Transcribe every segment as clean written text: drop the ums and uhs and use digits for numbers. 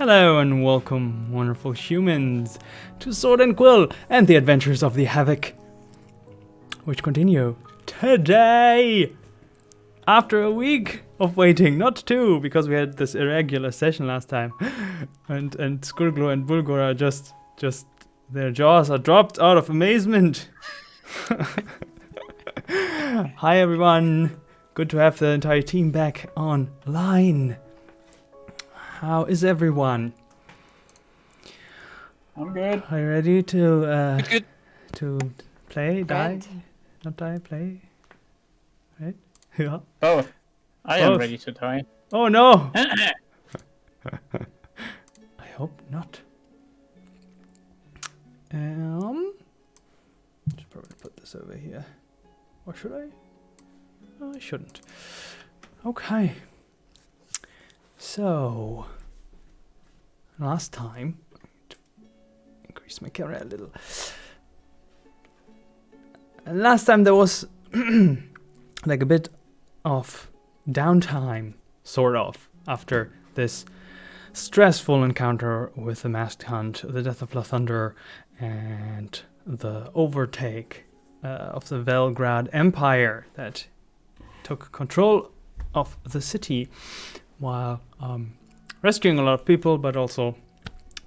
Hello and welcome, wonderful humans, to Sword and Quill and the adventures of the Havok, which continue today, after a week of waiting, not two, because we had this irregular session last time, and Skurglo and Bulgur are just their jaws are dropped out of amazement. Hi everyone, good to have the entire team back online. How is everyone? I'm good. Are you ready to Good. to play, die, not die, play? Right? Yeah. Both. I am Both. ready to die. Oh no! I hope not. Should probably put this over here. Or should I? No, I shouldn't. Okay. So, last time, to increase my camera a little. And last time there was like a bit of downtime, sort of, after this stressful encounter with the Masked Hunt, the death of Lathunder, and the overtake of the Velgrad Empire that took control of the city, while rescuing a lot of people, but also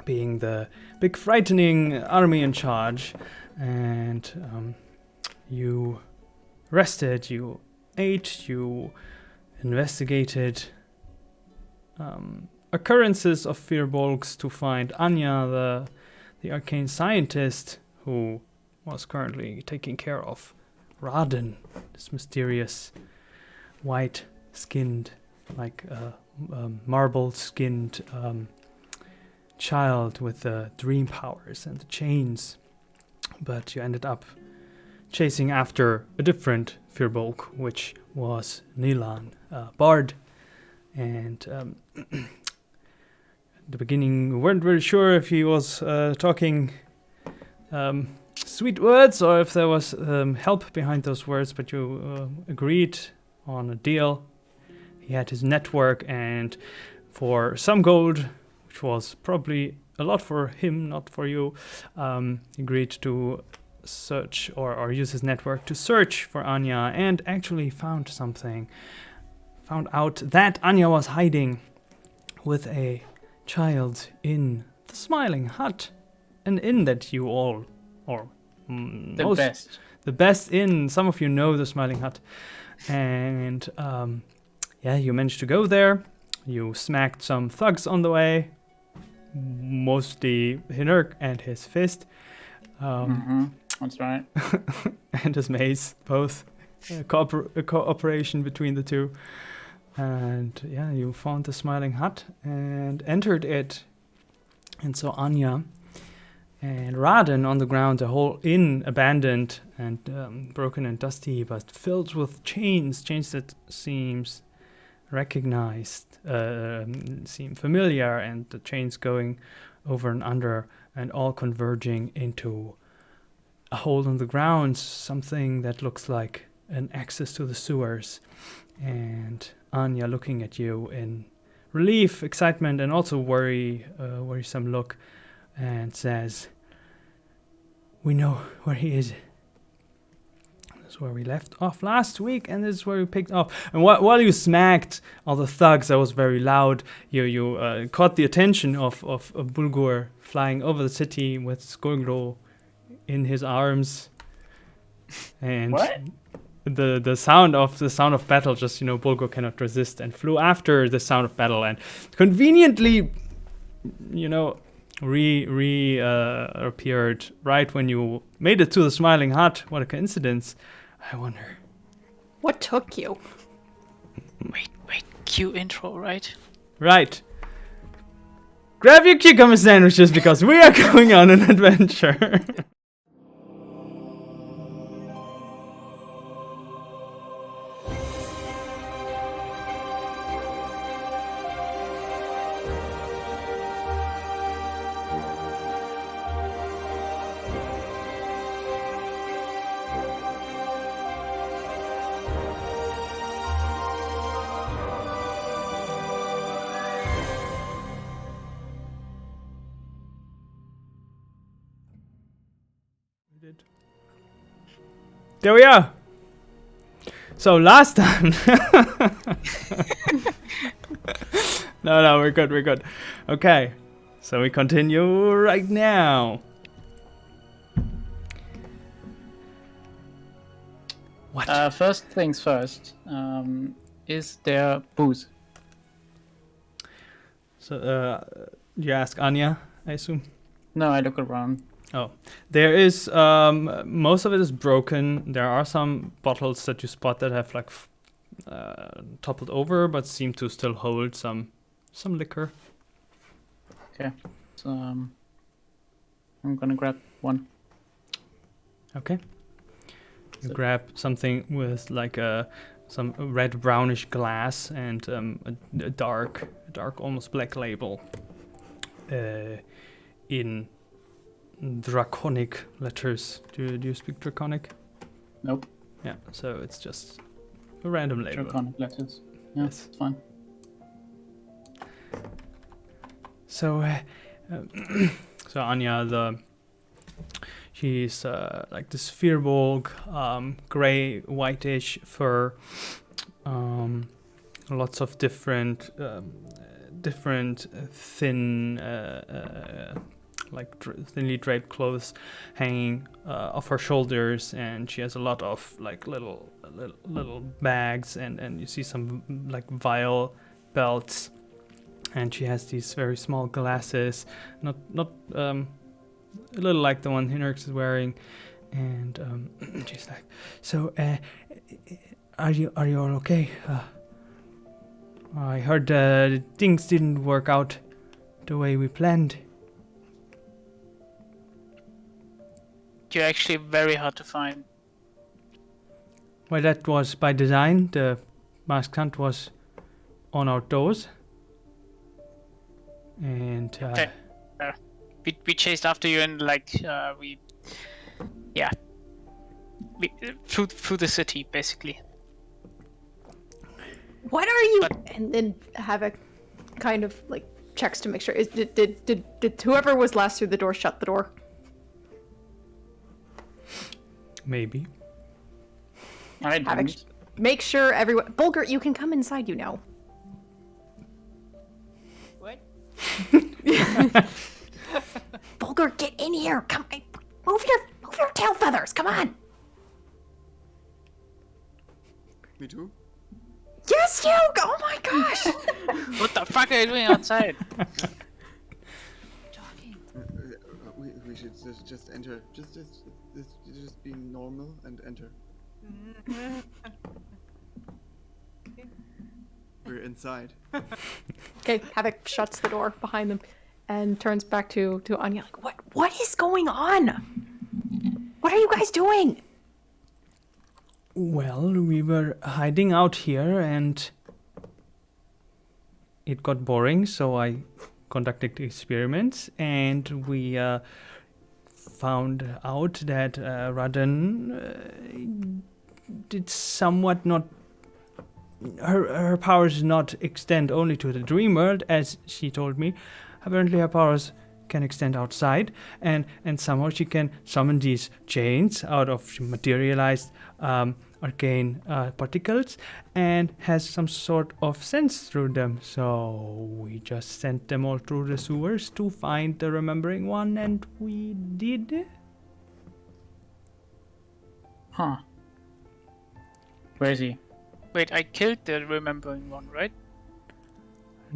being the big frightening army in charge. And you rested, you ate, you investigated occurrences of Firbolgs to find Anya, the arcane scientist who was currently taking care of Raden, this mysterious white-skinned, like marble-skinned child with the dream powers and the chains. But you ended up chasing after a different Firbolg, which was Nilan, Bard. And at the beginning, we weren't really sure if he was talking sweet words or if there was help behind those words, but you agreed on a deal. He had his network, and for some gold, which was probably a lot for him, not for you, agreed to search or use his network to search for Anya, and actually found something. Found out that Anya was hiding with a child in the Smiling Hut, an inn that you all, or the best inn. Some of you know the Smiling Hut, and yeah, you managed to go there. You smacked some thugs on the way, mostly Hinnerk and his fist. That's right. And his mace, both. Cooperation between the two. And yeah, you found the Smiling Hut and entered it. And saw Anya and Raden on the ground, the whole inn abandoned and broken and dusty, but filled with chains that seems recognized, seem familiar, and the chains going over and under and all converging into a hole in the ground, something that looks like an access to the sewers. And Anya looking at you in relief, excitement, and also worrisome look, and says, "We know where he is. This is where we left off last week, and this is where we picked up." And while you smacked all the thugs, that was very loud. You caught the attention of Bulgur flying over the city with Skurglo in his arms, and What? the sound of battle, just, Bulgur cannot resist and flew after the sound of battle, and conveniently, appeared right when you made it to the Smiling Hut. What a coincidence, I wonder. What took you? Wait, cue intro, right? Right. Grab your cucumber sandwiches, because we are going on an adventure. did. There we are. So last time. No, we're good. Okay, so we continue right now. What? First things first. Is there booze? So, you ask Anya, I assume? No, I look around. Oh, there is, most of it is broken. There are some bottles that you spot that have like toppled over, but seem to still hold some liquor. Okay. So, I'm gonna grab one. Okay. You So- grab something with like some red brownish glass and a dark almost black label in draconic letters. Do you speak draconic? Nope. Yeah, so it's just a random label. Draconic letters. Yeah, Yes. it's fine. So, so Anya, she's like this Firbolg, gray, whitish fur, lots of different thin, thinly draped clothes hanging off her shoulders, and she has a lot of like little bags, and you see some like vial belts. And she has these very small glasses, not a little like the one Hinrix is wearing, and she's like, "So, are you all okay? I heard things didn't work out the way we planned." You're actually very hard to find. Well, that was by design. The masked hunt was on our toes. And Okay. We chased after you and we through the city basically. What are you? But- And then Havok kind of like checks to make sure. Did whoever was last through the door shut the door? maybe. I Havok, didn't. make sure everyone. Bulger, you can come inside. You know. What? Bulger, get in here. Come, move your tail feathers. Come on. Me too. Yes, you. Oh my gosh. What the fuck are you doing outside? We should just enter. Just be normal and enter. We're inside. Okay, Havok shuts the door behind them and turns back to Anya. Like, what is going on? What are you guys doing? Well, we were hiding out here and it got boring, so I conducted experiments and we found out that Raden did somewhat not... Her powers not extend only to the dream world, as she told me. Apparently her powers can extend outside, and somehow she can summon these chains out of materialized arcane particles and has some sort of sense through them. So we just sent them all through the sewers to find the remembering one, and we did. Huh. Where is he? Wait, I killed the remembering one, right?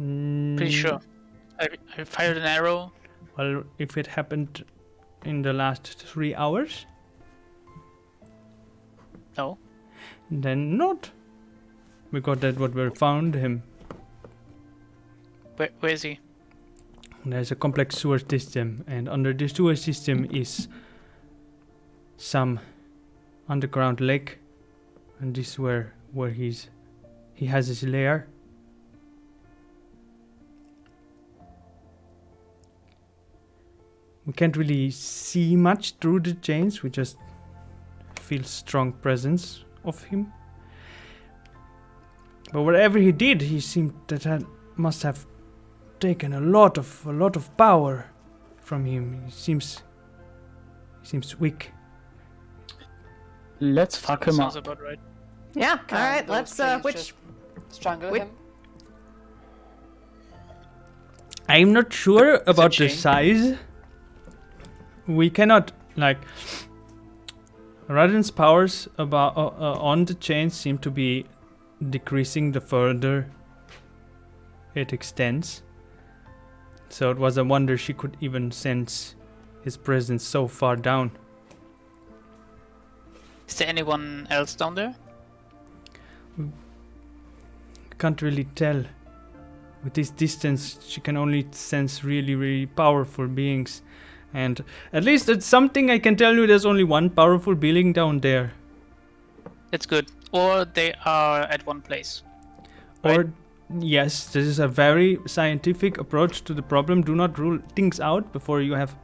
Mm, Pretty sure. I fired an arrow. Well, if it happened in the last 3 hours, No. then not. Because that's what we found him. Where is he? There's a complex sewer system, and under the sewer system is some underground lake, and this is where he has his lair. We can't really see much through the chains, we just feel strong presence of him. But whatever he did, he seemed that must have taken a lot of power from him. He seems weak. Let's fuck him Sounds up. about right. Yeah. Can All right. those Let's. chains Which? just strangle which- him? I'm not sure about the chain. size. We cannot like. Raden's powers on the chain seem to be decreasing the further it extends. So it was a wonder she could even sense his presence so far down. Is there anyone else down there? Can't really tell. With this distance, she can only sense really, really powerful beings. And at least it's something I can tell you, there's only one powerful being down there. It's good. Or they are at one place. Or, yes, this is a very scientific approach to the problem. Do not rule things out before you have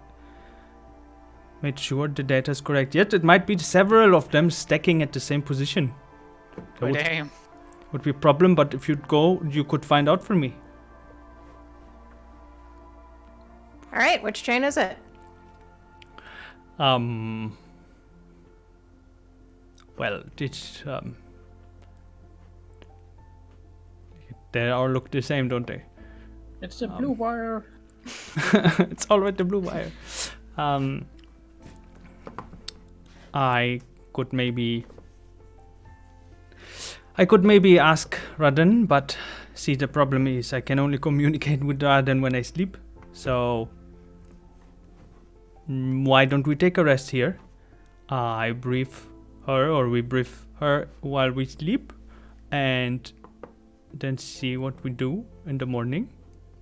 made sure the data is correct. Yet it might be several of them stacking at the same position. That Damn. would be a problem, but if you'd go, you could find out for me. All right. Which chain is it? Well, it's they all look the same, don't they? It's the blue wire. It's all with the blue wire. I could maybe ask Raden, but see, the problem is I can only communicate with Raden when I sleep. So why don't we take a rest here? I brief her, or we brief her while we sleep, and then see what we do in the morning,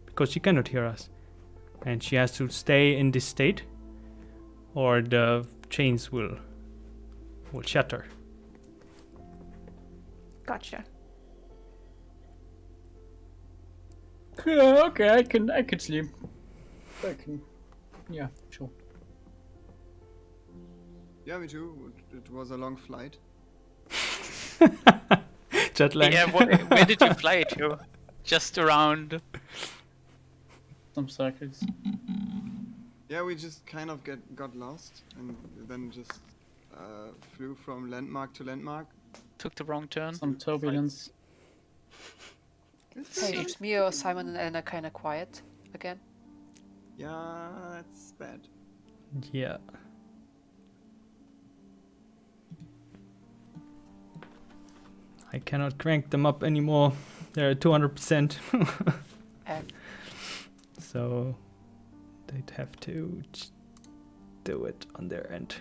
because she cannot hear us, and she has to stay in this state, or the chains will shatter. Gotcha. Yeah, okay, I can sleep. Yeah, sure. Yeah, me too. It was a long flight. Jet lag. Yeah, where did you fly to? Just around. Some circles. Yeah, we just kind of got lost and then just flew from landmark to landmark. Took the wrong turn. Some turbulence. Hey, is me or Simon and Anna kind of quiet again? Yeah, that's bad. Yeah. I cannot crank them up anymore. They're at 200%. F. So they'd have to do it on their end.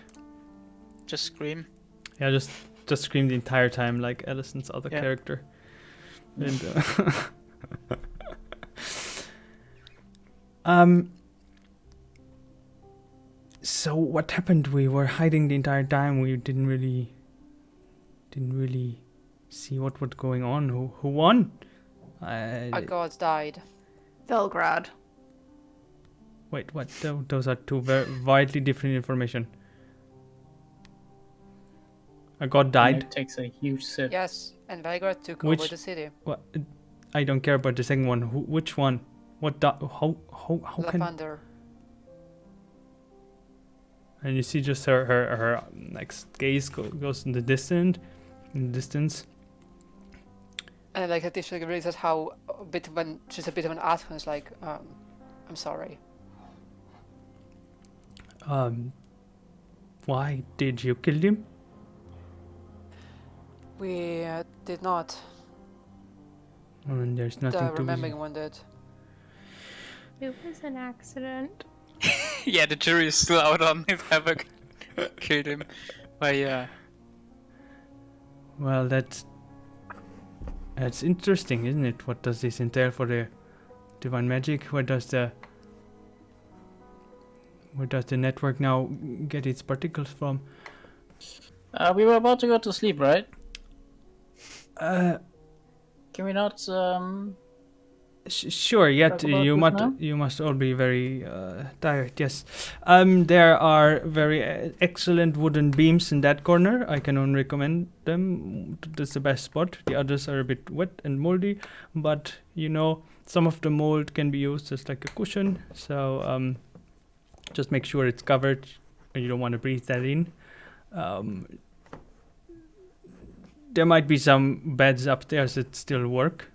Just scream. Yeah, just scream the entire time like Allison's other Yeah. character. And so what happened? We were hiding the entire time. We didn't really see what was going on. Who won? Our gods died. Velgrad. Wait, what? Those are two very widely different information. A god died. It takes a huge sip. Yes, and Velgrad took Which- over the city. What? I don't care about the second one. Which one? What? How can? Lavender. And you see just her like gaze goes in the distance. And like that, she realizes how she's a bit of an ass when it's like, I'm sorry. Why did you kill him? We did not. And there's nothing to Remembering one did. It was an accident. Yeah, the jury is still out on if Havok killed him. But yeah. Well, that's interesting, isn't it? What does this entail for the divine magic? Where does the network now get its particles from? We were about to go to sleep, right? Can we not? Sure. Yet talk about you this now? must all be very tired. Yes. There are very excellent wooden beams in that corner. I can only recommend them. That's the best spot. The others are a bit wet and moldy, but some of the mold can be used as like a cushion. So just make sure it's covered. You don't want to breathe that in. there might be some beds upstairs that still work.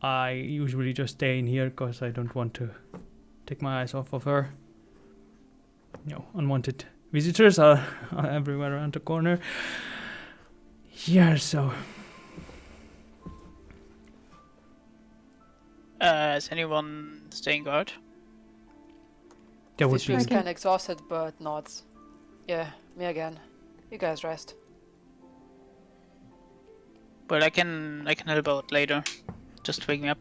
I usually just stay in here because I don't want to take my eyes off of her. You know, unwanted visitors are everywhere around the corner. Yeah, so... Is anyone staying guard? There would This be... room's Okay. kind of exhausted, but not. Yeah, me again. You guys rest. Well, I can help out later. Just wake me up.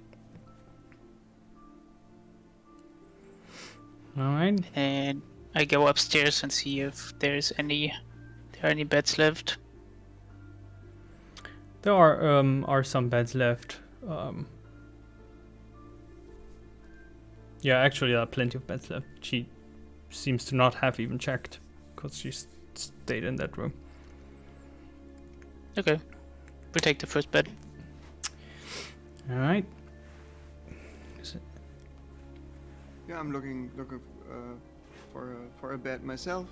Alright. And I go upstairs and see if there are any beds left. There are some beds left. Yeah, actually there are plenty of beds left. She seems to not have even checked because she stayed in that room. Okay, we'll take the first bed. Alright. Yeah, I'm looking for a bed myself.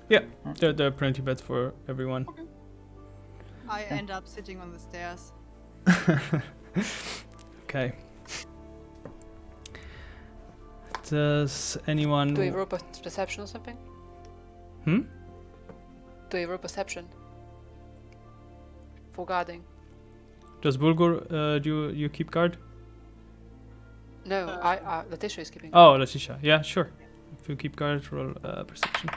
Yeah, there are plenty of beds for everyone. I end up sitting on the stairs. Okay. Does anyone... Do we roll perception or something? Hmm? Do we roll perception? For guarding? Does Bulgur, do you keep guard? No, Letitia is keeping. Oh, Letitia. Yeah, sure. If you keep guard, roll perception.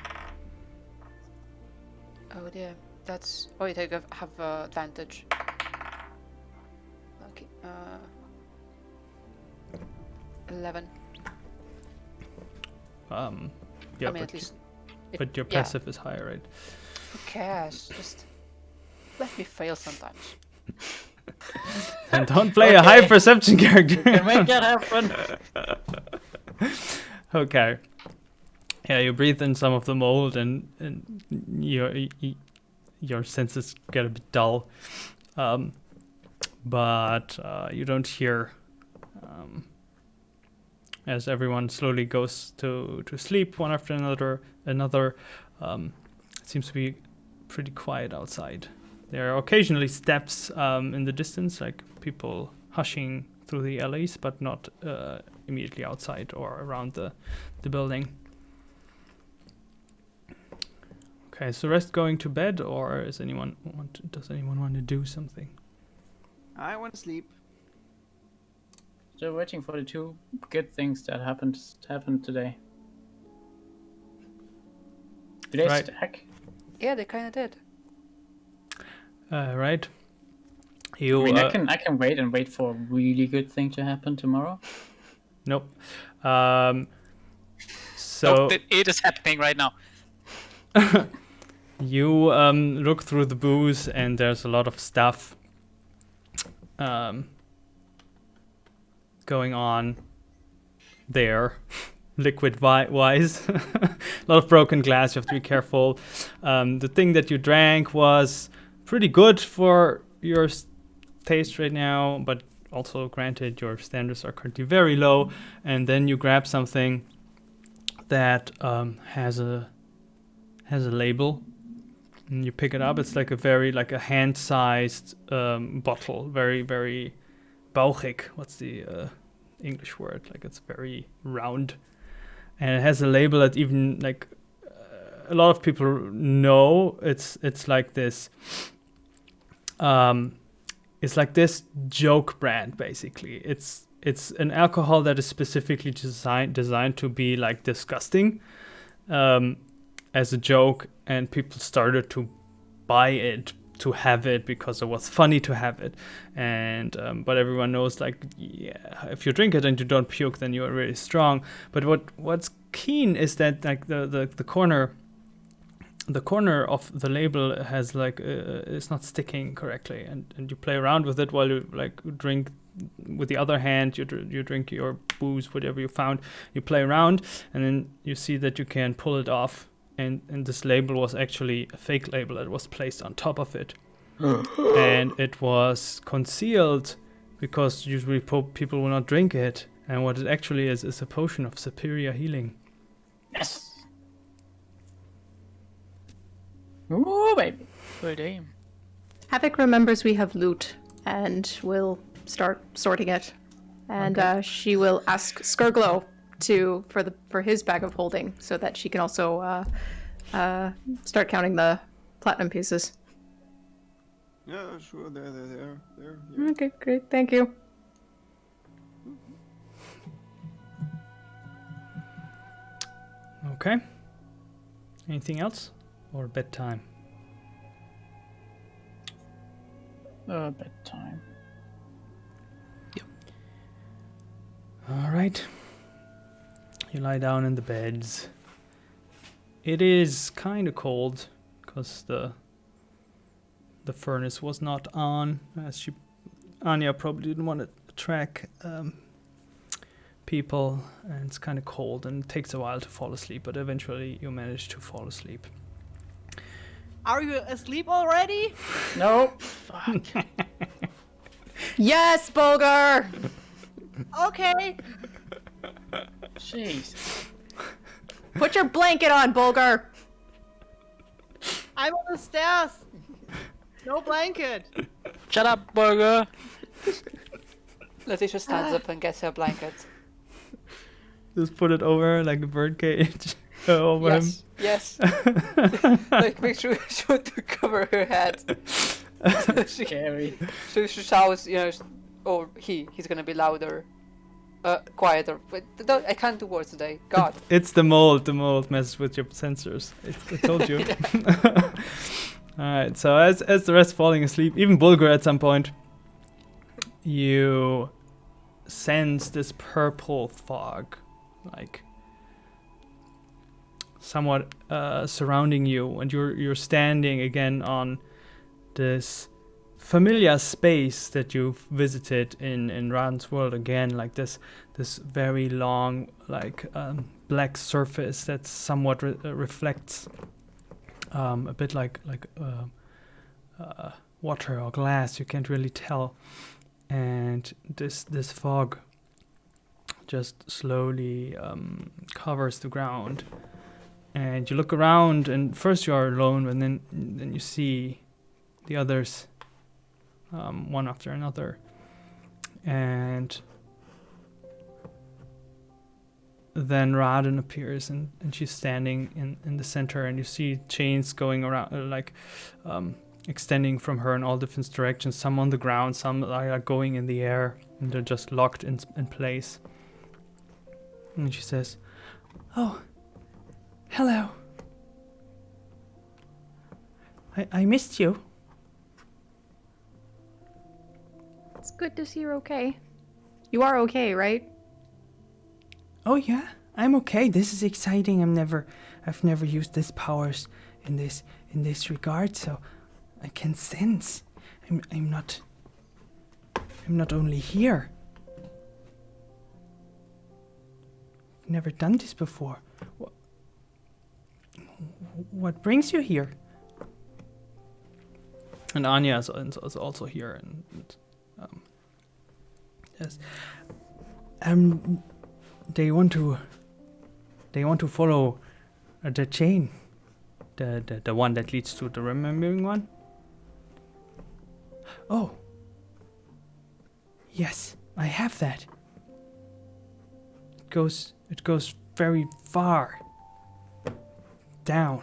Oh dear, that's. Oh, wait, I have advantage. Okay. 11. Yeah, I mean, but, at least. but your yeah. passive is higher, right? Who cares? Just let me fail sometimes. And don't play a high perception character. Can make that happen. Okay. Yeah, you breathe in some of the mold, and your senses get a bit dull. But you don't hear. As everyone slowly goes to sleep one after another, it seems to be pretty quiet outside. There are occasionally steps in the distance, like people hushing through the alleys, but not immediately outside or around the building. Okay, is the rest going to bed, or does anyone want to do something? I want to sleep. Still waiting for the two good things that happened today. Did they Right. stack? Yeah, they kind of did. Right. I You. mean, I can wait for a really good thing to happen tomorrow. Nope. So it is happening right now. You look through the booze, and there's a lot of stuff going on there, liquid-wise. A lot of broken glass, you have to be careful. The thing that you drank was pretty good for your taste right now, but also granted your standards are currently very low. And then you grab something that has a label, and you pick it up. It's like a hand-sized bottle, very, very bauchig. What's the English word? Like, it's very round, and it has a label that even like a lot of people know. It's like this. It's like this joke brand, basically. It's an alcohol that is specifically designed to be like disgusting, as a joke, and people started to buy it, to have it, because it was funny to have it. And but everyone knows, like, yeah, if you drink it and you don't puke, then you are really strong. But what's keen is that, like, the corner of the label has like it's not sticking correctly, and you play around with it while you like drink. With the other hand, you drink your booze, whatever you found. You play around, and then you see that you can pull it off. And this label was actually a fake label that was placed on top of it. And it was concealed because usually people will not drink it. And what it actually is a potion of superior healing. Yes. Ooh, baby. Good aim. Havok remembers we have loot and will start sorting it. And she will ask Skirglow for his bag of holding so that she can also start counting the platinum pieces. Yeah, sure. There. Here. Okay, great. Thank you. Okay. Anything else? Or bedtime? Bedtime. All right. You lie down in the beds. It is kind of cold because the furnace was not on, as Anya probably didn't want to attract people, and it's kind of cold and it takes a while to fall asleep, but eventually you manage to fall asleep. Are you asleep already? Nope. Fuck. Yes, Bulgar! Okay. Jeez. Put your blanket on, Bulgar! I'm on the stairs. No blanket. Shut up, Burger. Letitia stands up and gets her blanket. Just put it over like a bird cage over him. Yes. Like make sure to cover her head. Scary. So she shouts, or he's gonna be louder, quieter. But I can't do words today. God. It's the mold. The mold messes with your sensors. I told you. Alright, so as the rest falling asleep, even Bulgar at some point, you sense this purple fog, like somewhat surrounding you, and you're standing again on this familiar space that you've visited in Raden's world again, like this very long, like black surface that somewhat reflects a bit like water or glass. You can't really tell, and this fog just slowly covers the ground, and you look around, and first you are alone, and then you see the others one after another, and then Raden appears, and she's standing in the center, and you see chains going around, extending from her in all different directions, some on the ground, some are going in the air, and they're just locked in place. And she says, "Oh, hello. I missed you." It's good to see you're okay. You are okay, right? "Oh yeah, I'm okay. This is exciting. I've never used these powers in this regard, so I can sense. I'm not only here. I've never done this before. What brings you here?" And Anya is also here, and yes. They want to follow the chain, the one that leads to the remembering one. Oh, yes, I have that. It goes very far down.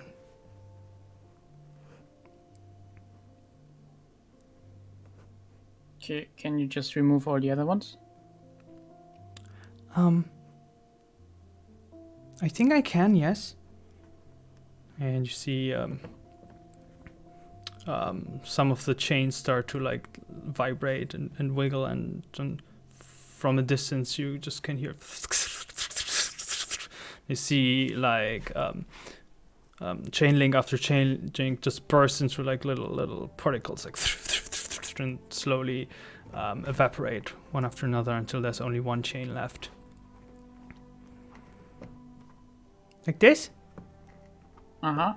Can you just remove all the other ones? I think I can, yes. And you see some of the chains start to like vibrate and wiggle, and from a distance you just can hear. You see like chain link after chain link just bursts into like little particles, like and slowly evaporate one after another until there's only one chain left. Like this? Uh-huh.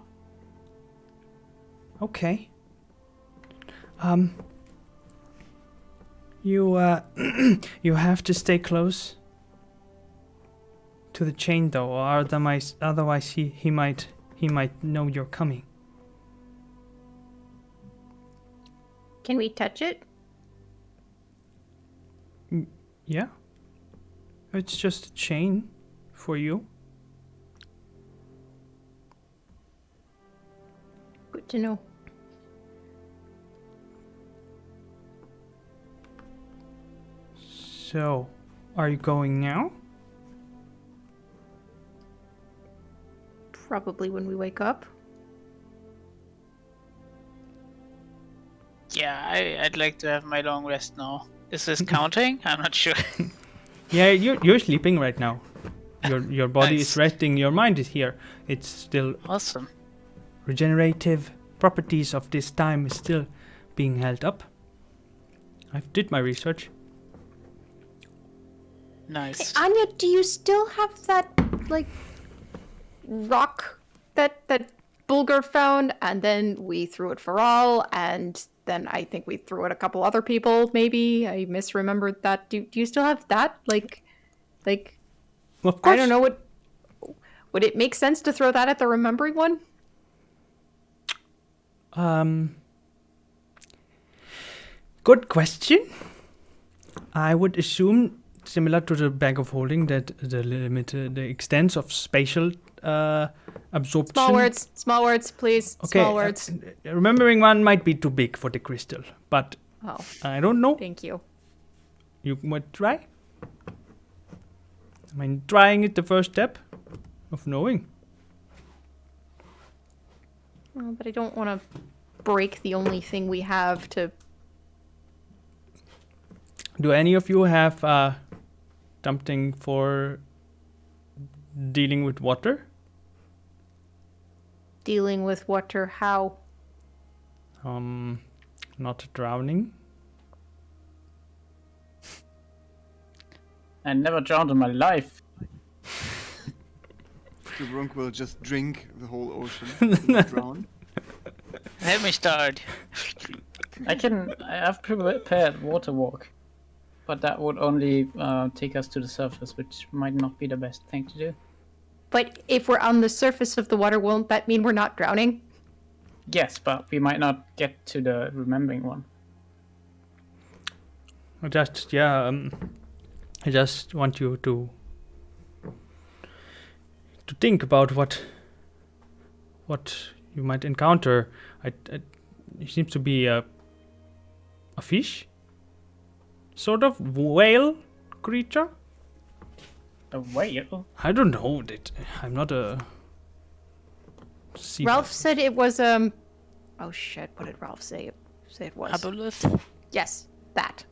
Okay. You you have to stay close to the chain though, or otherwise he might know you're coming. Can we touch it? Yeah. It's just a chain for you. Good to know. So, are you going now? Probably when we wake up. Yeah, I'd like to have my long rest now. Is this counting? I'm not sure. Yeah, you're sleeping right now. Your body is Nice. resting. Your mind is here. It's still Awesome. regenerative properties of this time is still being held up. I did my research. Nice. Anya, do you still have that, like, rock that Bulgar found? And then we threw it for all, and then I think we threw it a couple other people, maybe. I misremembered that. Do you still have that? Like, Of course. I don't know what... Would it make sense to throw that at the remembering one? Good question. I would assume, similar to the bag of holding, that the extent of spatial absorption. Small words, please. Okay, Small words. Remembering one might be too big for the crystal, but Oh, I don't know. thank you. You might try. I mean, trying is the first step of knowing. Oh, but I don't want to break the only thing we have to... Do any of you have something for dealing with water? Dealing with water, how? Not drowning. I never drowned in my life. Brunk will just drink the whole ocean and not drown. Let me start. I have prepared water walk, but that would only take us to the surface, which might not be the best thing to do. But if we're on the surface of the water, won't that mean we're not drowning? Yes, but we might not get to the remembering one. I just want you to think about what you might encounter. It seems to be a fish, sort of whale creature. A whale? I don't know. I'm not a sea Ralph person. said it was, Oh shit, what did Ralph say it was? Aboleth? Yes, that.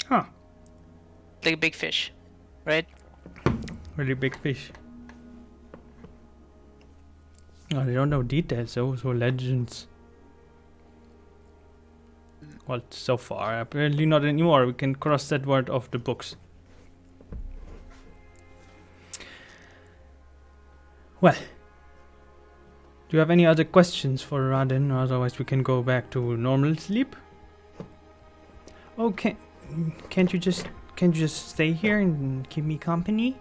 Huh? Like a big fish, right? Really big fish. Oh, I don't know details. Those were legends. Well, so far. Apparently not anymore. We can cross that word off the books. Well. Do you have any other questions for Radin? Otherwise we can go back to normal sleep. Oh, can't you just stay here and keep me company?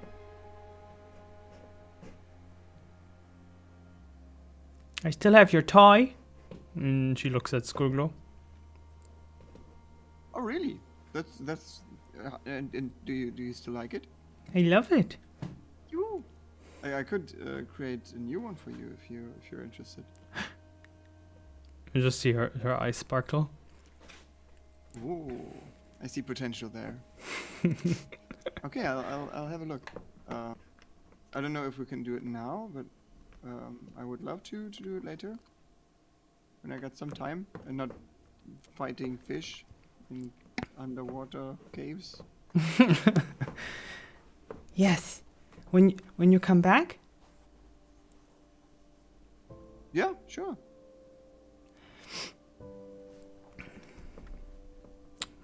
I still have your toy. And she looks at Skurglo. Oh, really? That's. And do you still like it? I love it. You. I could create a new one for you if you're interested. You just see her eyes sparkle. Ooh, I see potential there. Okay, I'll have a look. I don't know if we can do it now, but I would love to do it later when I got some time and not fighting fish in underwater caves. Yes. When you come back? Yeah, sure.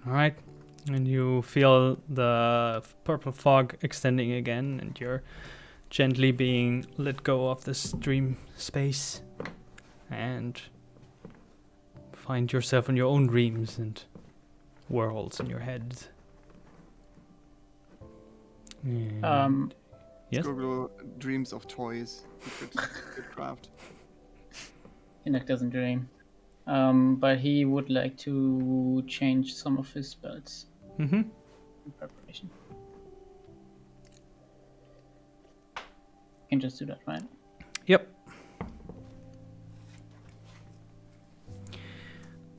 Alright. And you feel the purple fog extending again, and you're gently being let go of this dream space and find yourself in your own dreams and worlds in your head. And yes? Google dreams of toys. He could craft. Enoch doesn't dream. but he would like to change some of his spells Mm-hmm. in preparation. Can just do that, right? Yep.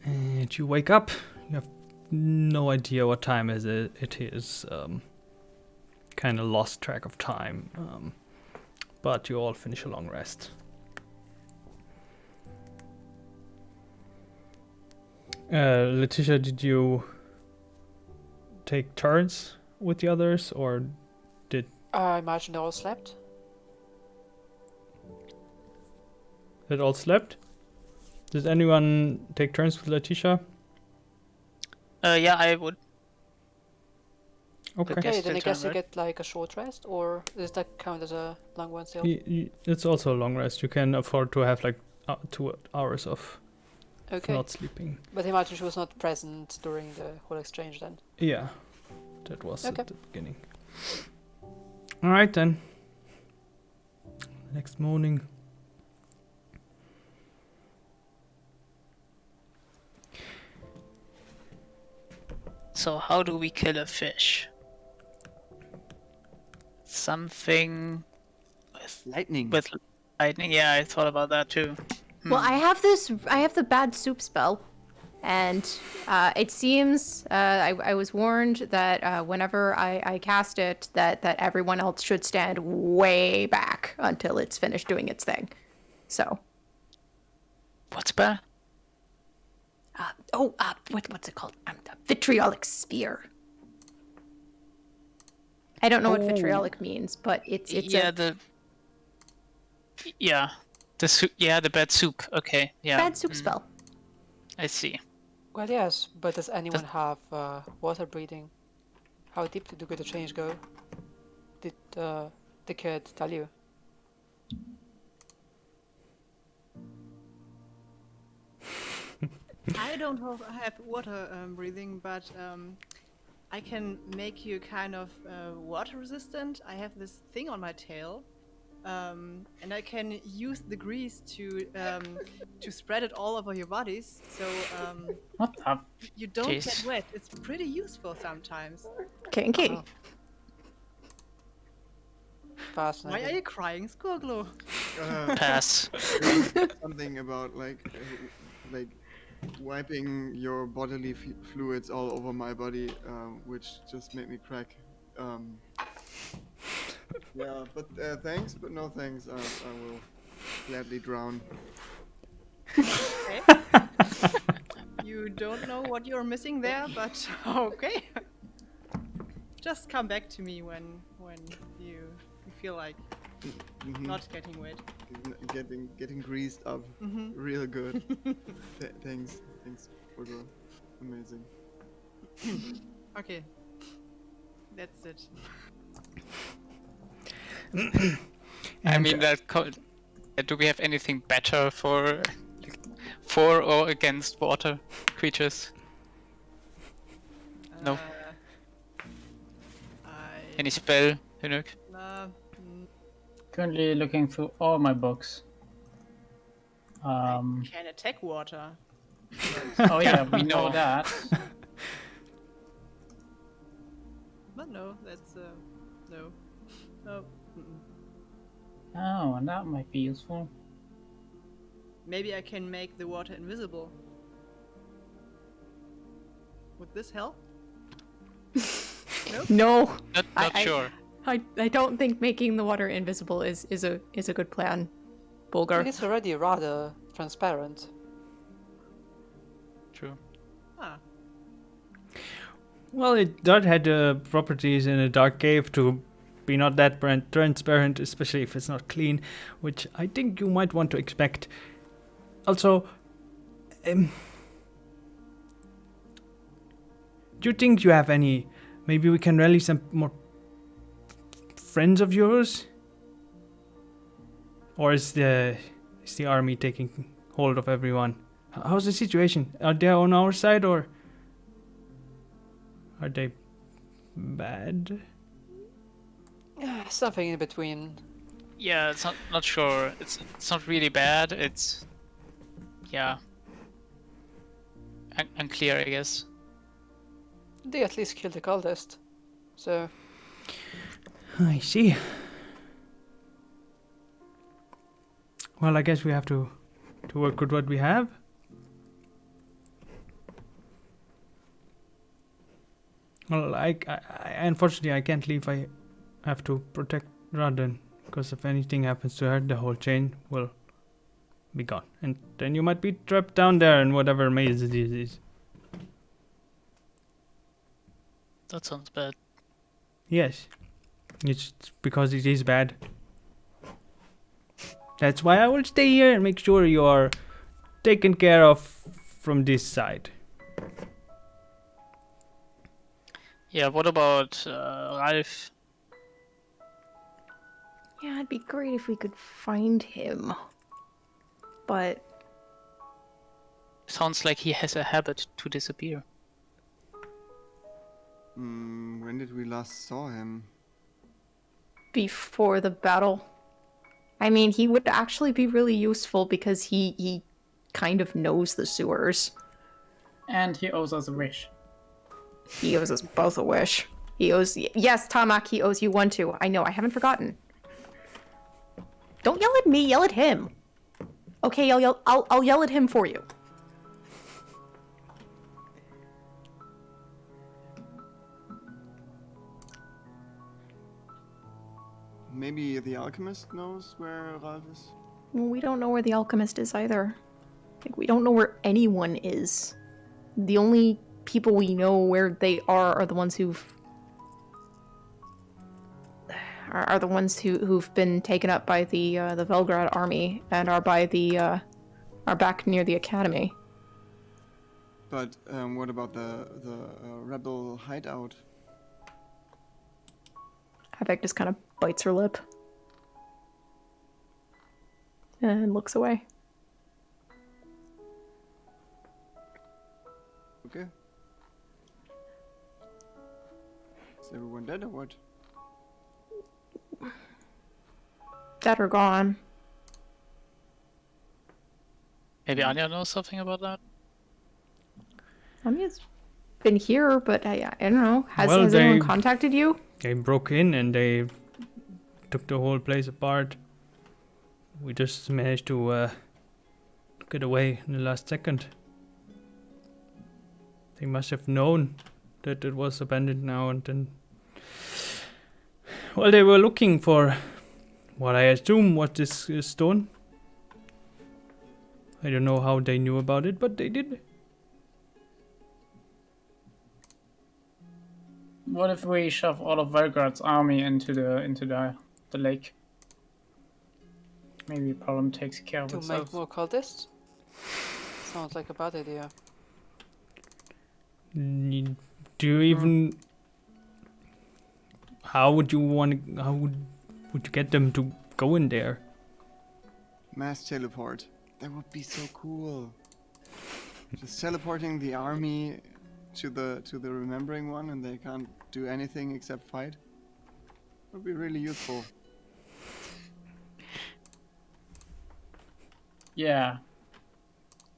And you wake up. You have no idea what time it is. Kind of lost track of time. But you all finish a long rest. Letitia, did you take turns with the others, or did... I imagine they all slept. It all slept? Does anyone take turns with Letitia? Yeah, I would. Okay. Okay, Yes, then I that's guess you right. get like a short rest, or does that count as a long one still? It's also a long rest. You can afford to have like 2 hours of Okay, not sleeping. but I imagine she was not present during the whole exchange then. Yeah, that was Okay. at the beginning. All right then. Next morning. So how do we kill a fish? Something Lightning. with lightning. Yeah, I thought about that too. Well, I have the bad soup spell, and it seems I was warned that whenever I cast it, that everyone else should stand way back until it's finished doing its thing. So, What's better? what's it called? The vitriolic spear. I don't know what vitriolic means, but it's yeah, a the soup. Yeah, the bad soup. Okay, yeah. bad soup spell. I see. Well, yes, but does anyone have water breathing? How deep did the change go? Did the kid tell you? I don't have water breathing, but I can make you kind of water resistant. I have this thing on my tail, and I can use the grease to spread it all over your bodies, so What the? you don't Jeez. get wet. It's pretty useful sometimes. Kinky. Oh. Why are Fascinating. you crying, Skorglo? Pass. Something about like wiping your bodily fluids all over my body, which just made me crack. Yeah, but thanks, but no thanks. I will gladly drown. Okay. You don't know what you're missing there, but okay. Just come back to me when you feel like Mhm. not getting wet. Getting greased up, Mhm. real good. Thanks for the amazing. Okay. That's it. I mean, do we have anything better for or against water creatures? No. Any spell, Hinuk? Currently looking through all my books. Can attack water. Oh yeah, we know that. But no, that's no. No. Mm-mm. Oh, and that might be useful. Maybe I can make the water invisible. Would this help? No, Not I- sure. I don't think making the water invisible is a good plan, I Bulgar. think it's already rather transparent. True. Ah. Well, it does have the properties in a dark cave to be not that transparent, especially if it's not clean, which I think you might want to expect. Also, do you think you have any... Maybe we can rally some more friends of yours? Or is the army taking hold of everyone? How's the situation? Are they on our side, or are they bad? Something in between. Yeah, it's not sure. It's not really bad. It's yeah. unclear, I guess. They at least killed the cultist. So, I see. Well, I guess we have to work with what we have. Well, I unfortunately I can't leave. I have to protect Radin, because if anything happens to her, the whole chain will be gone, and then you might be trapped down there in whatever maze it is. That sounds bad. Yes, it's because it is bad. That's why I will stay here and make sure you are taken care of from this side. Yeah, what about Ralph? Yeah, it'd be great if we could find him. But Sounds like he has a habit to disappear. When did we last saw him? before the battle, I mean, he would actually be really useful because he kind of knows the sewers. And he owes us a wish. He owes us both a wish. He owes... Yes, Tamak, he owes you one too. I know, I haven't forgotten. Don't yell at me, yell at him. Okay, I'll yell at him for you. Maybe the Alchemist knows where Ralph is? Well, we don't know where the Alchemist is either. Like, we don't know where anyone is. The only people we know where they are the ones who've are the ones who've been taken up by the Velgrad army and are by the are back near the academy. But what about the rebel hideout? Havok just kind of bites her lip and looks away. Okay. Is everyone dead or what? Dead or gone. Maybe Anya knows something about that? I mean, it's been here, but I don't know. Has Well, anyone they- contacted you? They broke in and they took the whole place apart. We just managed to get away in the last second. They must have known that it was abandoned now, and then... Well, they were looking for what I assume was this stone. I don't know how they knew about it, but they did. What if we shove all of Velgrad's army into the lake? Maybe the problem takes care of To itself. make more cultists? Sounds like a bad idea. Do you even... How would you want to... How would you get them to go in there? Mass teleport. That would be so cool. Just teleporting the army to the remembering one, and they can't do anything except fight. Would be really useful. Yeah.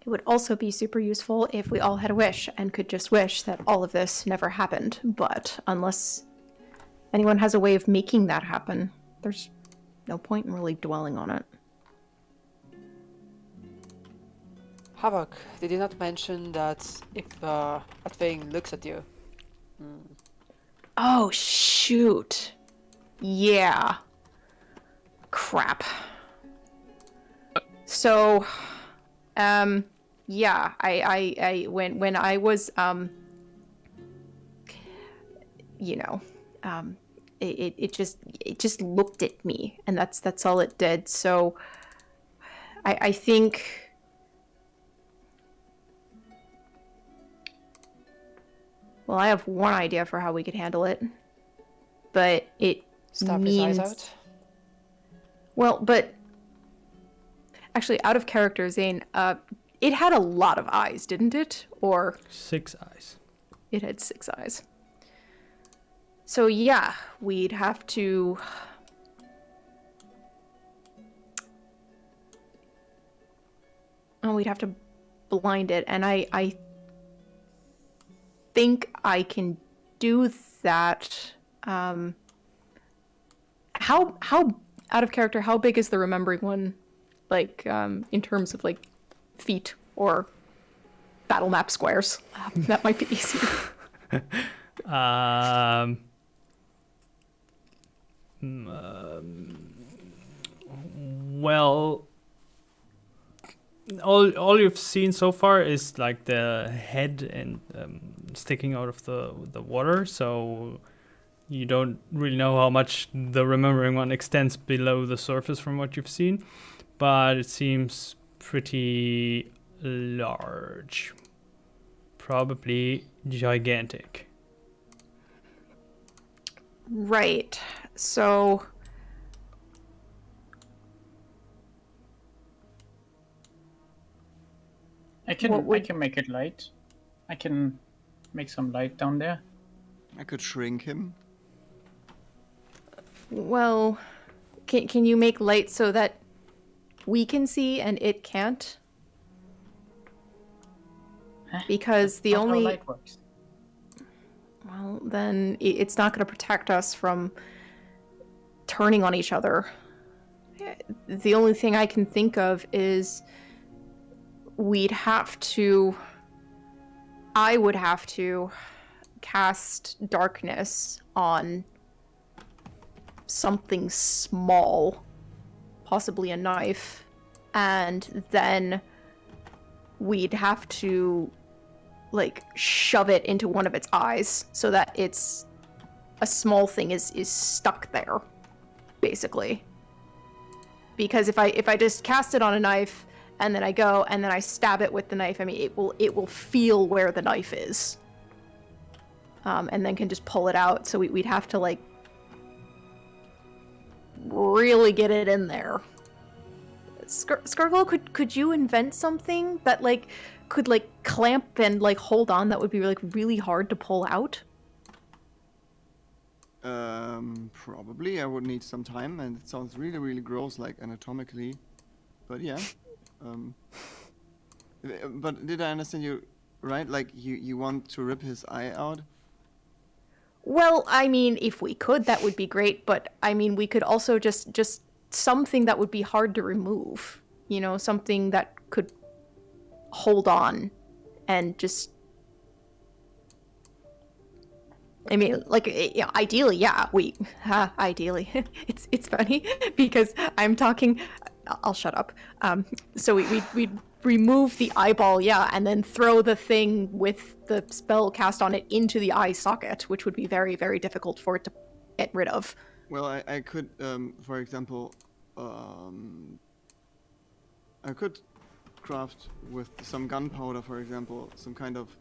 It would also be super useful if we all had a wish and could just wish that all of this never happened. But unless anyone has a way of making that happen, there's no point in really dwelling on it. Havok, did you not mention that if a thing looks at you? Oh, shoot. Yeah. Crap. So, yeah, I when I was, you know, it just looked at me, and that's all it did. So, I think. Well, I have one idea for how we could handle it, but it Stab means... his eyes out? Well, but actually, out of character, Zane, it had a lot of eyes, didn't it? Or 6 eyes. it had 6 eyes. So yeah, we'd have to... Oh, we'd have to blind it, and I think I can do that. How out of character? How big is the remembering one? Like in terms of like feet or battle map squares? That might be easier. Well, all you've seen so far is like the head and sticking out of the water, so you don't really know how much the remembering one extends below the surface from what you've seen, but it seems pretty large, probably gigantic. Right. So I can make it light. I can make some light down there. I could shrink him. well, can you make light so that we can see and it can't? Because the Not how only light works. well, then it's not going to protect us from turning on each other. The only thing I can think of is I would have to cast darkness on something small, possibly a knife, and then we'd have to like shove it into one of its eyes so that it's a small thing is stuck there, basically. Because if I just cast it on a knife and then I go and then I stab it with the knife, I mean it will feel where the knife is, and then can just pull it out. So we'd have to like really get it in there. Scarglow, could you invent something that like could like clamp and like hold on that would be like really hard to pull out? Probably. I would need some time, and it sounds really, really gross, like anatomically. But yeah. But did I understand you right? Like you want to rip his eye out? Well, I mean, if we could, that would be great. But I mean, we could also just something that would be hard to remove. You know, something that could hold on and just. I mean, like, ideally, yeah, ideally. It's funny because I'm talking. I'll shut up. So we'd remove the eyeball, yeah, and then throw the thing with the spell cast on it into the eye socket, which would be very, very difficult for it to get rid of. Well, I could, for example, I could craft with some gunpowder, for example, some kind of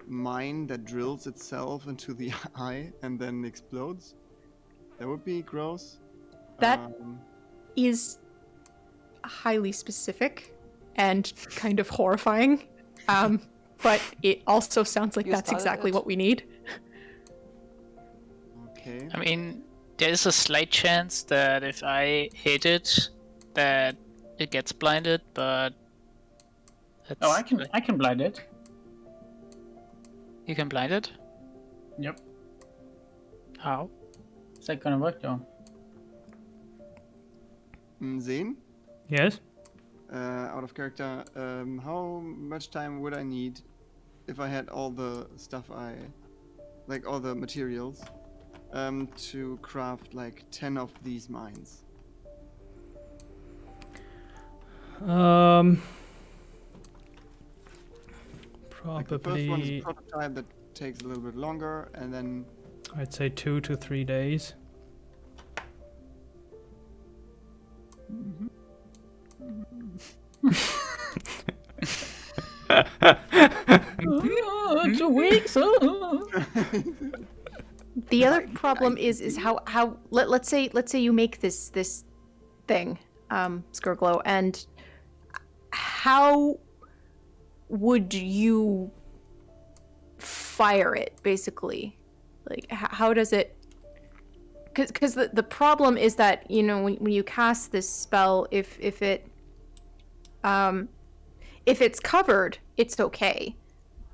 mine that drills itself into the eye and then explodes. That would be gross. That is highly specific and kind of horrifying, but it also sounds like that's exactly what we need. Okay. I mean, there's a slight chance that if I hit it, that it gets blinded, but that's... Oh, I can blind it. You can blind it? Yep. How? Is that gonna work though? Zane? Yes? Out of character, how much time would I need if I had all the stuff like all the materials, to craft like 10 of these mines? Like the first one is a Probably, prototype that takes a little bit longer, and then I'd say 2 to 3 days. Two weeks. The other problem is how let's say you make this thing, Skurglow, and how would you fire it, basically? Like, how does it... Because the problem is that, you know, when you cast this spell, if it's covered, it's okay.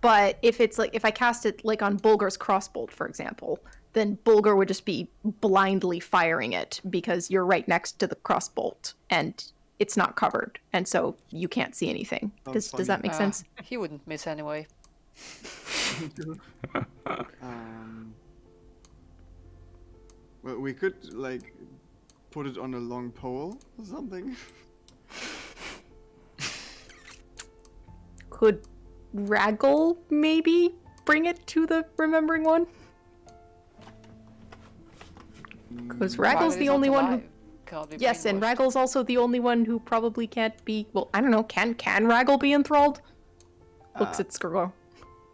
But if it's like, if I cast it like on Bulgar's crossbolt, for example, then Bulgar would just be blindly firing it because you're right next to the crossbolt and it's not covered, and so you can't see anything. Sounds Does that make sense? He wouldn't miss anyway. Well, we could like put it on a long pole or something. Could Raggle maybe bring it to the remembering one? Because Raggle's the only one who... Yes, and Raggle's also the only one who probably can't be... Well, I don't know, can Raggle be enthralled? Looks at Skurlo.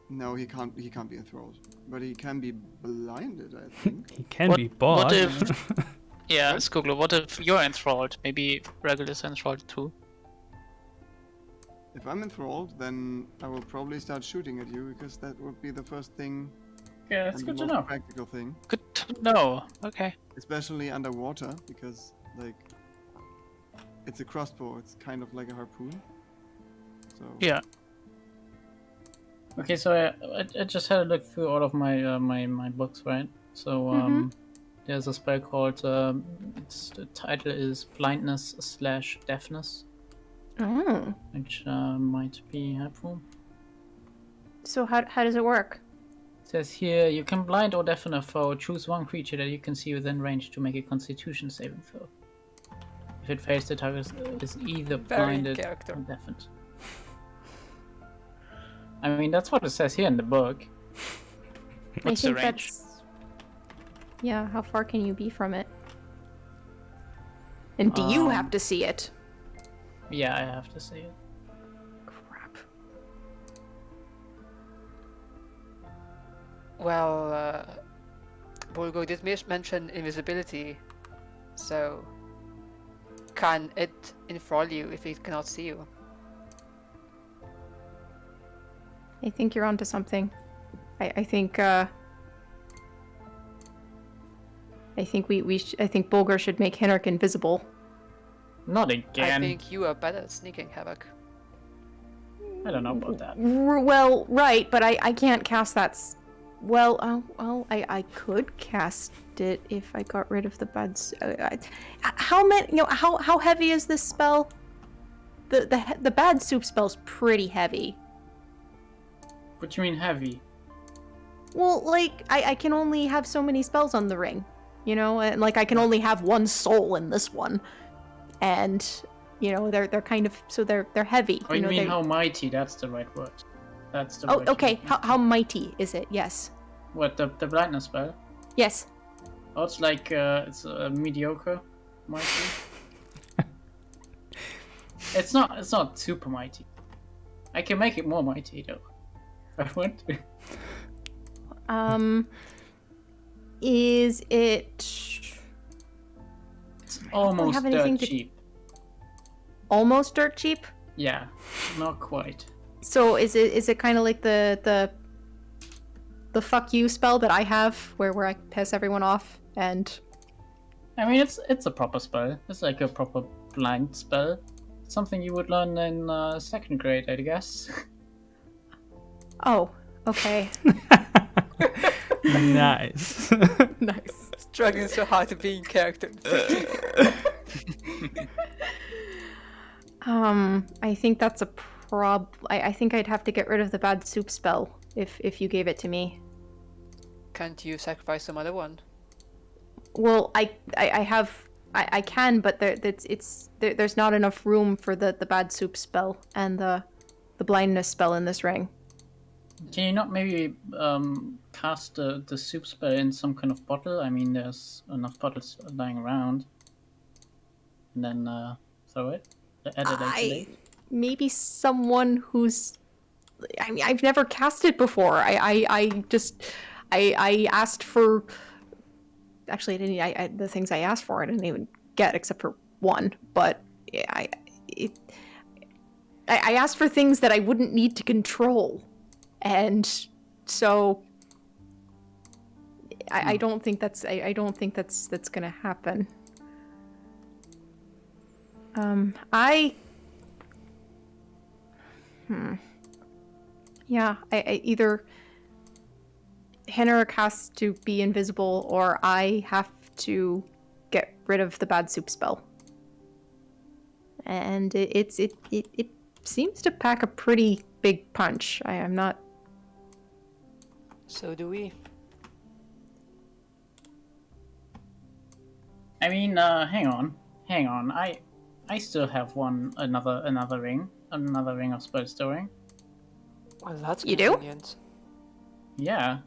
No, he can't be enthralled. But he can be blinded, I think. He can be bought. What if... Yeah, Skoglo, what if you're enthralled? Maybe Regal is enthralled too. If I'm enthralled, then I will probably start shooting at you, because that would be the first thing. Yeah, that's and good the to most know. practical thing. Good to know. Okay. Especially underwater, because, like, it's a crossbow, it's kind of like a harpoon. So... Yeah. Okay, so I just had a look through all of my my books, right? So there's a spell called the title is Blindness/Deafness, Oh. which might be helpful. So how does it work? It says here you can blind or deafen a foe. Choose one creature that you can see within range to make a Constitution saving throw. If it fails, the target is either Very blinded character. or deafened. I mean, that's what it says here in the book. What's I the think range? that's... Yeah, how far can you be from it? And do you have to see it? Yeah, I have to say it. Crap. Well, Bulgo did mention invisibility, so can it enthrall you if it cannot see you? I think you're onto something. I think I think Bulgar should make Henrik invisible. Not I again. think you are better at sneaking, Havok. I don't know about that. Well, right, but I can't cast that. I could cast it if I got rid of the bad. How many? You know, how heavy is this spell? The bad soup spell's pretty heavy. What do you mean heavy? Well, like I can only have so many spells on the ring, you know, and like I can only have one soul in this one, and you know they're kind of they're heavy. Oh, you know, mean they're- how mighty? That's the right word. That's the Oh, word. okay. How mighty is it? Yes. What, the blindness spell? Yes. Oh, it's like it's mediocre mighty. It's not super mighty. I can make it more mighty though, if I want to. Is it It's almost have anything dirt to- cheap. almost dirt cheap? Yeah, not quite. So is it kind of like the fuck you spell that I have, where I piss everyone off and I mean, it's a proper spell. It's like a proper blind spell. It's something you would learn in second grade, I guess. oh, okay, Nice. nice. Struggling so hard to be in character. I think that's a I think I'd have to get rid of the bad soup spell if you gave it to me. Can't you sacrifice some other one? Well, I can, but there's not enough room for the bad soup spell and the blindness spell in this ring. Can you not maybe cast the soup spell in some kind of bottle? I mean, there's enough bottles lying around. And then throw it? Add it later. Maybe someone who's... I mean, I've never cast it before. I asked for... Actually, I didn't. The things I asked for, I didn't even get, except for one. But I asked for things that I wouldn't need to control, and so I don't think that's that's gonna happen. Yeah, I either Henrik has to be invisible, or I have to get rid of the bad soup spell. And it seems to pack a pretty big punch. I am not. So do we. I mean, hang on. I still have another ring of spell storing. Well, that's You do? convenient. Yeah,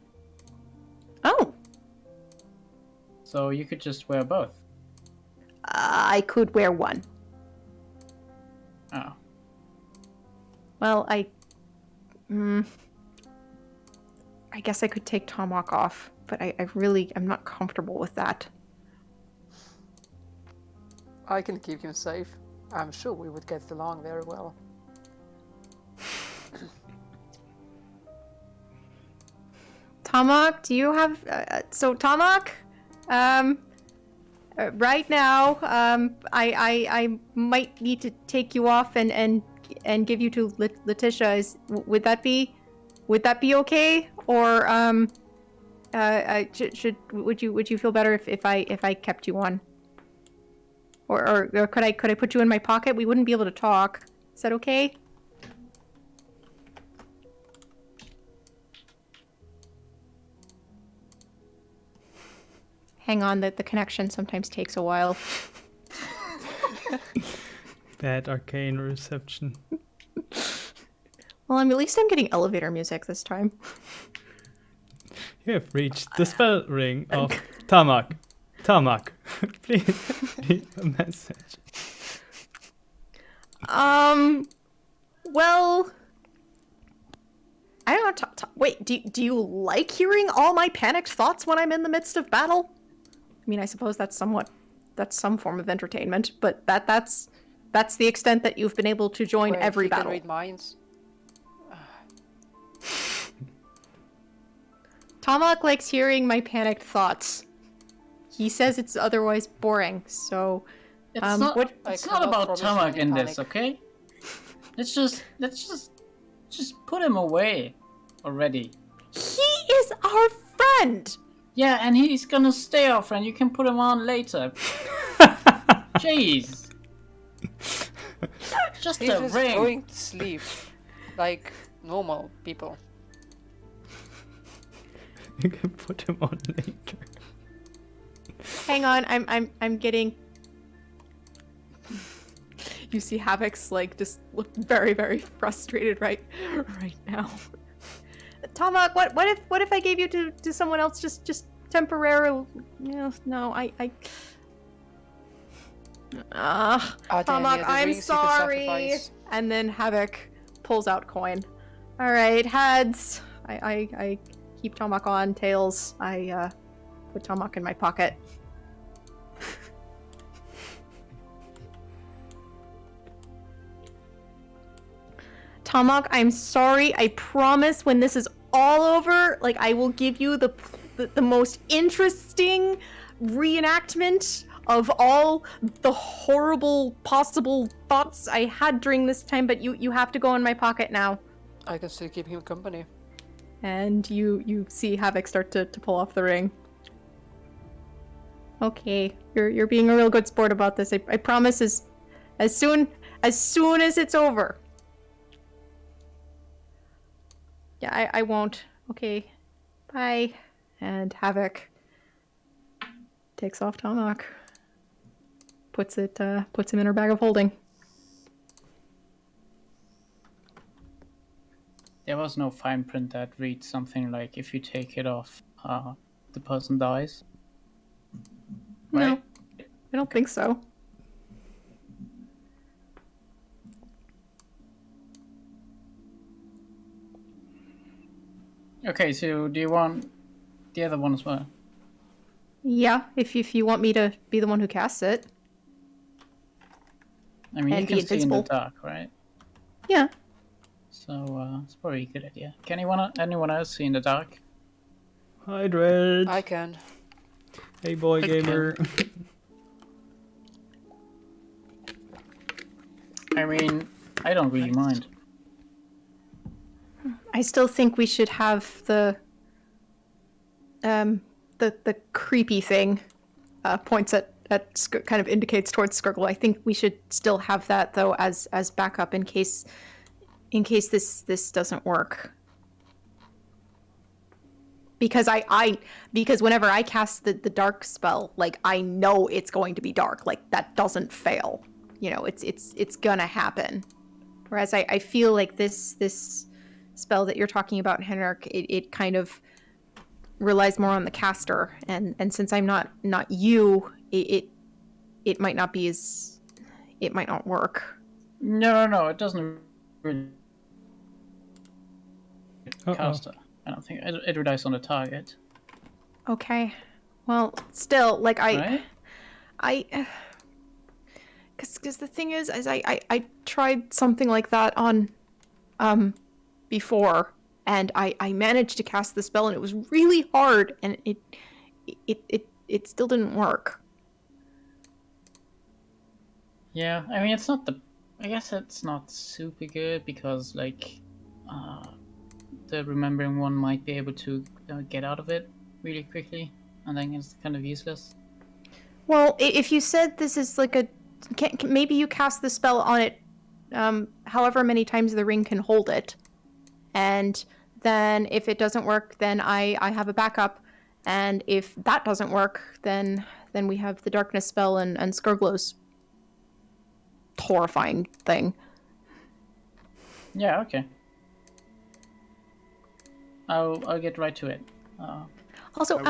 Oh, so you could just wear both. I could wear one. Oh, Well, I guess I could take Tomahawk off, but I'm not comfortable with that. I can keep him safe. I'm sure we would get along very well. Tomahawk, do you have... so, Tomahawk, right now, I might need to take you off and give you to Letitia. Would that be okay? Or, would you feel better if I kept you on? Or could I put you in my pocket? We wouldn't be able to talk. Is that okay? Hang on, the connection sometimes takes a while. Bad arcane reception. Well, at least I'm getting elevator music this time. You have reached the spell ring of Tamak. Tamak, please leave a message. Well, I don't know. Wait, do you like hearing all my panicked thoughts when I'm in the midst of battle? I mean, I suppose that's some form of entertainment, but that's the extent that you've been able to join Wait, every he battle. Can read minds. Tomahawk likes hearing my panicked thoughts. He says it's otherwise boring, so... it's not cannot about promise Tamak any in this, panic. okay? Let's just put him away already. He is our friend! Yeah, and he's gonna stay our friend. You can put him on later. Jeez. Just He's a just ring. going to sleep, like normal people. You can put him on later. Hang on, I'm getting... You see Havok's just look very, very frustrated right now. Tomahawk, what if I gave you to someone else just temporarily? No, Tomahawk, I'm sorry. And then Havok pulls out coin. All right, heads. I keep Tomahawk on. Tails, I put Tomahawk in my pocket. Tomahawk, I'm sorry. I promise when this is all over, I will give you the most interesting reenactment of all the horrible possible thoughts I had during this time, but you have to go in my pocket now. I can still keep him company. And you see Havok start to pull off the ring. Okay, you're being a real good sport about this. I promise as soon as it's over. Yeah, I won't. Okay, bye. And Havok takes off Tomahawk. Puts him in her bag of holding. There was no fine print that reads something like, if you take it off, the person dies. No, Right? I don't think so. Okay, so do you want the other one as well? Yeah, if you want me to be the one who casts it. I mean, And you be can see in the invincible. dark, right? Yeah. So, it's probably a good idea. Can anyone else see in the dark? Hi, Dread. I can. Hey, boy I gamer. I mean, I don't really mind. I still think we should have the creepy thing points at kind of indicates towards Skirgle. I think we should still have that though as backup in case this doesn't work. Because because whenever I cast the dark spell, like I know it's going to be dark. Like that doesn't fail. You know, it's gonna happen. Whereas I feel like this spell that you're talking about, Henrik, it kind of relies more on the caster, and since I'm not you, it might not be as it might not work. No, it doesn't really caster. I don't think it relies on the target. Okay, well, still, like Right? because the thing is I tried something like that on before, and I managed to cast the spell, and it was really hard, and it still didn't work. Yeah, I mean it's not I guess it's not super good because like the remembering one might be able to get out of it really quickly, and then it's kind of useless. Well, if you said this is like maybe you cast the spell on it however many times the ring can hold it, and then if it doesn't work, then I have a backup, and if that doesn't work, then we have the darkness spell and Skirglow's horrifying thing. Yeah, okay. I'll get right to it. Also,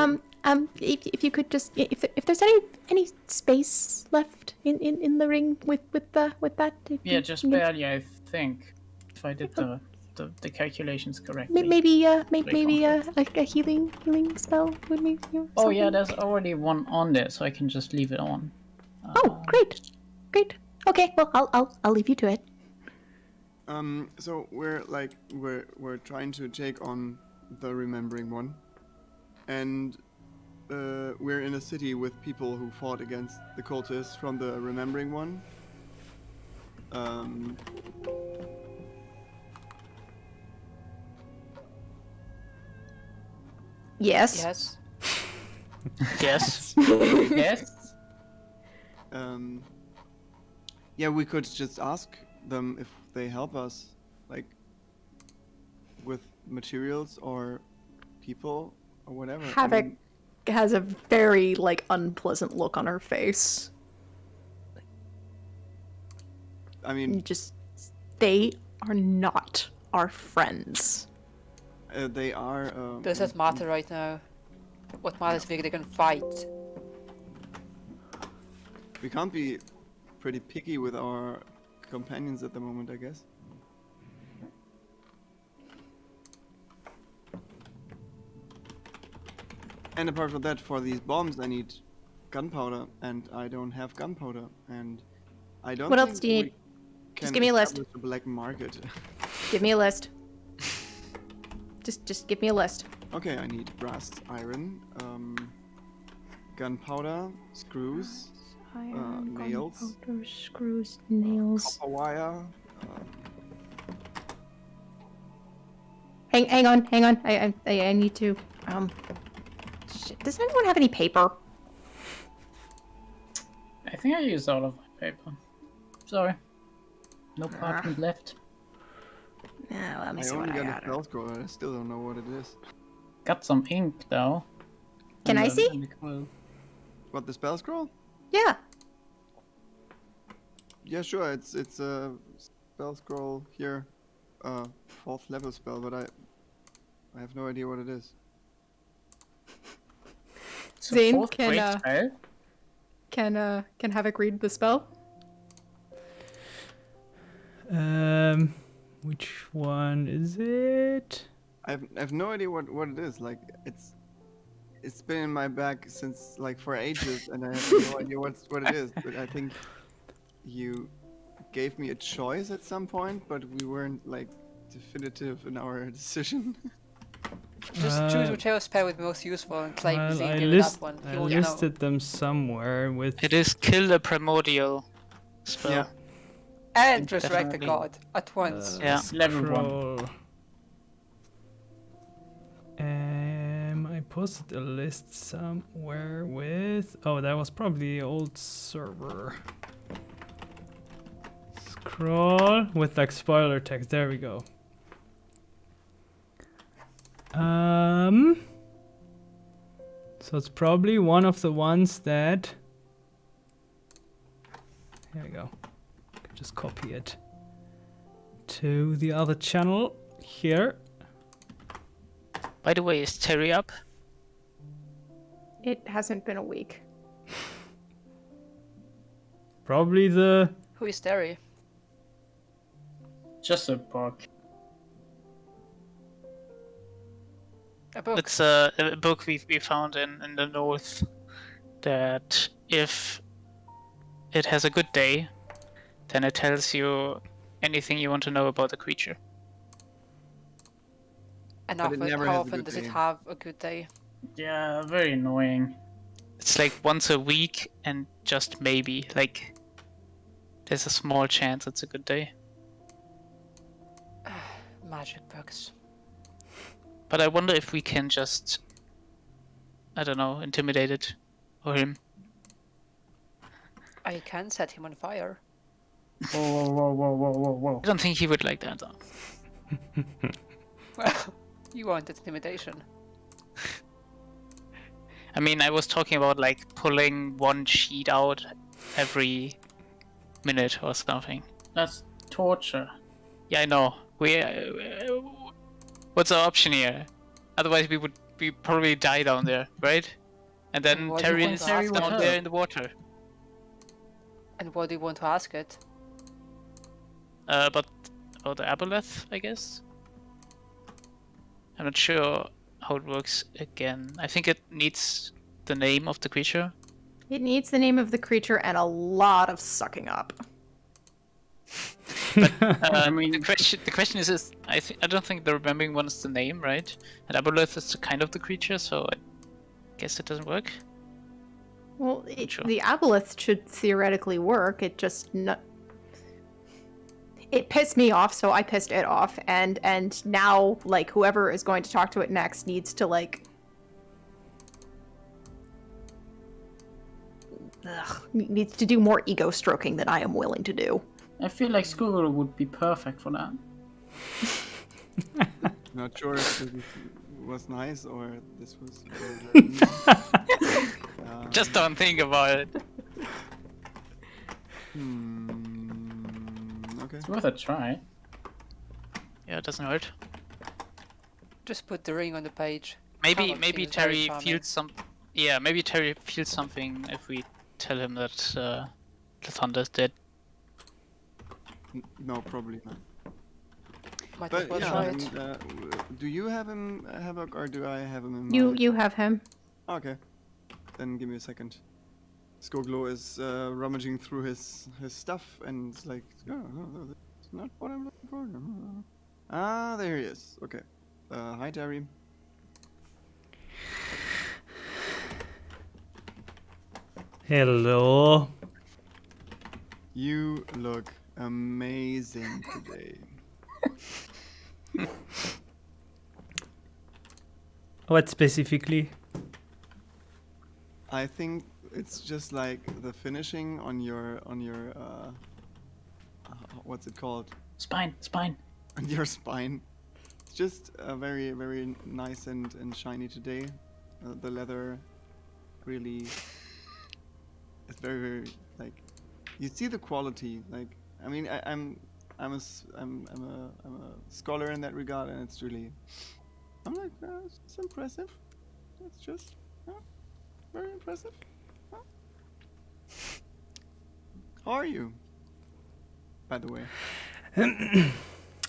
if you could just if there's any space left in the ring with that. Yeah, just barely, I think. If I did the calculations correctly. Maybe a healing spell would be. Oh yeah, there's already one on there, so I can just leave it on. Oh, great. Okay, well I'll leave you to it. So we're trying to take on the remembering one, and we're in a city with people who fought against the cultists from the remembering one. Yes. Yes. Yes. Yes? Yeah, we could just ask them if they help us, like, with materials or people or whatever. Havok has a very unpleasant look on her face. I mean, They are not our friends. they are. Doesn't matter right now. What matters is they can fight. We can't be pretty picky with our companions at the moment, I guess. And apart from that, for these bombs, I need gunpowder, and I don't have gunpowder, and I don't. What think else do you we need? can Just give me a list. establish a black market. Give me a list. Just give me a list. Okay, I need brass, iron, gunpowder, screws, nails, gunpowder, screws, nails. copper wire. Hang on. I need to. Shit. Does anyone have any paper? I think I used all of my paper. Sorry. No parchment left. Let me I see what only I got a got. spell scroll. I still don't know what it is. Got some ink though. Can I see? in the quill. What, the spell scroll? Yeah. Yeah, sure. It's a spell scroll here, 4th level spell, but I have no idea what it is. So Zane, fourth grade spell? Can Havok read the spell? Which one is it? I have no idea what it is. Like it's been in my bag since for ages, and I have no idea what it is. But I think you gave me a choice at some point, but we weren't definitive in our decision. Just choose whichever spell would be most useful and claim Well, Zane I gave you that one. I He will know. listed them somewhere with. It is kill the primordial spell. Yeah. And resurrect the Definitely. god at once. Yeah. Level 1. Scroll. posted a list somewhere with... Oh, that was probably the old server. Scroll with like spoiler text. There we go. So it's probably one of the ones that... Here we go. Just copy it to the other channel here. By the way, is Terry up? It hasn't been a week. Probably the... Who is Terry? Just a book. A book. It's a book we found in the north that if it has a good day, then it tells you anything you want to know about the creature. And But it never how has a often good does day. it have a good day? Yeah, very annoying. It's like once a week and just maybe. Like, there's a small chance it's a good day. Magic books. But I wonder if we can just, I don't know, intimidate it or him. I can set him on fire. Whoa, whoa, whoa, whoa, whoa, whoa. I don't think he would like that though. Well, you want intimidation. I mean, I was talking about like pulling one sheet out every minute or something. That's torture. Yeah, I know. What's our option here? Otherwise, we probably die down there, right? And then What do you Terry want is to ask down it? there in the water. And what do you want to ask it? About the aboleth, I guess. I'm not sure how it works again. I think it needs the name of the creature. It needs the name of the creature and a lot of sucking up. I mean- the question is I don't think the remembering one is the name, right? And aboleth is the kind of the creature, so I guess it doesn't work. Well, Sure. the aboleth should theoretically work. It just it pissed me off, so I pissed it off, and now like whoever is going to talk to it next needs to like needs to do more ego stroking than I am willing to do. I feel like Skuguru would be perfect for that. Not sure if this was nice or this was. Just don't think about it. Okay. It's worth a try. Yeah, it doesn't hurt. Just put the ring on the page. Maybe Havok maybe seems very Terry charming. feels some. Yeah, maybe Terry feels something if we tell him that the thunder's dead. No, probably not. Might as But well yeah, try I it. mean, do you have him, Havok, or do I have him in You have him. Okay. Then give me a second. Skoglo is rummaging through his stuff and it's like, oh, no, that's not what I'm looking for. Ah, there he is. Okay. Hi, Terry. Hello. You look amazing today. What specifically? I think it's just like the finishing on your what's it called? Spine. On your spine. It's just very, very nice and shiny today. The leather really is very, very like you see the quality. Like I mean, I'm a scholar in that regard, and it's really I'm like it's impressive. It's just very impressive. Huh? How are you? By the way.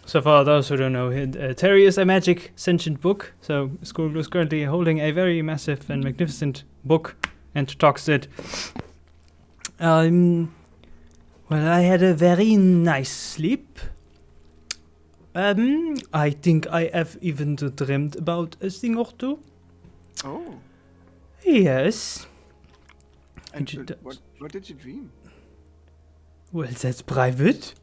So for those who don't know, Terry is a magic sentient book. So Skoglo is currently holding a very massive and magnificent book and talks it. Well, I had a very nice sleep. I think I have even dreamed about a thing or two. Oh. Yes. And you what did you dream? Well, that's private.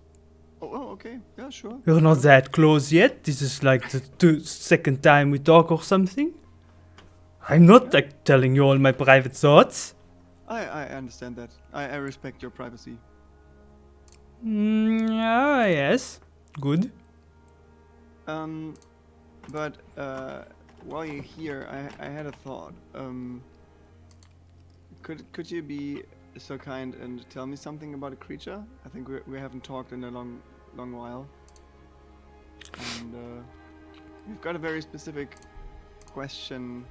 Oh, okay. Yeah, sure. We're not that close yet. This is like the second time we talk or something. I'm not like telling you all my private thoughts. I understand that. I respect your privacy. Yes. Good. But while you're here, I had a thought. Could you be so kind and tell me something about a creature? I think we haven't talked in a long while, and we've got a very specific question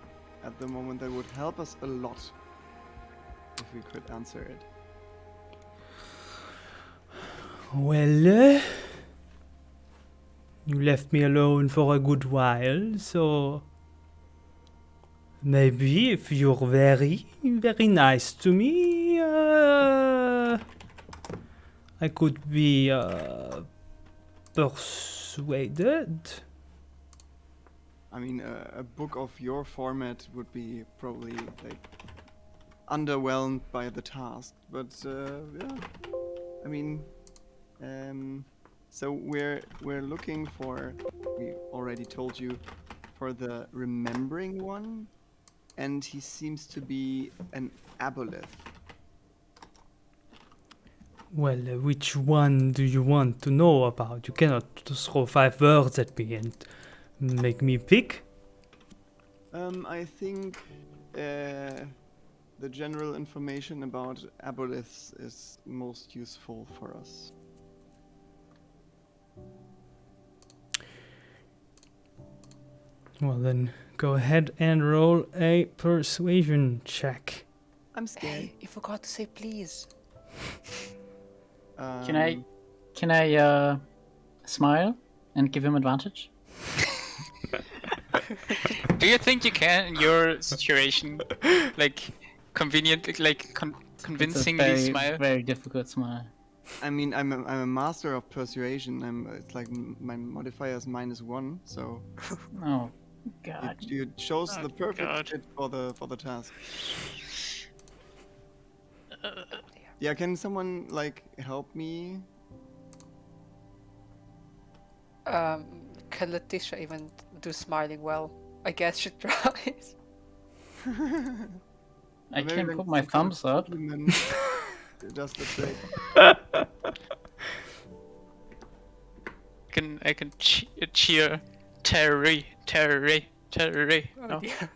at the moment that would help us a lot if we could answer it. Well, you left me alone for a good while, so maybe if you're very, very nice to me, I could be persuaded. I mean, a book of your format would be probably like underwhelmed by the task, but yeah. I mean, so we're looking for. We already told you for the remembering one, and he seems to be an aboleth. Well, which one do you want to know about? You cannot just throw 5 words at me and make me pick. I think the general information about aboleths is most useful for us. Well then, go ahead and roll a persuasion check. I'm scared. Hey, you forgot to say please. Can I smile and give him advantage? Do you think you can in your situation, like convenient, like It's a convincingly very, smile? very difficult smile. I mean, I'm a master of persuasion. It's like my modifier is -1, so Oh, God. you chose Oh, the perfect God. fit for the task. Yeah, can someone like help me? Can Letitia even do smiling well? I guess she tries. I Maybe can like put my some kind of thumbs up. compliment, just the trick. I can cheer Terry. Oh, No? dear.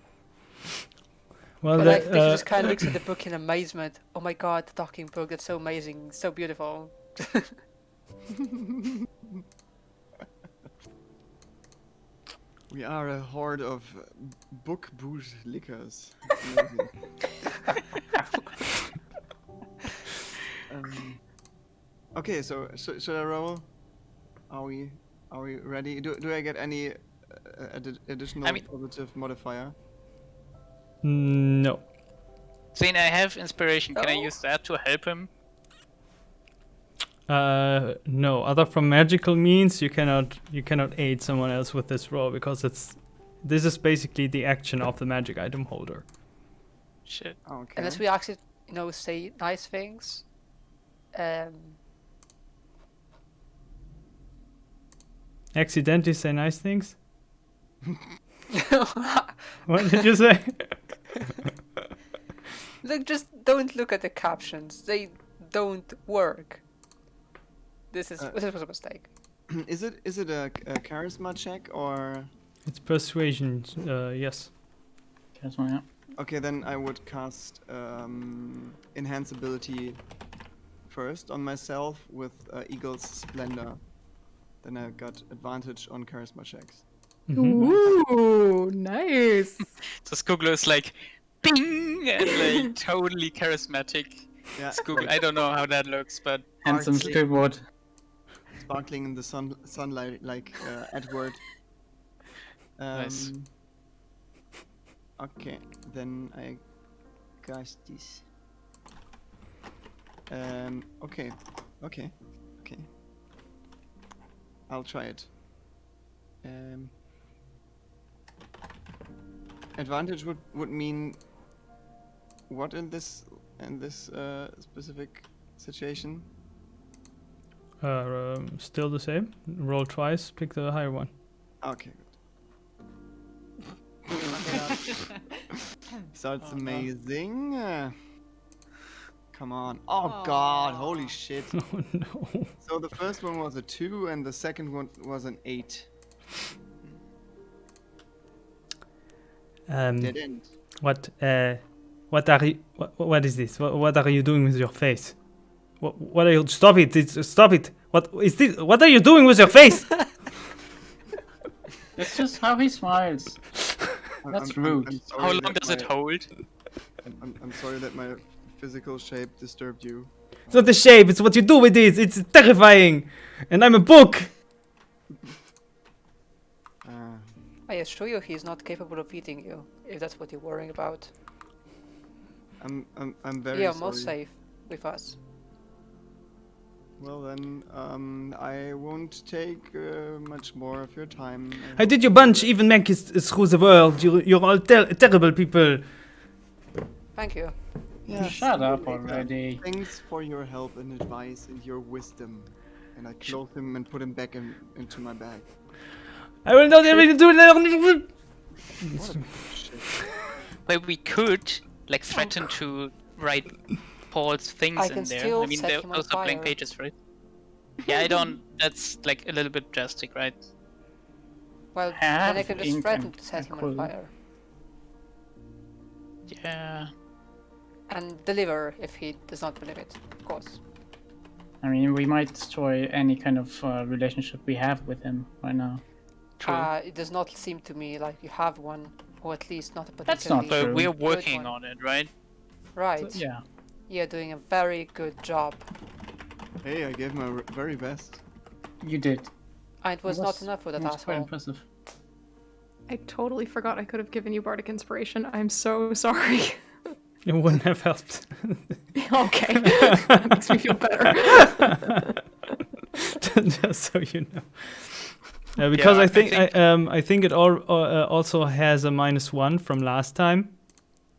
Well, But the, like, Letitia just kind of looks at the book in amazement. Oh my god, the talking book, that's so amazing, so beautiful. We are a horde of book bootlickers. Okay, so should I roll? Are we ready? Do I get any additional I mean- positive modifier? no. Zane, I have inspiration. Can I Oh. use that to help him? No. Other from magical means, you cannot aid someone else with this roll because this is basically the action of the magic item holder. Shit. Okay. Unless we actually, say nice things. Accidentally say nice things. What did you say? Look, just don't look at the captions. They don't work. This was a mistake. Is it a charisma check or? It's persuasion. Yes. Charisma, yeah. Okay, then I would cast enhance ability first on myself with Eagle's Splendor. Then I got advantage on charisma checks. Ooh, nice. So Skoogler is like, bing, and like totally charismatic. Yeah, Skoogler, I don't know how that looks, but Handsome Artsy. scribbled. sparkling in the sunlight like Edward. Nice. Okay, then I cast this. Okay. I'll try it. Advantage would mean what in this specific situation? Still the same. Roll twice. Pick the higher one. Okay, good. So it's Oh, no. amazing. Come on. Oh god, holy shit. Oh no. So the first one was a 2 and the second one was an 8. Dead end. What are you? What is this? What are you doing with your face? What are you? Stop it! Stop it! What is this? What are you doing with your face? It's just how he smiles. That's rude. sorry How long that does it my- hold? I'm sorry that my physical shape disturbed you. It's not the shape. It's what you do with it. It's terrifying. And I'm a book. I assure you he's not capable of eating you, if that's what you're worrying about. I'm very You're sorry. most safe with us. Well then, I won't take much more of your time. How did your bunch even make it through the world? You're all terrible people. Thank you. Yes, Shut up Later. already. Thanks for your help and advice and your wisdom. And I close him and put him back into my bag. I will not ever do it. What a shit. But we could like threaten to write Paul's things I in can there. still I mean, set him on those are blank fire. pages, right? Yeah, I don't. That's like a little bit drastic, right? Well, Have then I can just ink threaten and to set him on cool. fire. Yeah. And deliver if he does not believe it, of course. I mean, we might destroy any kind of relationship we have with him right now. True. It does not seem to me like you have one, or at least not a That's not particularly But true. we're good working one. on it, right? Right. Yeah. You're doing a very good job. Hey, I gave my very best. You did. And it was not enough for that That's quite asshole. impressive. I totally forgot I could have given you bardic inspiration. I'm so sorry. It wouldn't have helped. Okay, that makes me feel better. Just so you know. Because Yeah, I I think think- I think it also has a -1 from last time.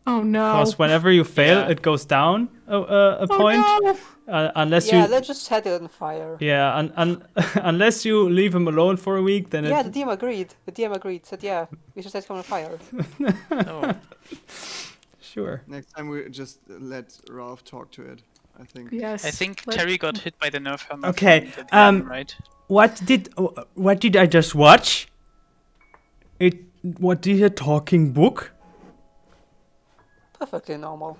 Oh no. Because whenever you fail, Yeah. it goes down a point. Oh, no. Unless Yeah, you let's just set it on fire. yeah, unless you leave him alone for a week, then Yeah, it, the DM agreed. The DM agreed. Said, yeah, we should set him on fire. Oh. sure. Next time we just let Ralph talk to it. I think. Yes. I think let- Terry got hit by the nerf hammer. Okay, from the DM, right? What did I just watch? What did a talking book? Perfectly normal.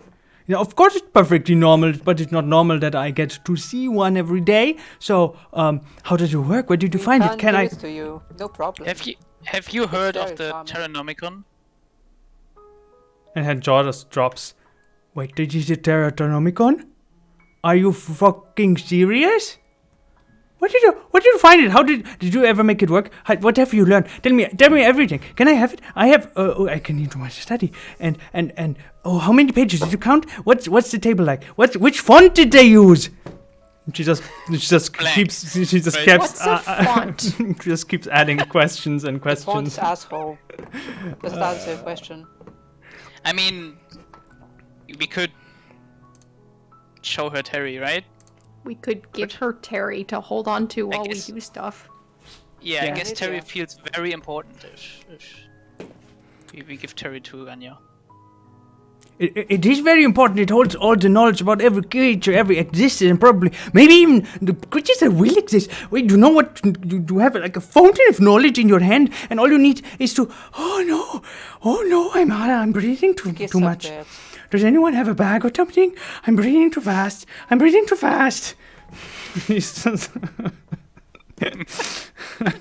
Yeah, of course it's perfectly normal, but it's not normal that I get to see one every day. So, how does it work? Where did you find it? Can give I? it to you? No problem. Have you heard very of the charming. Terranomicon? And her jaw just drops. Wait, did you say Terranomicon? Are you fucking serious? Where did you find it? How did you ever make it work? What have you learned? Tell me everything. Can I have it? I have. I can into my study. And how many pages did you count? What's the table like? Which font did they use? She just Blank, keeps right? keeps What's a font? she just keeps adding questions and Font's questions. asshole. Does that answer your question? I mean, we could show her Terry, right? We could give her Terry to hold on to while we guess- do stuff. Yeah, I Yeah. guess Good Terry idea. feels very important if we give Terry to Anya. It is very important. It holds all the knowledge about every creature, every existence, and probably maybe even the creatures that will exist. Wait, you know what? You have like a fountain of knowledge in your hand, and all you need is to. Oh no! I'm breathing too Kiss too up much. there. Does anyone have a bag or something? I'm breathing too fast. He's just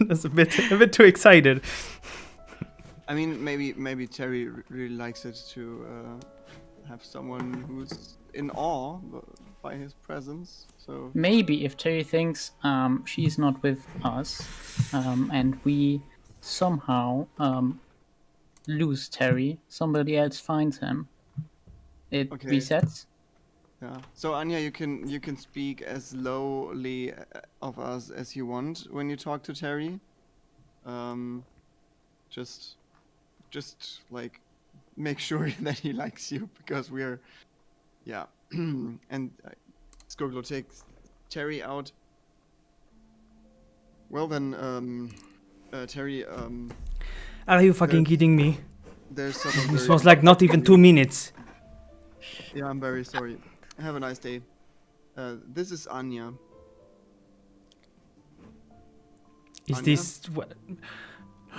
that's a bit too excited. I mean, maybe Terry really likes it to have someone who's in awe by his presence. So Maybe if Terry thinks she's not with us, and we somehow lose Terry, somebody else finds him. It Okay. resets. yeah. So Anya, you can speak as lowly of us as you want when you talk to Terry. Just like make sure that he likes you because we're, yeah. And Skoglo takes Terry out. Well then, Terry. Are you fucking kidding me? there's someone. This very- was like not even 2 minutes. Yeah, I'm very sorry. Have a nice day. This is Anya. Is Anya? this what?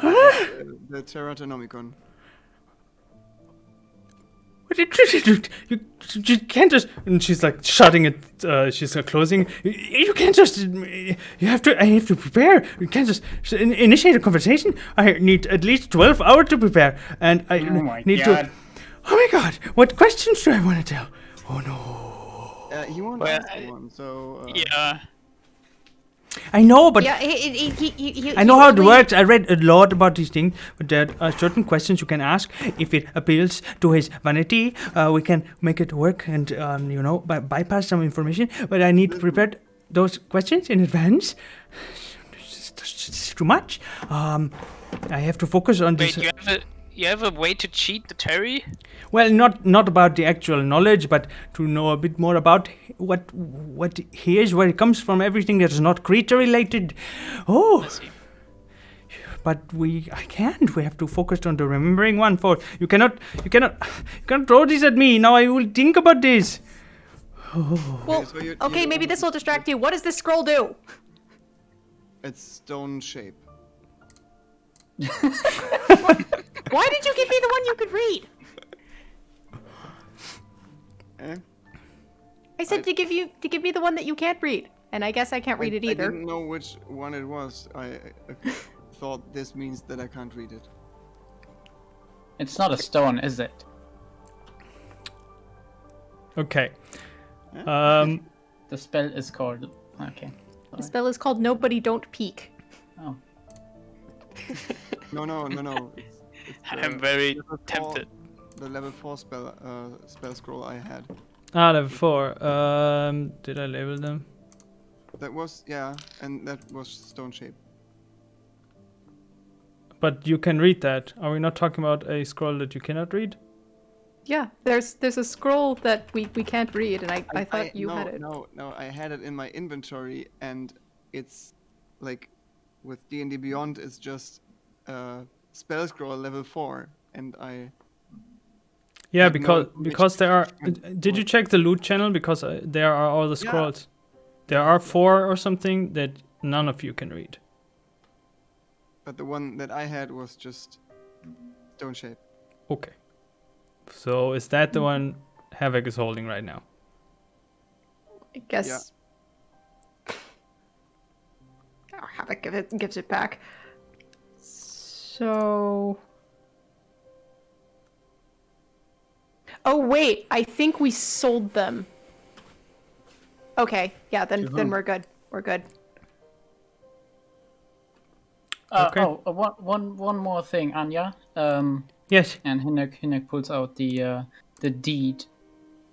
The Terratonomicon. You can't just. And she's like shutting it. She's closing. You can't just. You have to. I have to prepare. You can't just initiate a conversation. I need at least 12 hours to prepare, and I Oh my need god. to. Oh my god! What questions do I want to tell? Oh no! He won't Well, answer one, so. Yeah. I know, but Yeah, I know how it works. I read a lot about these things, but there are certain questions you can ask. If it appeals to his vanity, we can make it work and, bypass some information. But I need to prepare those questions in advance. It's too much. I have to focus on this. Wait, you have a way to cheat the Terry? Well, not about the actual knowledge, but to know a bit more about what he is, where he comes from, everything that is not creature related. Oh. I see. But I can't. We have to focus on the remembering one first. You cannot throw this at me. Now I will think about this. Well, so you okay, maybe this will distract you. What does this scroll do? It's stone shape. Why did you give me the one you could read? Eh? I said to give me the one that you can't read, and I guess I can't read it I either. didn't know which one it was. I thought this means that I can't read it. It's not a stone, is it? Okay. The spell is called. Okay. The spell is called Nobody Don't Peek. Oh. No. It's I'm very level 4 tempted. The level 4 spell scroll I had. Level 4. Did I label them? That was and that was stone shape. But you can read that. Are we not talking about a scroll that you cannot read? Yeah, there's a scroll that we can't read, and I thought you had it. No, I had it in my inventory, and it's like with D&D Beyond, it's just spell scroll level 4, and I. Yeah, Like, no because there are. information. Did you check the loot channel? Because there are all the Yeah. scrolls. There are 4 or something that none of you can read. But the one that I had was just stone shape. Okay. So is that the one Havok is holding right now? I guess. Oh, Havok gives it back. So. Oh wait, I think we sold them. Okay, yeah, then we're good. We're good. Okay. One more thing, Anya. Yes. And Hinek pulls out the deed.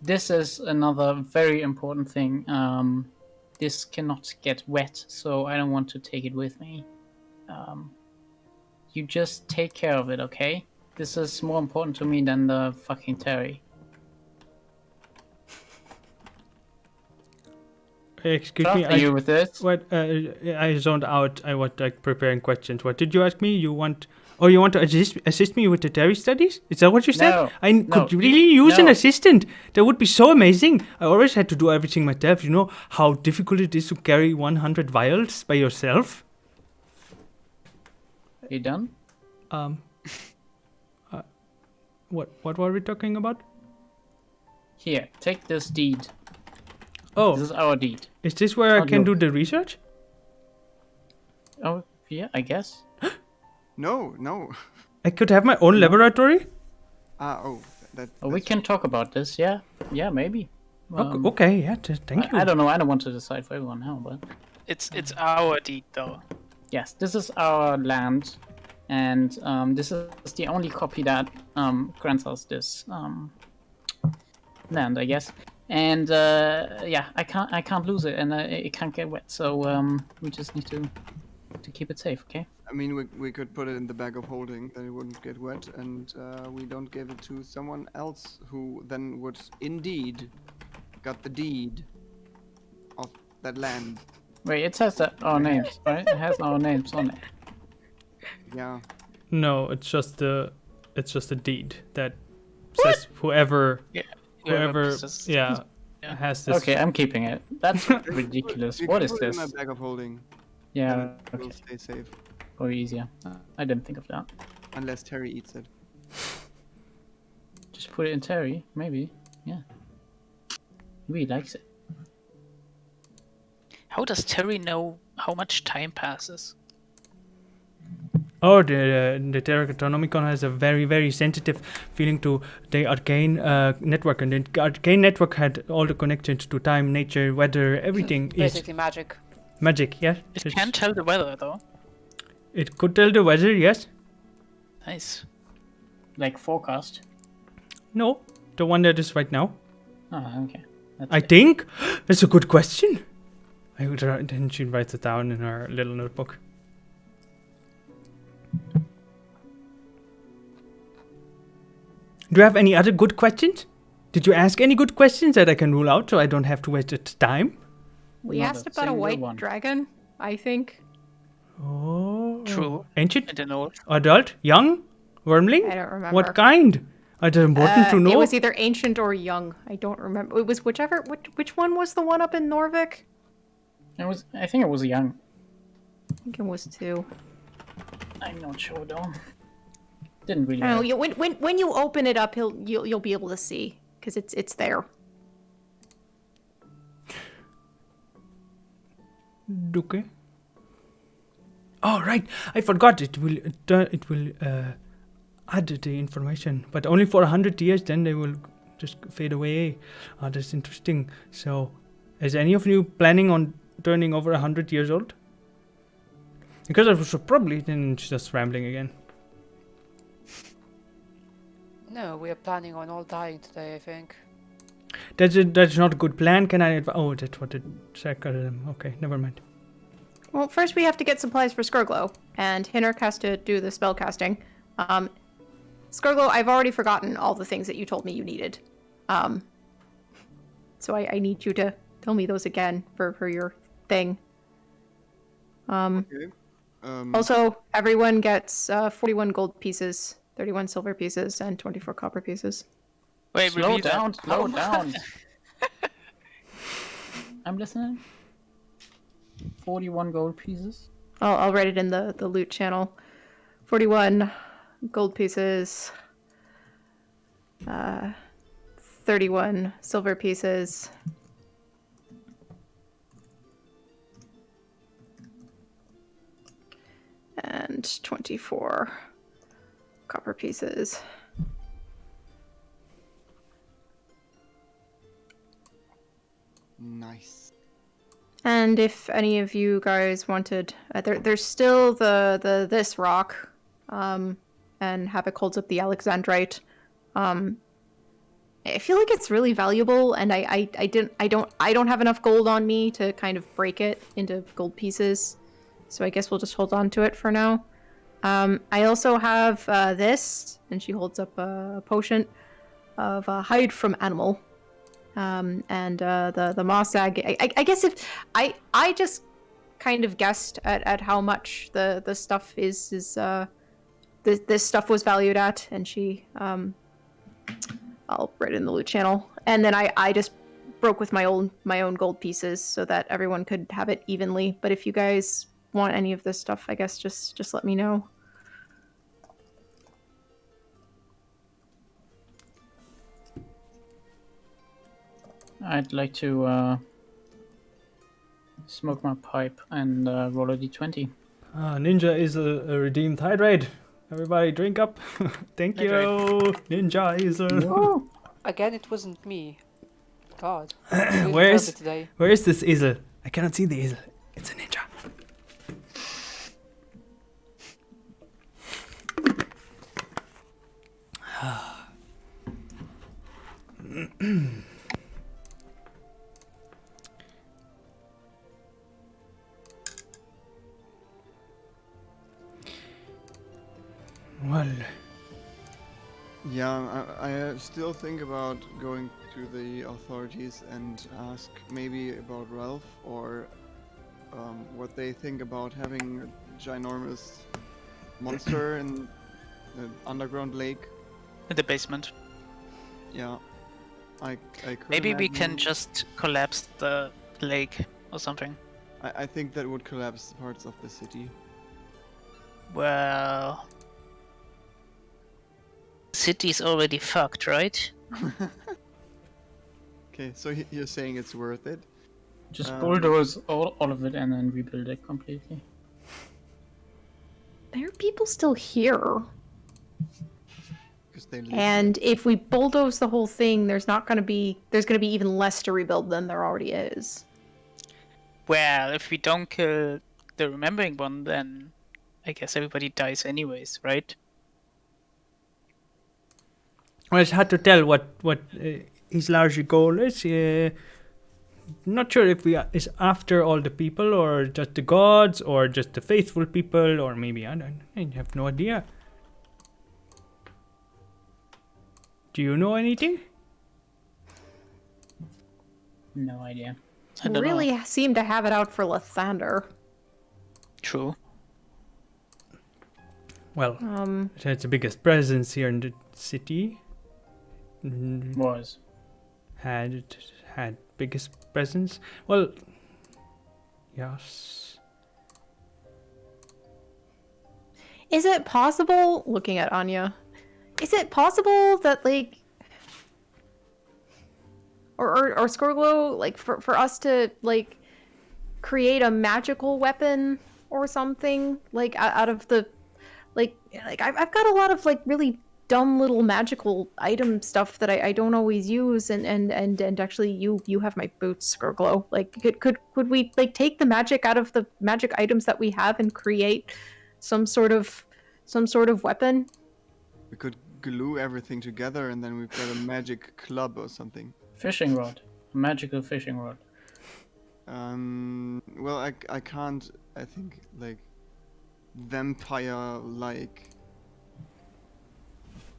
This is another very important thing. This cannot get wet, so I don't want to take it with me. You just take care of it, okay? This is more important to me than the fucking Terry. Excuse me. Trust you with this. What? I zoned out. I was like preparing questions. What did you ask me? You want to assist me with the Terry studies? Is that what you said? No, I no, could really use an no. assistant. That would be so amazing. I always had to do everything myself. You know how difficult it is to carry 100 vials by yourself. You done? What were we talking about? Here, take this deed. Oh, This is our deed. is this where I Oh, can no. do the research? Oh, yeah, I guess. No. I could have my own laboratory? That. Oh, we that's- can talk about this. Yeah, maybe. Okay, yeah, thank you. I don't know. I don't want to decide for everyone now, but It's our deed though. yes, this is our land, and this is the only copy that grants us this land, I guess. And yeah, I can't lose it, and it can't get wet. So we just need to keep it safe, okay? I mean, we could put it in the bag of holding, then it wouldn't get wet, and we don't give it to someone else who then would indeed got the deed of that land. Wait, it says that our names, right? It has our names on it. Yeah. No, it's just the it's just a deed that says whoever possesses- yeah, Yeah. has this. Okay, I'm keeping it. That's ridiculous. You What can is put it in this? my bag of holding. Yeah, And it will okay. stay safe. Probably easier. I didn't think of that. Unless Terry eats it. Just put it in Terry, maybe. Yeah. He really likes it. How does Terry know how much time passes? Oh, the Terranomicon has a very, very sensitive feeling to the arcane network, and the arcane network had all the connections to time, nature, weather, everything is Basically magic. magic. Yes, It can't tell the weather though. it could tell the weather. Yes, Nice. Like forecast. no, the one that is right now. Oh, okay. That's I good. think that's a good question. I would then she writes it down in her little notebook. Do you have any other good questions? Did you ask any good questions that I can rule out so I don't have to waste its time? We Not asked a about a single white one. dragon, I think. Oh, True. ancient, I don't know. adult, young, wormling. I don't remember. What kind? It's important to know. It was either ancient or young. I don't remember. It was whichever. Which one was the one up in Norvik? I think it was young. I think it was two. I'm not sure though. Didn't really. I don't know. know. When you open it up, you'll be able to see because it's there. Okay. Oh right, I forgot. It will add the information, but only for 100 years. Then they will just fade away. That's interesting. So, is any of you planning on turning over 100 years old? Because I was probably then just rambling again. No, we are planning on all dying today, I think. That's not a good plan. Can I? Oh, that's what the check. Okay, never mind. Well, first we have to get supplies for Skurglow, and Hinnerk has to do the spell casting. Skurglow, I've already forgotten all the things that you told me you needed. So I need you to tell me those again for your thing. Okay. Also, everyone gets 41 gold pieces, 31 silver pieces, and 24 copper pieces. Wait, Slow repeat that. down, slow down. I'm listening. 41 gold pieces. I'll write it in the loot channel. 41 gold pieces, 31 silver pieces, and 24 copper pieces. Nice. And if any of you guys wanted, there's still this rock, and Havok holds up the Alexandrite. I feel like it's really valuable, and I don't have enough gold on me to kind of break it into gold pieces, so I guess we'll just hold on to it for now. I also have this, and she holds up a potion of hide from animal. And the Mossag. I guess if I just kind of guessed at how much the stuff is this stuff was valued at, and she I'll write it in the loot channel, and then I just broke with my own gold pieces so that everyone could have it evenly. But if you guys want any of this stuff, I guess just let me know. I'd like to smoke my pipe and roll a d20. Ninja is a redeemed hydrate. Everybody drink up. Thank you. Ninja is a... Oh, again, it wasn't me. God. Where is today? where is this easel? I cannot see the easel. It's a ninja. Well, Yeah, I still think about going to the authorities and ask maybe about Ralph or what they think about having a ginormous monster in underground lake. In the basement. Yeah. I could Maybe we can imagine- just collapse the lake or something. I think that would collapse parts of the city. Well, city's already fucked, right? Okay, so you're saying it's worth it? Just Um, bulldoze all of it and then rebuild it completely. There are people still here. Because they live And if we bulldoze the whole thing, there's gonna be even less to rebuild than there already is. Well, if we don't kill the remembering one, then I guess everybody dies anyways, right? Well, it's hard to tell what his larger goal is. Not sure if is after all the people, or just the gods, or just the faithful people, or maybe I have no idea. Do you know anything? No idea. I don't Really know. seem to have it out for Lathander. True. Well, Um, it has the biggest presence here in the city. Mm, Was. had biggest presence. Well, yes. is it possible, looking at Anya, is it possible that, like, or Scorglow, like, for us to, like, create a magical weapon or something, like, out of the, like I've got a lot of, like, really dumb little magical item stuff that I don't always use, and actually you have my boots, Scorglow. Like, could we, like, take the magic out of the magic items that we have and create some sort of weapon? We could glue everything together and then we've got a magic club or something. Fishing rod. A magical fishing rod. Well, I can't, I think, like, vampire-like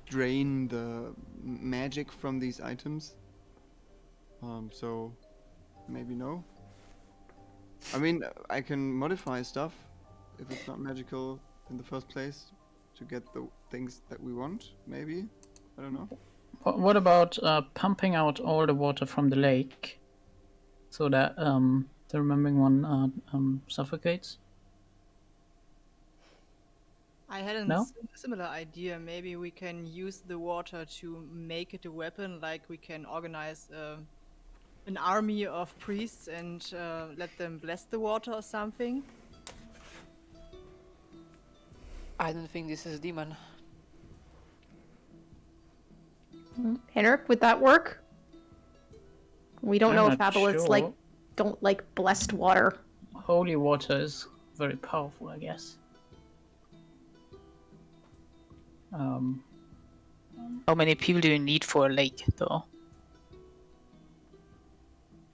drain the magic from these items. So maybe no. I mean, I can modify stuff if it's not magical in the first place to get the things that we want, maybe. I don't know. What about pumping out all the water from the lake so that the remembering one suffocates? I had a No? similar idea. Maybe we can use the water to make it a weapon, like we can organize an army of priests and let them bless the water or something. I don't think this is a demon. Henrik, would that work? We don't I'm know if not aboleths sure. don't like blessed water. Holy water is very powerful, I guess. How many people do you need for a lake, though?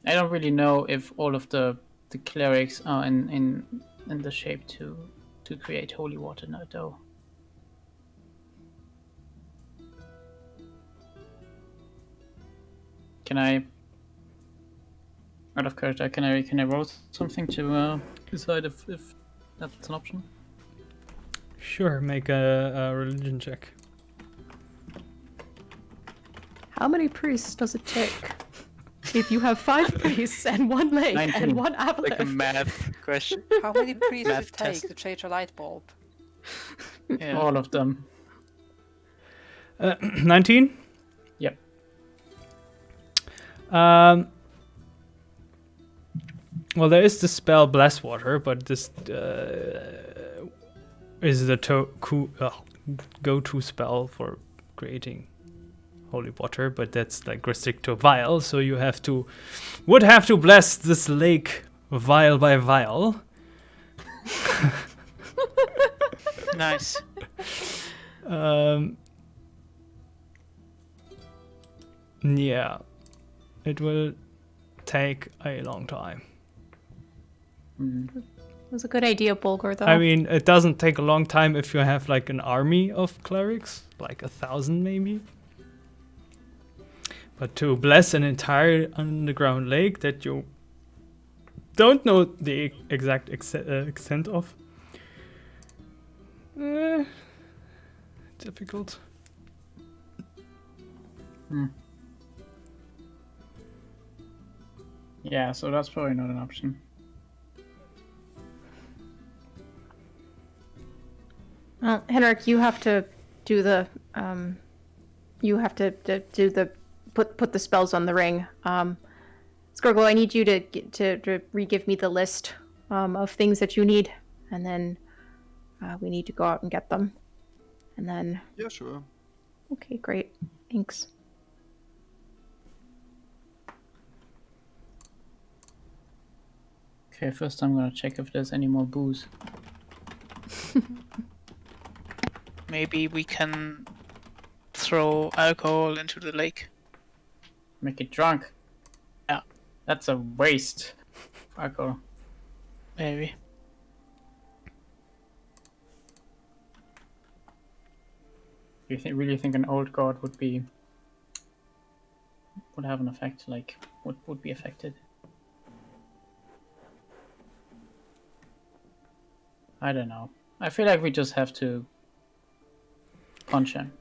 I don't really know if all of the clerics are in the shape to create holy water now, though. Can I, out of character, can I roll something to decide if that's an option? Sure, make a religion check. How many priests does it take? If you have 5 priests and 1 lake 19. and 1 Like a aboleth. math question. How many priests does Math it take test. to change a light bulb? Yeah. All of them. 19? Yep. Well, there is the spell Bless Water, but this is the go-to spell for creating holy water, but that's like restricted to vial, so you would have to bless this lake vial by vial. Nice. Yeah, it will take a long time. That's a good idea, Bulgur, though. I mean, it doesn't take a long time if you have like an army of clerics, like 1,000 maybe. But to bless an entire underground lake that you don't know the exact extent of, it's difficult. Yeah, so that's probably not an option. Well, Henrik, you have to do the you have to do the put the spells on the ring. Skorglo, I need you to re-give me the list of things that you need, and then we need to go out and get them. And then Yeah, sure. okay, great, thanks. Okay, first I'm gonna check if there's any more booze. Maybe we can throw alcohol into the lake. Make it drunk. Yeah. That's a waste. Alcohol. Maybe. Do you really think an old god would have an effect? Like, would be affected? I don't know. I feel like we just have to punch him.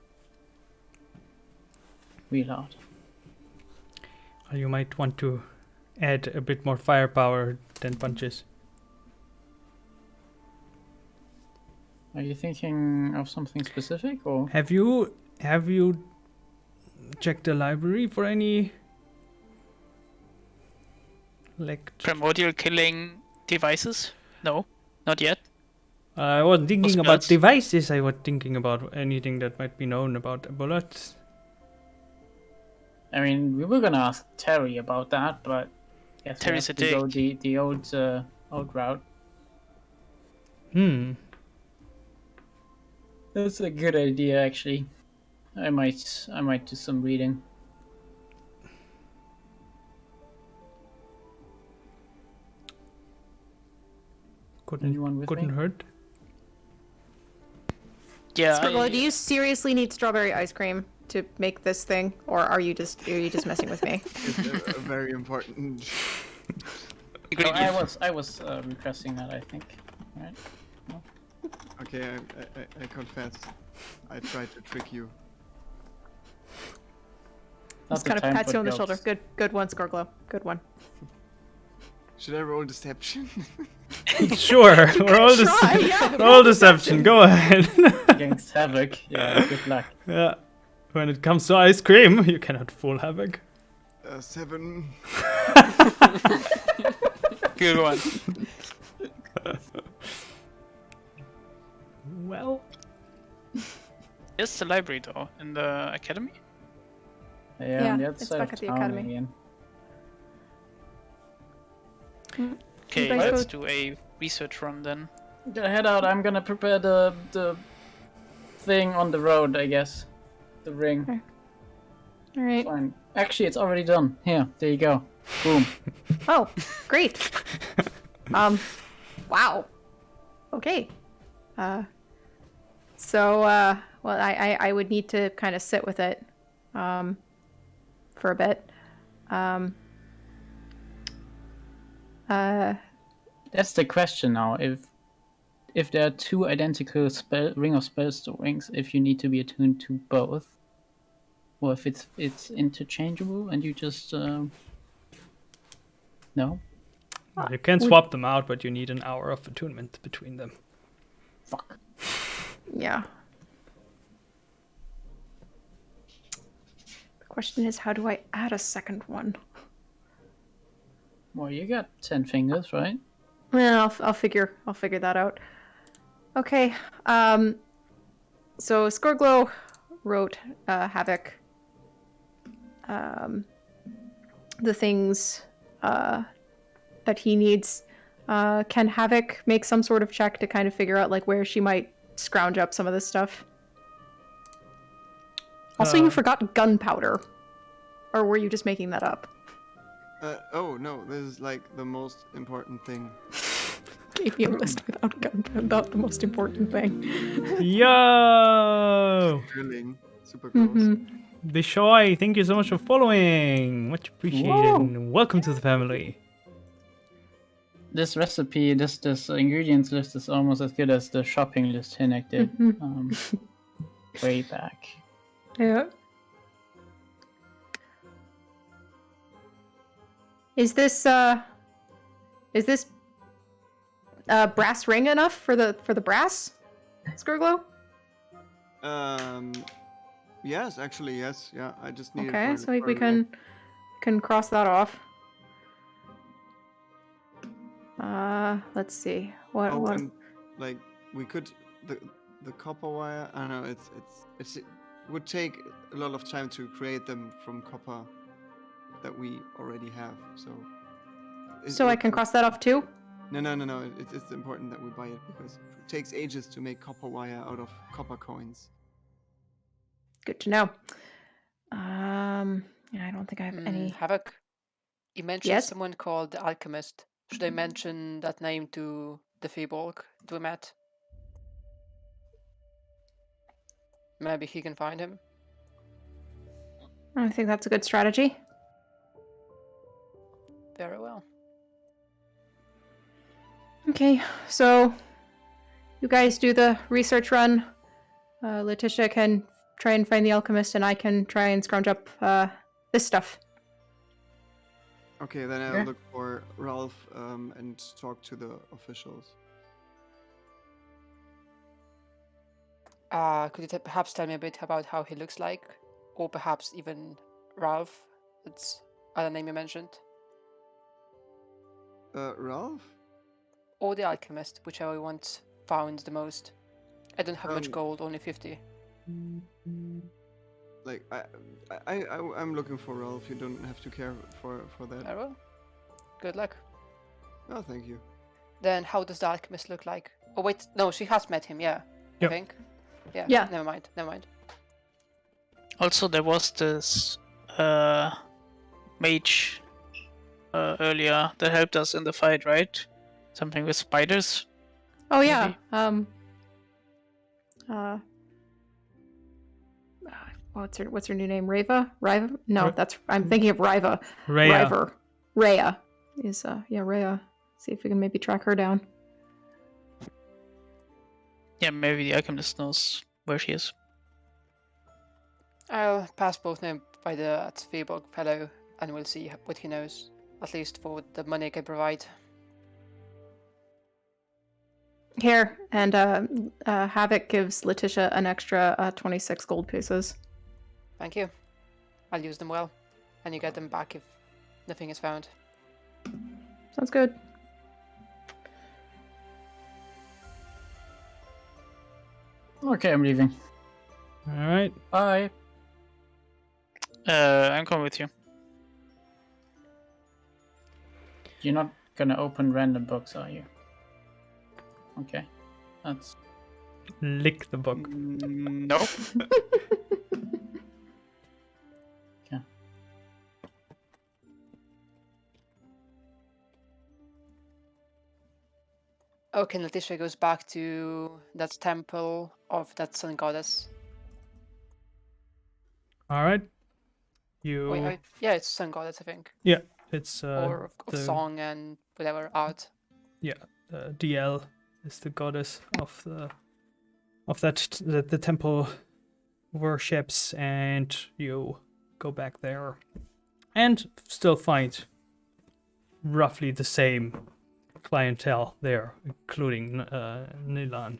Real hard. Or you might want to add a bit more firepower than punches. Are you thinking of something specific, or? Have you checked the library for any Primordial killing devices? No, not yet. I wasn't thinking about spells? devices, I was thinking about anything that might be known about bullets. I mean, we were gonna ask Terry about that, but yes, we Terry's have a to go the old route. That's a good idea, actually. I might do some reading. Anyone with Couldn't me? hurt. Yeah. Skorglo, do you seriously need strawberry ice cream to make this thing, or are you just messing with me? It's a very important. No, I was requesting that, I think. Right? Okay, I confess. I tried to trick you. Not Just the kind of time pats for you on the shoulder. jokes. Good one, Skorglo. Good one. Should I roll deception? Sure, we're all Try, yeah, roll deception. Go ahead. Against Havok, yeah, good luck. Yeah. When it comes to ice cream, you cannot fool Havok. 7. Good one. Well, Is the library though in the academy? Yeah, on the other it's side back of at the town academy. again. Okay, guys let's go- do a research run then. Gonna head out. I'm gonna prepare the thing on the road, I guess. The ring. Okay. All right. Fine. Actually, it's already done. Here, there you go. Boom. Oh, great. Wow. Okay. Well, I would need to kind of sit with it, for a bit. That's the question now. If there are two identical ring of spellstone rings, if you need to be attuned to both, or if it's interchangeable and you just no. you can swap them out, but you need an hour of attunement between them. Fuck. Yeah. The question is, how do I add a second one? Well, you got 10 fingers, right? Well, I'll figure that out. Okay. So Skorglo wrote Havok the things that he needs. Can Havok make some sort of check to kind of figure out like where she might scrounge up some of this stuff? Also, you forgot gunpowder. Or were you just making that up? Oh no, this is like the most important thing. Gave you a list without gunpowder. Not the most important thing. Yo! Drilling. Super close. Bishoy, thank you so much for following. Much appreciated. Welcome to the family. This recipe, this ingredients list is almost as good as the shopping list Hinek did. way back. Yeah. Is this brass ring enough for the brass, Skurglow? Yes, actually, yes. Yeah, I just need it Okay, for so we for- can cross that off. Let's see. What? Oh, what? and like we could the copper wire. I know it would take a lot of time to create them from copper that we already have. So. So I can cross that off too? No. It's important that we buy it because it takes ages to make copper wire out of copper coins. Good to know. Yeah, I don't think I have any. Havok, you mentioned Yes? someone called the Alchemist. Should I mention that name to the Feebolg we met? Maybe he can find him. I think that's a good strategy. Very well. Okay, so you guys do the research run. Letitia can try and find the alchemist, and I can try and scrounge up this stuff. Okay, then I'll Yeah. look for Ralph and talk to the officials. Could you perhaps tell me a bit about how he looks like? Or perhaps even Ralph? That's other name you mentioned. Ralph? Or the Alchemist, whichever one found the most. I don't have much Um, gold, only 50. Like I'm looking for Ralph. You don't have to care for that. Very well. Good luck. Oh, thank you. Then how does the Alchemist look like? Oh wait, no, she has met him, yeah. Yep. I think. Yeah. Yeah. Never mind. Also, there was this mage earlier that helped us in the fight, right? Something with spiders. Oh yeah. Maybe. What's her new name? Riva? No, Ra- I'm thinking of Riva. Rhea. River. Rhea is Rhea. See if we can maybe track her down. Yeah, maybe the alchemist knows where she is. I'll pass both names by the Feebolg fellow and we'll see what he knows. At least for the money I can provide. Here, and Havok gives Letitia an extra 26 gold pieces. Thank you. I'll use them well. And you get them back if nothing is found. Sounds good. Okay, I'm leaving. All right. Bye. I'm coming with you. You're not gonna open random books, are you? Okay. That's Lick the book. Nope. Okay, Letitia goes back to that temple of that sun goddess. All right. You. Yeah, it's sun goddess, I think. Yeah, it's Or of the- song and whatever art. DL is the goddess of the temple worships, and you go back there and still find roughly the same clientele there, including Nilan,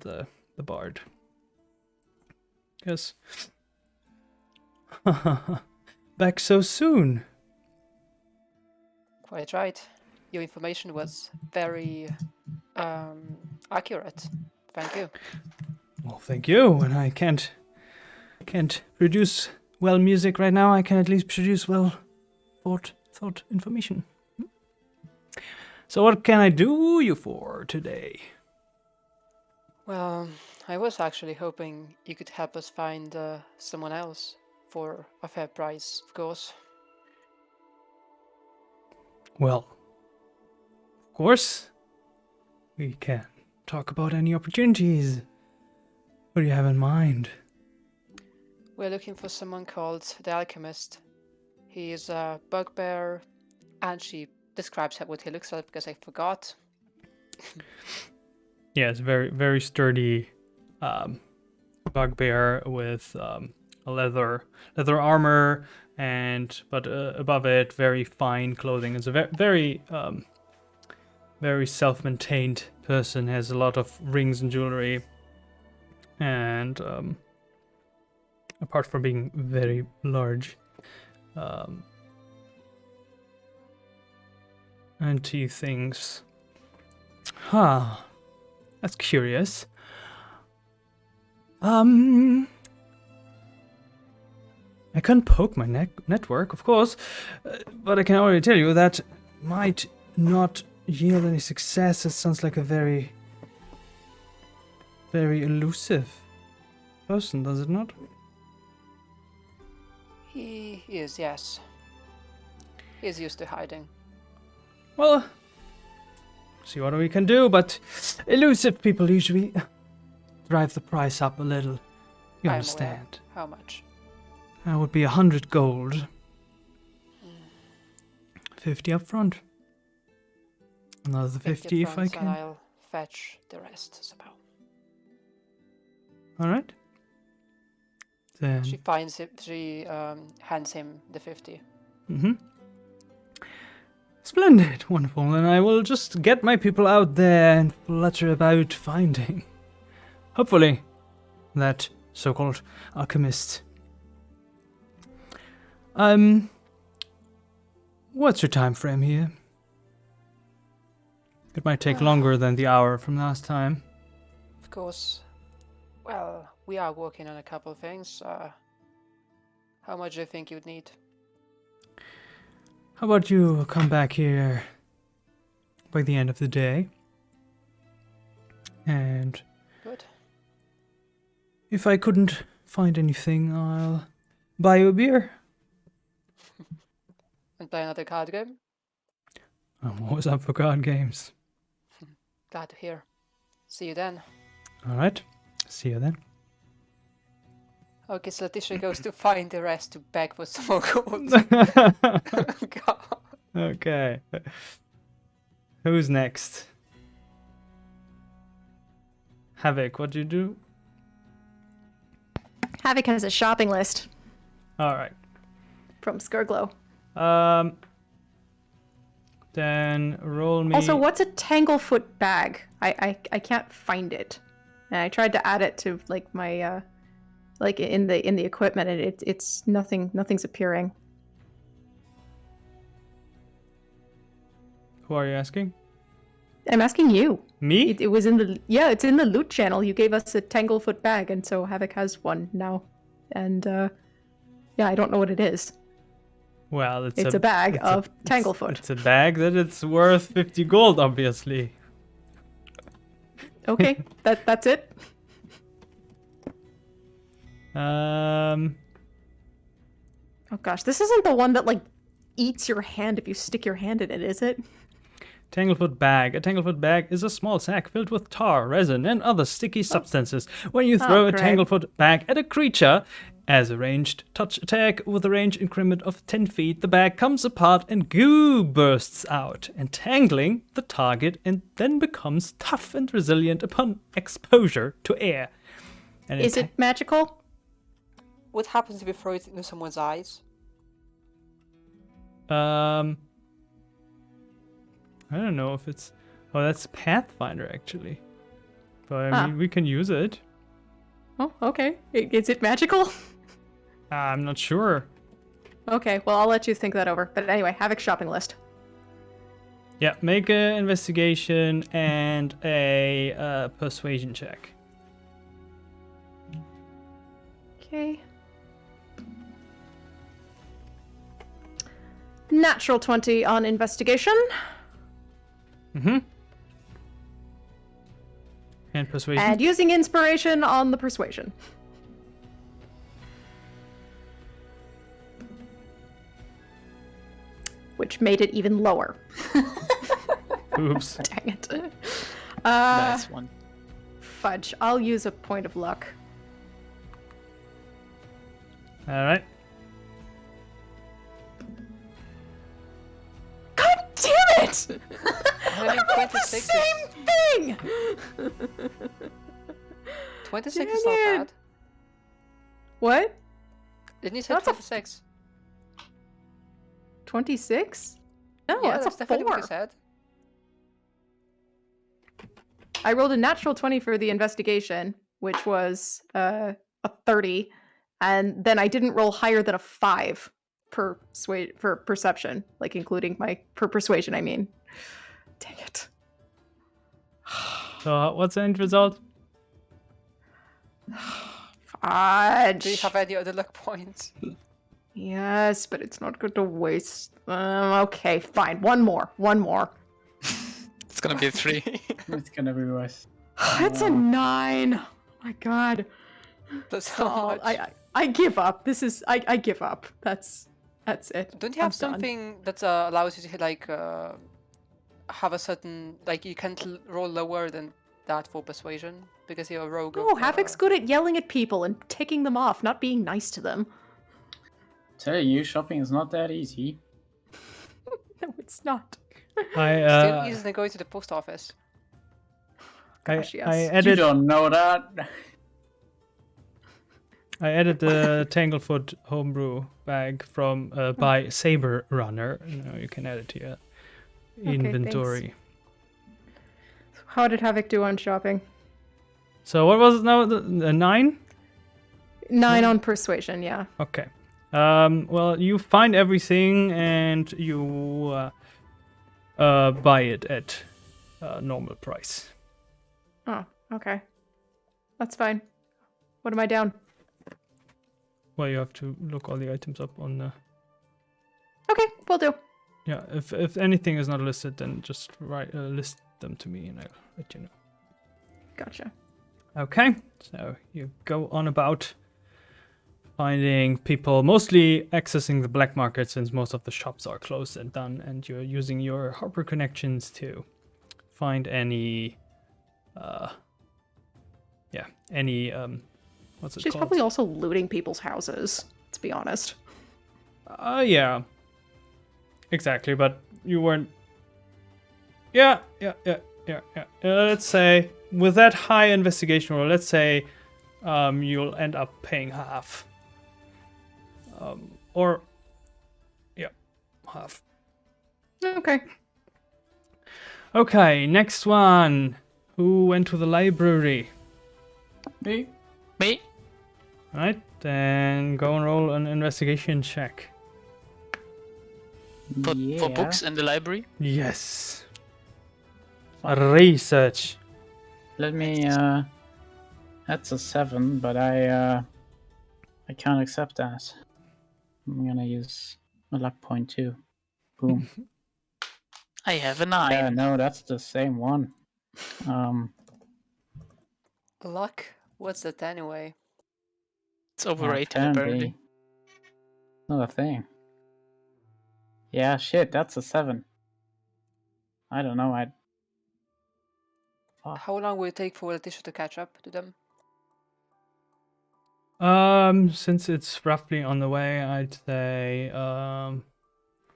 the bard. Yes. Back so soon. Quite right. Your information was very accurate. Thank you. Well, thank you. And I can't produce well music right now. I can at least produce well thought information. So what can I do you for today? Well, I was actually hoping you could help us find someone else for a fair price, of course. Well, of course, we can talk about any opportunities. What do you have in mind? We're looking for someone called the Alchemist. He is a bugbear, and she describes what he looks like because I forgot. Yeah, it's very, very sturdy bugbear with a leather armor, but above it, very fine clothing. It's a very very self-maintained person. Has a lot of rings and jewelry, and apart from being very large, and he thinks, that's curious. I can't poke my network, of course, but I can already tell you that might not yield any success. It sounds like a very, very elusive person, does it not? He is, yes. He's used to hiding. Well, see what we can do, but elusive people usually drive the price up a little. You I'm understand? aware. How much? That would be 100 gold. 50 up front. Another 50 if I And can. I'll fetch the rest somehow. Alright. Then. She finds him. She hands him the 50. Mm-hmm. Splendid. Wonderful. Then I will just get my people out there and flutter about finding, hopefully, that so-called alchemist. What's your time frame here? It might take longer than the hour from last time. Of course. Well, we are working on a couple of things. How much do you think you'd need? How about you come back here by the end of the day? And Good. if I couldn't find anything, I'll buy you a beer. And play another card game? I'm always up for card games. Glad to hear. See you then. Alright, see you then. Okay, so Letitia goes to find the rest to beg for some more gold. God. Okay. Who's next? Havok, what do you do? Havok has a shopping list Alright. from Skurglow. Then roll me. Also, what's a Tanglefoot bag? I can't find it, and I tried to add it to like my like in the equipment, and it's nothing's appearing. Who are you asking? I'm asking you. Me? It was in the it's in the loot channel. You gave us a Tanglefoot bag, and so Havok has one now, and I don't know what it is. Well, It's a bag of Tanglefoot. It's a bag that it's worth 50 gold, obviously. Okay, that's it. Um, Oh gosh, this isn't the one that like eats your hand if you stick your hand in it, is it? Tanglefoot bag. A Tanglefoot bag is a small sack filled with tar, resin, and other sticky substances. When you throw a great. Tanglefoot bag at a creature, as a ranged touch attack with a range increment of 10 feet, the bag comes apart and goo bursts out, entangling the target, and then becomes tough and resilient upon exposure to air. And Is it magical? What happens if you throw it into someone's eyes? I don't know if it's... Oh, that's Pathfinder, actually. But, I mean, we can use it. Oh, okay. Is it magical? I'm not sure. Okay, well, I'll let you think that over. But anyway, Havok's shopping list. Yeah, make an investigation and a persuasion check. Okay. Natural 20 on investigation. Mm-hmm. And persuasion? And using inspiration on the persuasion. Which made it even lower. Oops. Dang it. Nice one. Fudge. I'll use a point of luck. Alright. God damn it! Having I rolled the 26 same thing! 26 Dang is not it. bad. What? Didn't you say That's a 26? 26? No, Yeah, that's a definitely what 4. you said. I rolled a natural 20 for the investigation, which was a 30, and then I didn't roll higher than a 5 for perception, like including for persuasion, I mean. Dang it. So what's the end result? Fudge. Do you have any other luck points? Yes, but it's not good to waste them. Okay, fine. One more. It's gonna be 3. It's gonna be worse. It's a 9. Oh my god. That's how Oh, much. I give up. This is I give up. That's it. Don't you have I'm done. something that allows you to like have a certain like you can't roll lower than that for persuasion because you're a rogue? No, of, Havok's good at yelling at people and ticking them off, not being nice to them. Tell you, shopping is not that easy. No, it's not. Still easier than going to the post office. Gosh, yes. I You added don't know that. the Tanglefoot homebrew bag from by Saber Runner. Now you can add it to your inventory. How did Havok do on shopping? So what was it now? The 9? 9 on persuasion, yeah. Okay. Well, you find everything and you buy it at normal price. Oh, okay. That's fine. What am I down? Well, you have to look all the items up on the... Okay, will do. Yeah, if anything is not listed, then just list them to me and I'll let you know. Gotcha. Okay, so you go on about finding people, mostly accessing the black market since most of the shops are closed and done, and you're using your harbor connections to find any, what's it She's called? probably also looting people's houses, to be honest. Yeah. Exactly, but you weren't... Yeah. Let's say, with that high investigation roll, let's say you'll end up paying half. Half. Okay. Okay, next one. Who went to the library? Me? Me? Right, then go and roll an investigation check. For books in the library? Yes. Research. Let me. That's a 7, but I can't accept that. I'm gonna use a luck point too. Boom. I have a 9. Yeah, no, that's the same one. Luck? What's that anyway? It's overrated, apparently. Another thing. Yeah, shit, that's a 7. I don't know, How long will it take for Letitia to catch up to them? Since it's roughly on the way, I'd say,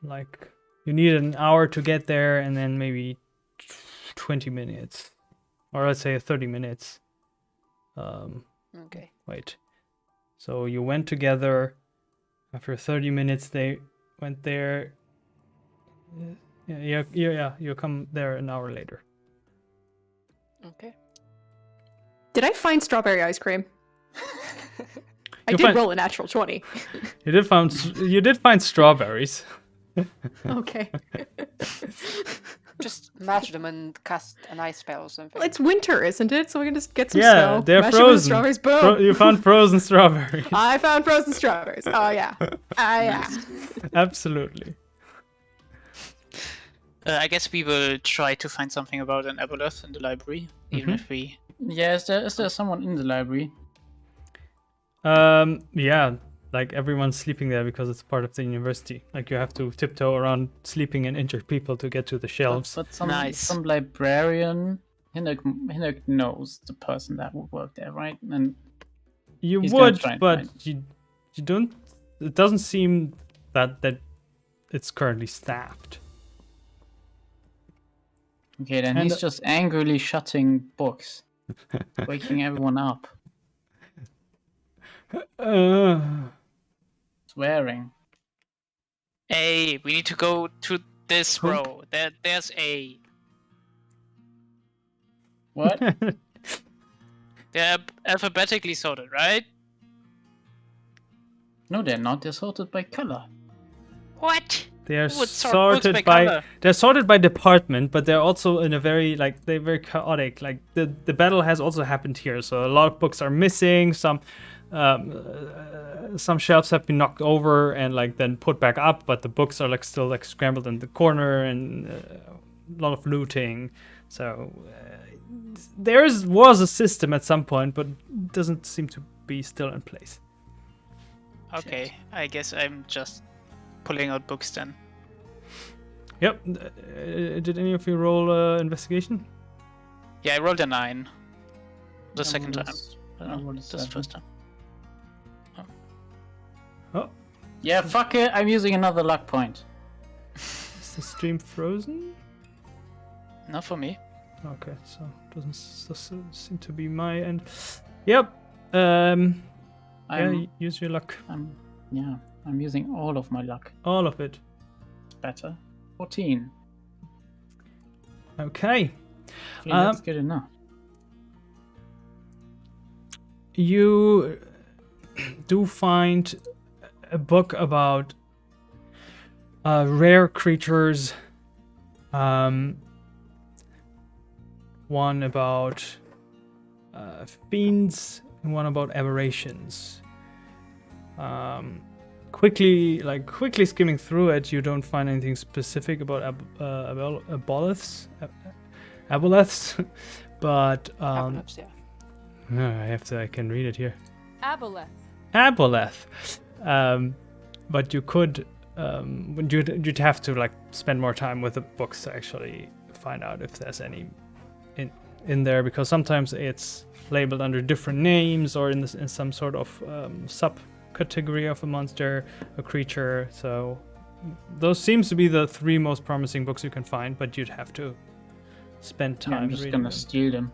like, you need an hour to get there and then maybe 20 minutes. Or let's say 30 minutes. Okay. Wait. So you went together. After 30 minutes, they went there. Yeah, you come there an hour later. Okay. Did I find strawberry ice cream? I You did find- roll a natural 20. You did find strawberries. Okay. Just mash them and cast an ice spell or something. Well, it's winter, isn't it? So we can just get some Yeah, snow. they're mash it with frozen. strawberries. Boom. You found frozen strawberries. I found frozen strawberries. Oh yeah. Yeah. Absolutely. I guess we will try to find something about an aboleth in the library, even if we... Yeah, is there someone in the library? Yeah, like everyone's sleeping there because it's part of the university. Like you have to tiptoe around sleeping and injured people to get to the shelves. But some Nice. librarian, Hinnock knows the person that would work there, right? And You he's gonna would, try and but find- you don't. It doesn't seem that it's currently staffed. okay, then And- he's just angrily shutting books, waking everyone up. Swearing. A. We need to go to this Who? row. There's A. What? They're alphabetically sorted, right? No, they're not. They're sorted by color. What? They are Who would sort books sorted by by color? they're sorted by department, but they're also in a very they're very chaotic. Like the battle has also happened here, so a lot of books are missing. Some shelves have been knocked over and then put back up, but the books are still scrambled in the corner, and a lot of looting. So there was a system at some point, but it doesn't seem to be still in place. Okay, I guess I'm just pulling out books then. Yep. Did any of you roll investigation? Yeah, I rolled a 9. The I second rolled time. I rolled a This is the 7. first time. Oh, Yeah, fuck it. I'm using another luck point. is the stream frozen? Not for me. Okay, so doesn't seem to be my end. Yep. Yeah, use your luck. I'm using all of my luck. All of it. It's better. 14. Okay. I think that's good enough. You do find a book about rare creatures. One about fiends and one about aberrations. Quickly skimming through it, you don't find anything specific about aboleths, but Aboleths, yeah. I can read it here. Aboleth. Aboleth. But you could, you'd have to spend more time with the books to actually find out if there's any in there, because sometimes it's labeled under different names or in some sort of subcategory of a monster, a creature. So those seems to be the 3 most promising books you can find, but you'd have to spend time I'm just reading gonna them. steal them.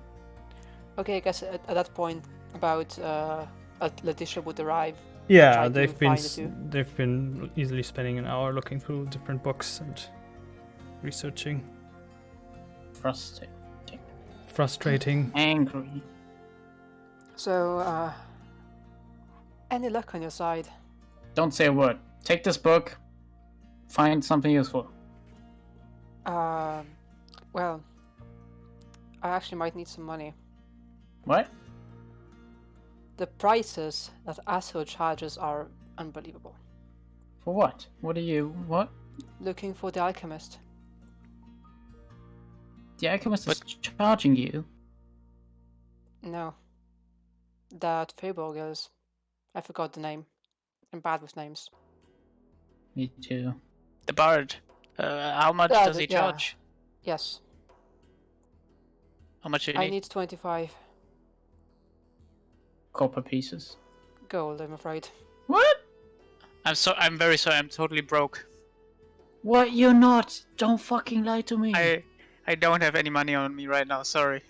Okay, I guess at that point, about Letitia would arrive. Yeah, try to they've been easily spending an hour looking through different books and researching. Frustrating. Angry. So, any luck on your side? Don't say a word. Take this book. Find something useful. Well, I actually might need some money. What? The prices that Asshole charges are unbelievable. For what? What? Looking for the Alchemist. The Alchemist is charging you? No. That Feyborg is. I forgot the name. I'm bad with names. Me too. The bard. How much does he charge? Yes. How much do you I need? need 25 Copper pieces. gold, I'm afraid. What? I'm very sorry. I'm totally broke. What? You're not. Don't fucking lie to me. I don't have any money on me right now. Sorry.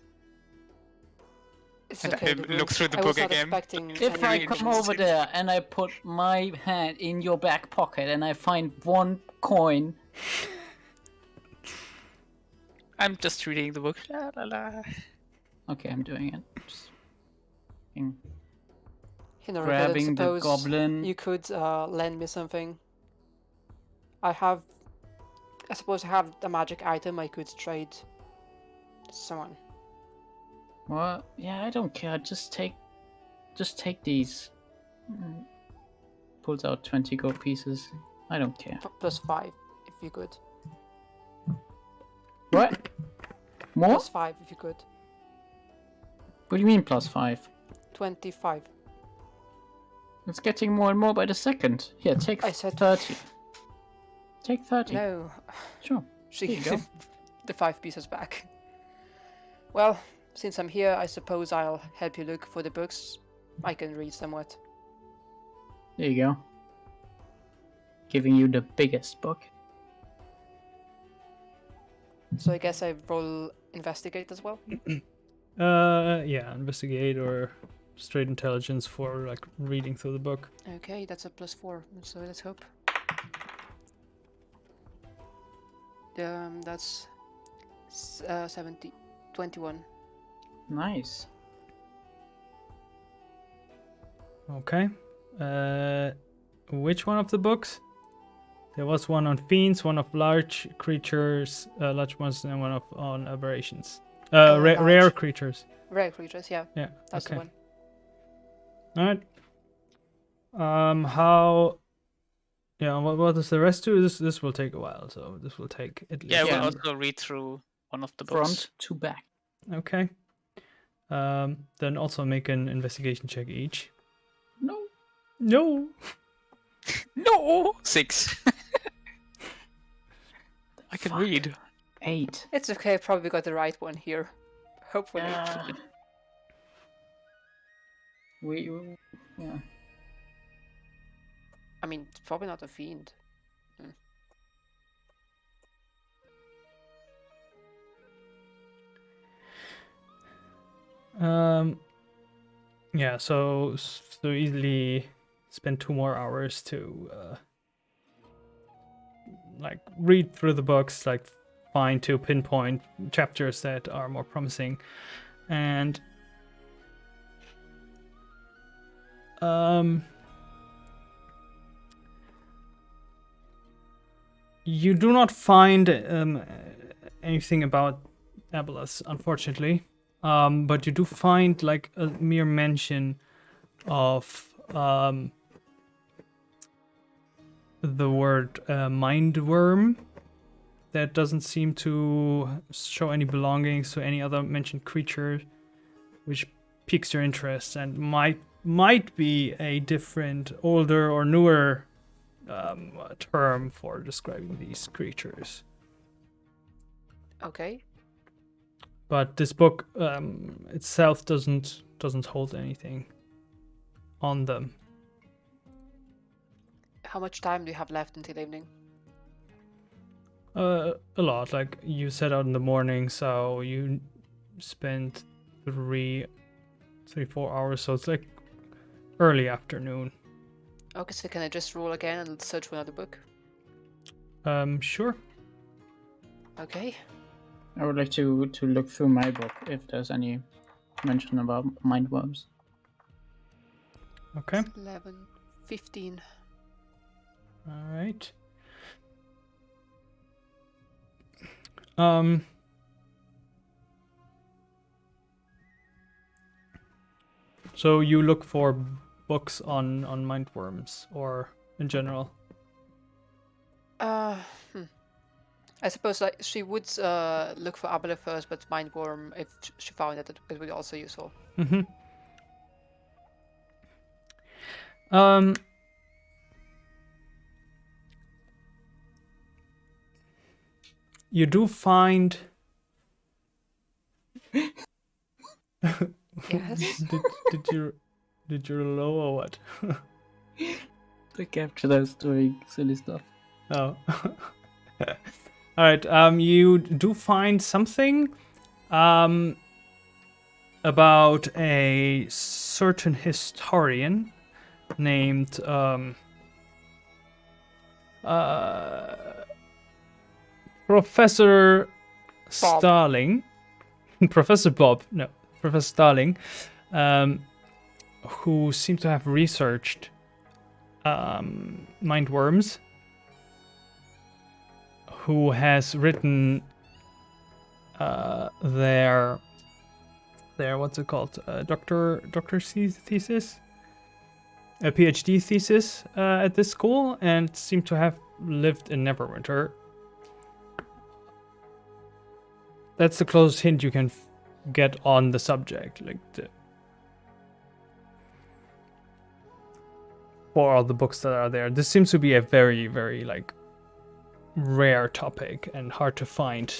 It's And okay. I look through the I was book not again. expecting If any I reasons. come over there and I put my hand in your back pocket and I find 1 coin, I'm just reading the book. La, la, la. okay, I'm doing it. Just fucking You know, grabbing the suppose goblin. you could lend me something. I suppose I have a magic item I could trade someone. What? Yeah, I don't care. Just take these. Pulls out 20 gold pieces. I don't care. Plus 5, if you could. What? More? Plus 5, if you could. What do you mean plus 5? 25. It's getting more and more by the second. Here, take I said 30. Take 30. No. Sure. She Here you gives go. the 5 pieces back. Well, since I'm here, I suppose I'll help you look for the books. I can read somewhat. There you go. Giving you the biggest book. So I guess I roll investigate as well. Yeah, investigate or straight intelligence for like reading through the book. Okay, that's a +4. So let's hope. That's 21. Nice. Okay. Which one of the books? There was one on fiends, one of large creatures, large monsters, and one on aberrations. Large. Rare creatures. Rare creatures, yeah. Yeah. That's okay. the one. All right. How? Yeah. What does the rest do? This will take a while, so this will take at least. Yeah, Yeah. we'll also read through one of the books. Front to back. Okay. Then also make an investigation check each. No. No. No! 6. I can Fuck. read. 8. It's okay, I probably got the right one here. Hopefully. Yeah. I mean, it's probably not a fiend. Yeah, so easily spend 2 more hours to like read through the books, like find to pinpoint chapters that are more promising, and you do not find anything about Abelas, unfortunately. But you do find like a mere mention of the word mindworm that doesn't seem to show any belongings to any other mentioned creature, which piques your interest and might be a different, older or newer term for describing these creatures. Okay. But this book itself doesn't hold anything on them. How much time do you have left until evening? A lot. Like you set out in the morning, so you spent 3-4 hours. So it's like early afternoon. Okay, so can I just roll again and search for another book? Sure. Okay. I would like to look through my book if there's any mention about mindworms. Okay. 11, 15. All right. So you look for books on mindworms or in general? I suppose like she would look for Abele first, but mindworm, if she found it, it would be also useful. Mm-hmm. You do find. Yes. Did you roll or what? The capturers doing silly stuff. Oh. All right. You do find something about a certain historian named Professor Bob. Starling. Professor Bob. No, Professor Starling. Who seemed to have researched mindworms. Who has written their what's it called, doctor's thesis, a PhD thesis at this school, and seemed to have lived in Neverwinter. That's the closest hint you can get on the subject, for all the books that are there. This seems to be a very, very like rare topic and hard to find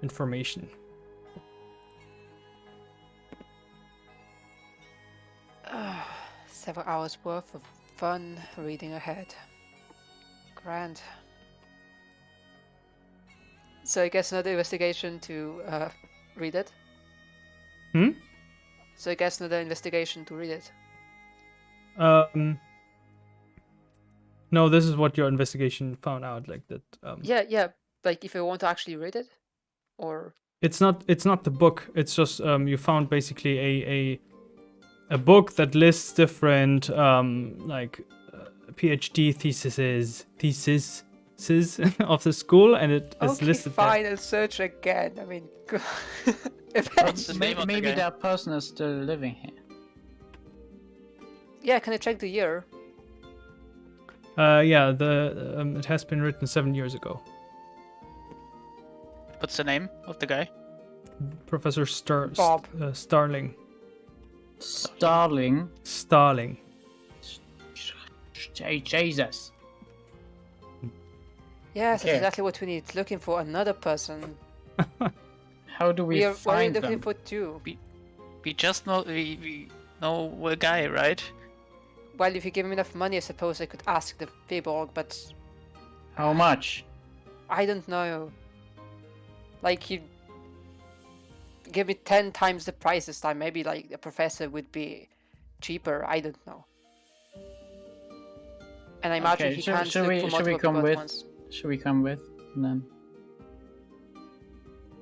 information. Several hours worth of fun reading ahead. Grand. So I guess another investigation to read it. So I guess another investigation to read it. No, this is what your investigation found out. Like that. Yeah. Like if I want to actually read it, or It's not the book. It's just you found basically a book that lists different PhD theses of the school, and it is okay, listed there. fine, I'll search again. I mean, What's the name of the Maybe guy? that person is still living here. yeah, can I check the year? Yeah, it has been written 7 years ago. What's the name of the guy? Professor Bob. Starling. Starling. Jesus. Yes, Okay. that's exactly what we need. Looking for another person. How do we We are find looking them? for two. We just know we know a guy, right? Well, if you give him enough money, I suppose I could ask the Viborg, but How much? I don't know. Like, you give me 10 times the price this time. Maybe, like, the professor would be cheaper. I don't know. And I imagine Okay, he should- can't should look we- for should we multiple come people at with? once. Should we come with? And then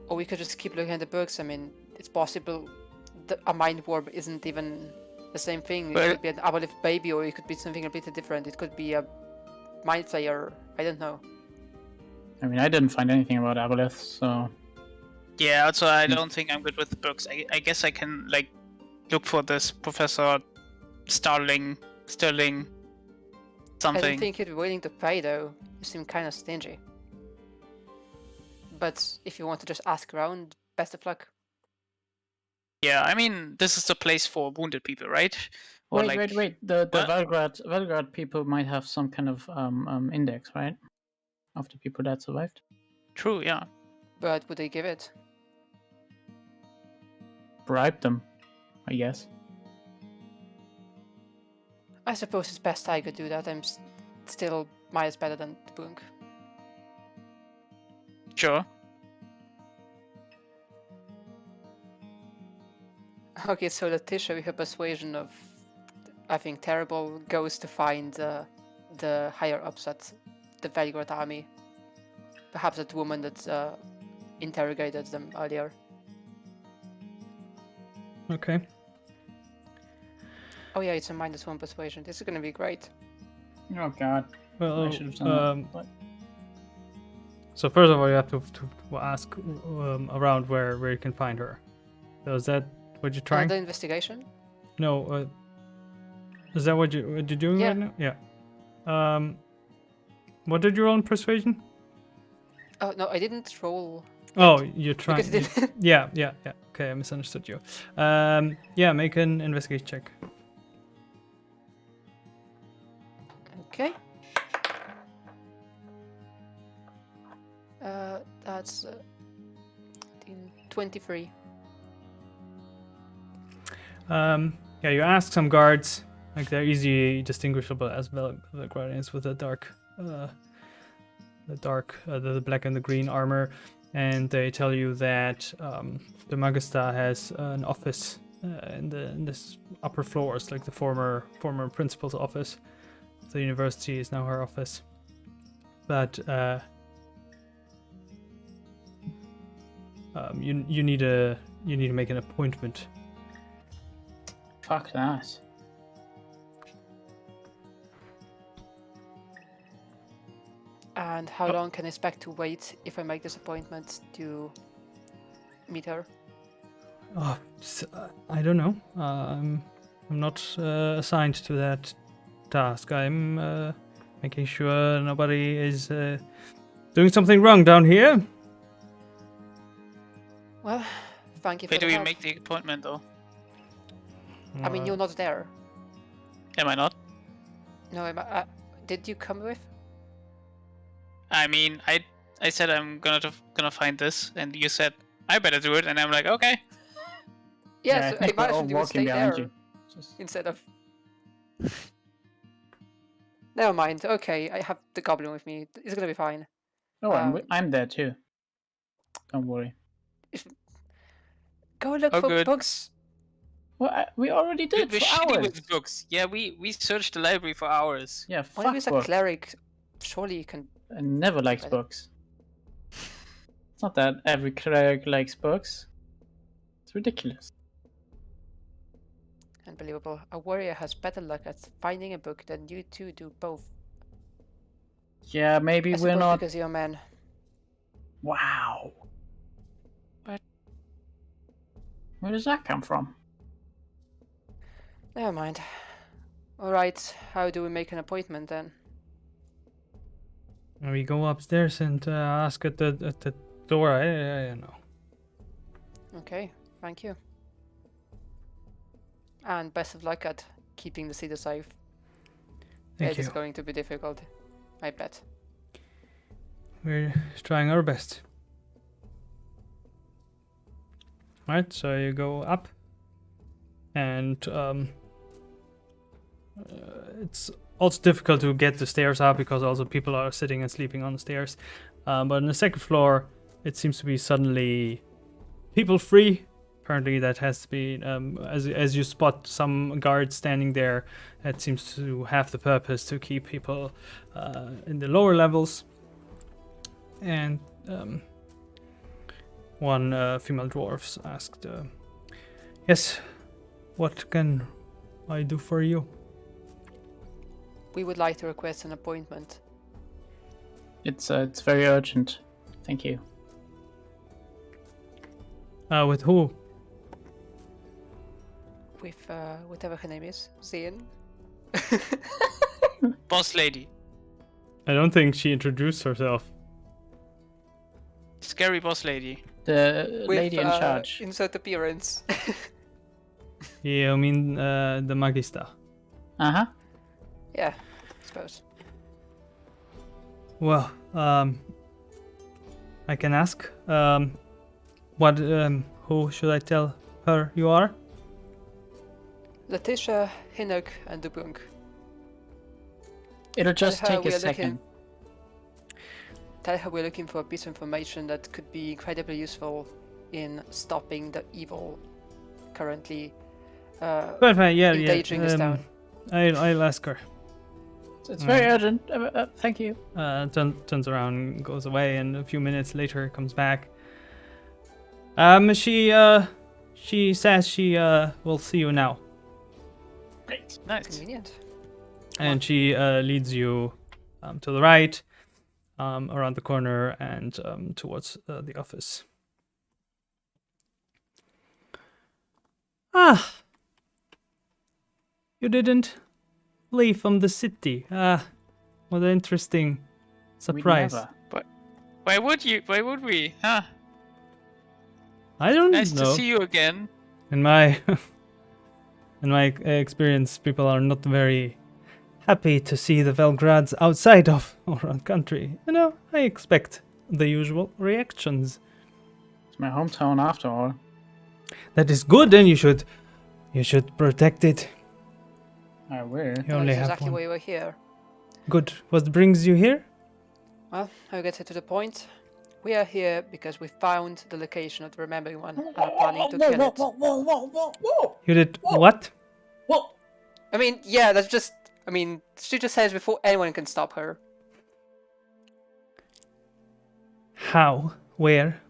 Or we could just keep looking at the books. I mean, it's possible that a mind warp isn't even the same thing. It Well- could be an aboleth baby, or it could be something completely different. It could be a mind flayer. I don't know. I mean, I didn't find anything about aboleth, so Yeah. Also, I don't think I'm good with the books. I guess I can like look for this Professor Sterling I don't something. think he'd be willing to pay, though. You seem kind of stingy. But if you want to just ask around, best of luck. Yeah. I mean, this is the place for wounded people, right? Or wait. The What? Velgrad people might have some kind of index, right? Of the people that survived. True. Yeah. But would they give it? Bribe them, I guess. I suppose it's best I could do that. I'm still miles better than the Bunk. Sure. Okay, so Letitia, with her persuasion of, I think, terrible, goes to find the higher ups at the Velgrad army. Perhaps that woman that interrogated them earlier. Okay. Oh yeah, it's a -1 persuasion. This is gonna be great. Oh God. Well, I should have done that. But so first of all, you have to ask around where you can find her. So is that what you're trying? The investigation? No. Is that what you're doing Yeah. right now? Yeah. What did you roll in persuasion? Oh no, I didn't roll. Oh, you're trying. Because it did. Yeah. Okay, I misunderstood you. Yeah, make an investigation check. Okay. That's 23. Yeah, you ask some guards, like they're easily distinguishable as Belgradians with the the black and the green armor, and they tell you that the Magister has an office in this upper floors, like the former principal's office. The university is now her office, but you need to make an appointment. fuck that. And how long can I expect to wait if I make this appointment to meet her? Oh, I don't know. I'm not assigned to that task. I'm making sure nobody is doing something wrong down here. Well, thank you for Where the do we help. make the appointment though? I mean, you're not there. Am I not? No, did you come with? I mean, I said I'm gonna find this, and you said I better do it, and I'm like, okay. Yes, I think we're all imagined you would walking stay behind there you. Just- instead of. Never mind. Okay, I have the goblin with me. It's gonna be fine. Oh, Um, I'm there too. Don't worry. Go look Oh, for good. books. Well, we already We're did for shitty hours. with books. Yeah, we searched the library for hours. Yeah, Only fuck with a books. cleric, surely you can. I never liked better. books. It's not that every cleric likes books. It's ridiculous. Unbelievable. A warrior has better luck at finding a book than you two do both. Yeah, maybe I we're suppose not. because you're a man. Wow. But- Where does that come from? Never mind. Alright, how do we make an appointment then? We go upstairs and ask at the door. I don't know. Okay, thank you. And best of luck at keeping the cedar safe. Thank It you. is going to be difficult, I bet. We're trying our best. Right, so you go up, and it's also difficult to get the stairs up because also people are sitting and sleeping on the stairs. But on the second floor, it seems to be suddenly people free. Apparently, that has to be as you spot some guards standing there. That seems to have the purpose to keep people in the lower levels. And one female dwarf asked, "Yes, what can I do for you?" We would like to request an appointment. It's very urgent. Thank you. With who? With whatever her name is. Zian. Boss lady. I don't think she introduced herself. Scary boss lady. The With, lady in charge. Insert appearance. Yeah, I mean the Magister. Uh-huh. Yeah, I suppose. Well, I can ask. Who should I tell her you are? Letitia, Hinnock, and Dubunk. It'll just Tell her take we a are second. Tell her we're looking for a piece of information that could be incredibly useful in stopping the evil currently Perfect. Yeah, engaging this town. I'll ask her. It's very urgent. Thank you. Turns around, goes away, and a few minutes later comes back. She says she will see you now, Great. Nice. Convenient. and she leads you to the right, around the corner, and towards the office. Ah, you didn't flee from the city. Ah, what an interesting surprise. We never. Why would you? Why would we? Huh? I don't Nice know. to see you again. In my experience, people are not very happy to see the Velgrads outside of our own country. You know, I expect the usual reactions. It's my hometown after all. That is good, and you should protect it. I will. You only That's have exactly one. why we're here. Good. What brings you here? Well, I'll get to the point. We are here because we found the location of the Remembering One and are planning to kill it. Whoa. You did what? I mean, yeah, that's just... I mean, she just says before anyone can stop her. How? Where?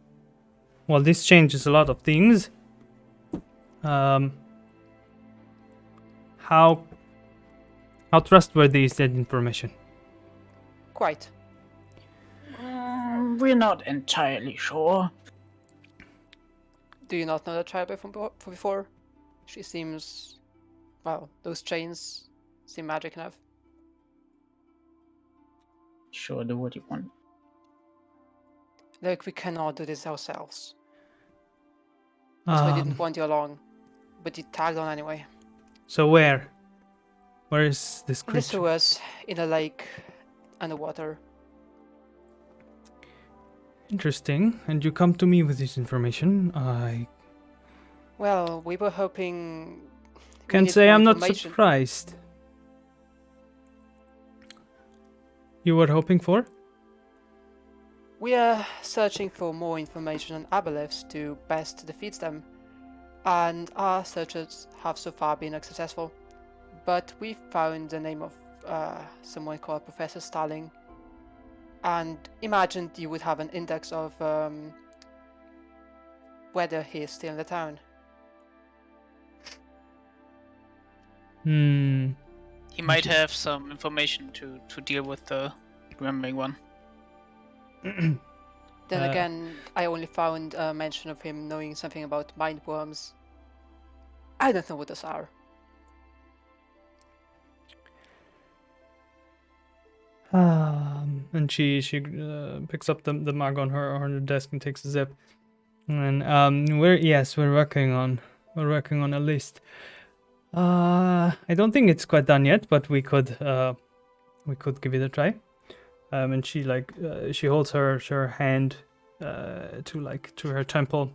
Well, this changes a lot of things. How trustworthy is that information? Quite. We're not entirely sure. Do you not know that child from before? She seems... Well, those chains seem magic enough. Sure, do what you want. Look, we cannot do this ourselves. That's why I didn't want you along. But you tagged on anyway. So where? Where is this In the creature? sewers, in a lake, underwater. Interesting. And you come to me with this information. I Well, we were hoping... we can needed say more I'm not information. surprised. You were hoping for? We are searching for more information on aboleths to best defeat them. and our searches have so far been unsuccessful. But we found the name of someone called Professor Starling, and imagined you would have an index of whether he is still in the town. He might have some information to deal with the remembering one. Then again, I only found a mention of him knowing something about mind worms. I don't know what those are. And she picks up the mug on her desk and takes a sip. And we're working on a list. I don't think it's quite done yet, but we could give it a try. And she holds her hand to her temple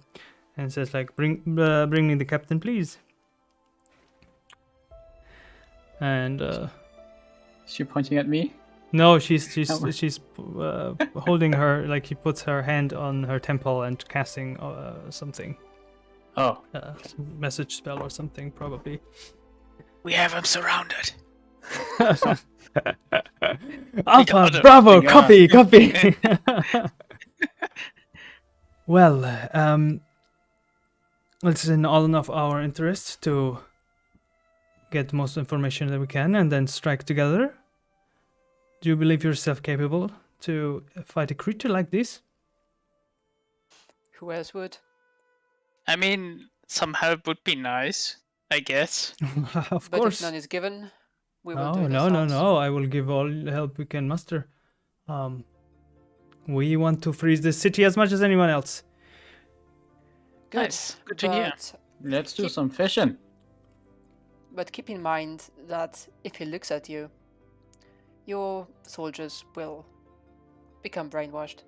and says bring me the captain, please. And Is she pointing at me? no, she's holding her, he puts her hand on her temple and casting something. Oh. Some message spell or something, probably. We have him surrounded. Alpha, it. bravo, Yeah. copy. Well, it's in all of our interest to get the most information that we can and then strike together. Do you believe yourself capable to fight a creature like this? Who else would? I mean, some help would be nice, I guess. Of But course. if none is given, we will do No, it no, ourselves. no. I will give all help we can muster. We want to freeze the city as much as anyone else. Good. Nice. Good to hear. But, Let's do Keep- some fishing. but keep in mind that if he looks at you, your soldiers will become brainwashed.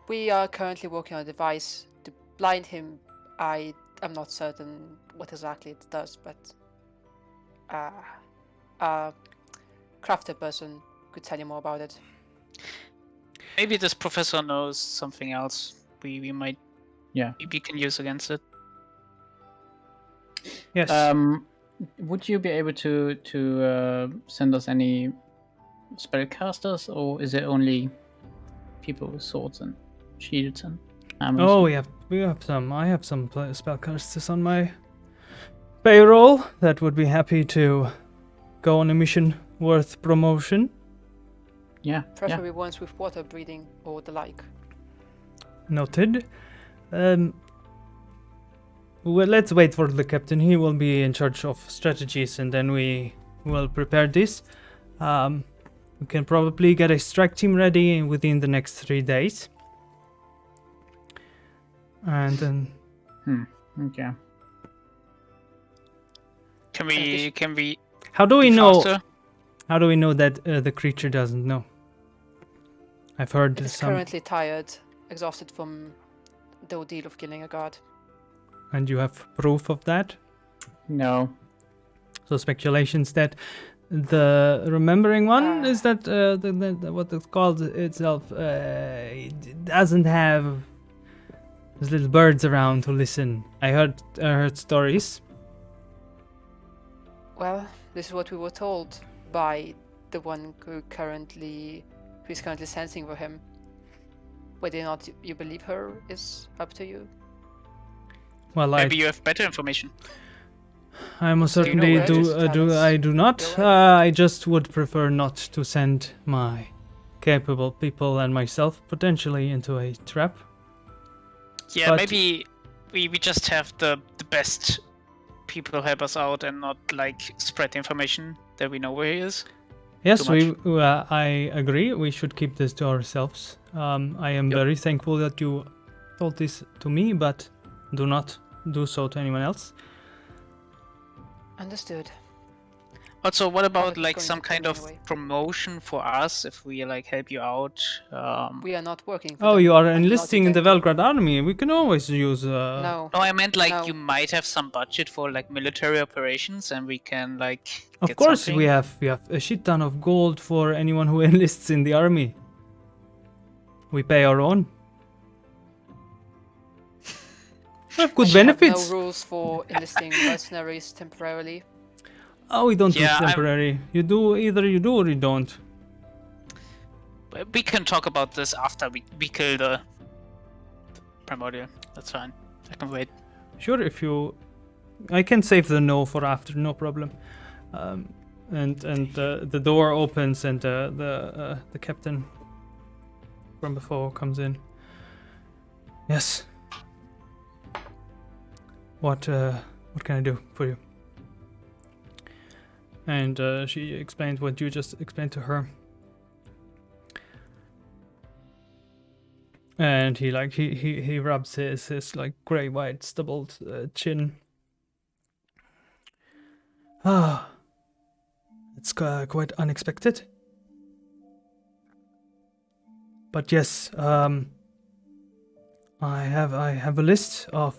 We are currently working on a device to blind him. I am not certain what exactly it does, but a crafter person could tell you more about it. Maybe this professor knows something else we might maybe can use against it. Yes. Would you be able to send us any spellcasters, or is it only people with swords and shields and armor? Oh, we have some. I have some spellcasters on my payroll that would be happy to go on a mission worth promotion. Yeah. Preferably ones with water breathing or the like. Noted. Well, let's wait for the captain. He will be in charge of strategies, and then we will prepare this. We can probably get a strike team ready within the next 3 days. And then Okay. Can we how do we be know? faster? How do we know that the creature doesn't know? I've heard It is some, currently tired, exhausted from the ordeal of killing a god. and you have proof of that. No. So speculations that the remembering one is that the what it's called itself it doesn't have those little birds around to listen. I heard stories. Well, this is what we were told by the one who is currently sensing for him. Whether or not you believe her is up to you. Well, Maybe you have better information. I most Do you know certainly where to tell us? I do not. Go ahead. I just would prefer not to send my capable people and myself potentially into a trap. Yeah, But- maybe we just have the best people help us out and not spread the information that we know where he is. Yes, Too I agree. We should keep this to ourselves. I am very thankful that you told this to me, but do not do so to anyone else. Understood. Also, what about Havok is some going to kind kill of me anyway. promotion for us if we help you out? We are not working for Oh, them. you are I do not enlisting in the intend to. Velgrad army. We can always use. No. No, I meant No. you might have some budget for military operations, and we can Of get course, something. we have a shit ton of gold for anyone who enlists in the army. We pay our own. have good And we have benefits. no rules for enlisting mercenaries temporarily. Oh, we don't Yeah, do temporary. You do either you do or you don't. We can talk about this after we kill the primordial. That's fine. I can wait. Sure, if you, I can save the no for after, no problem. And the door opens and the captain from before comes in. Yes. What can I do for you? And she explained what you just explained to her. And he rubs his like gray white stubbled chin. Ah, it's quite unexpected. But yes, I have a list of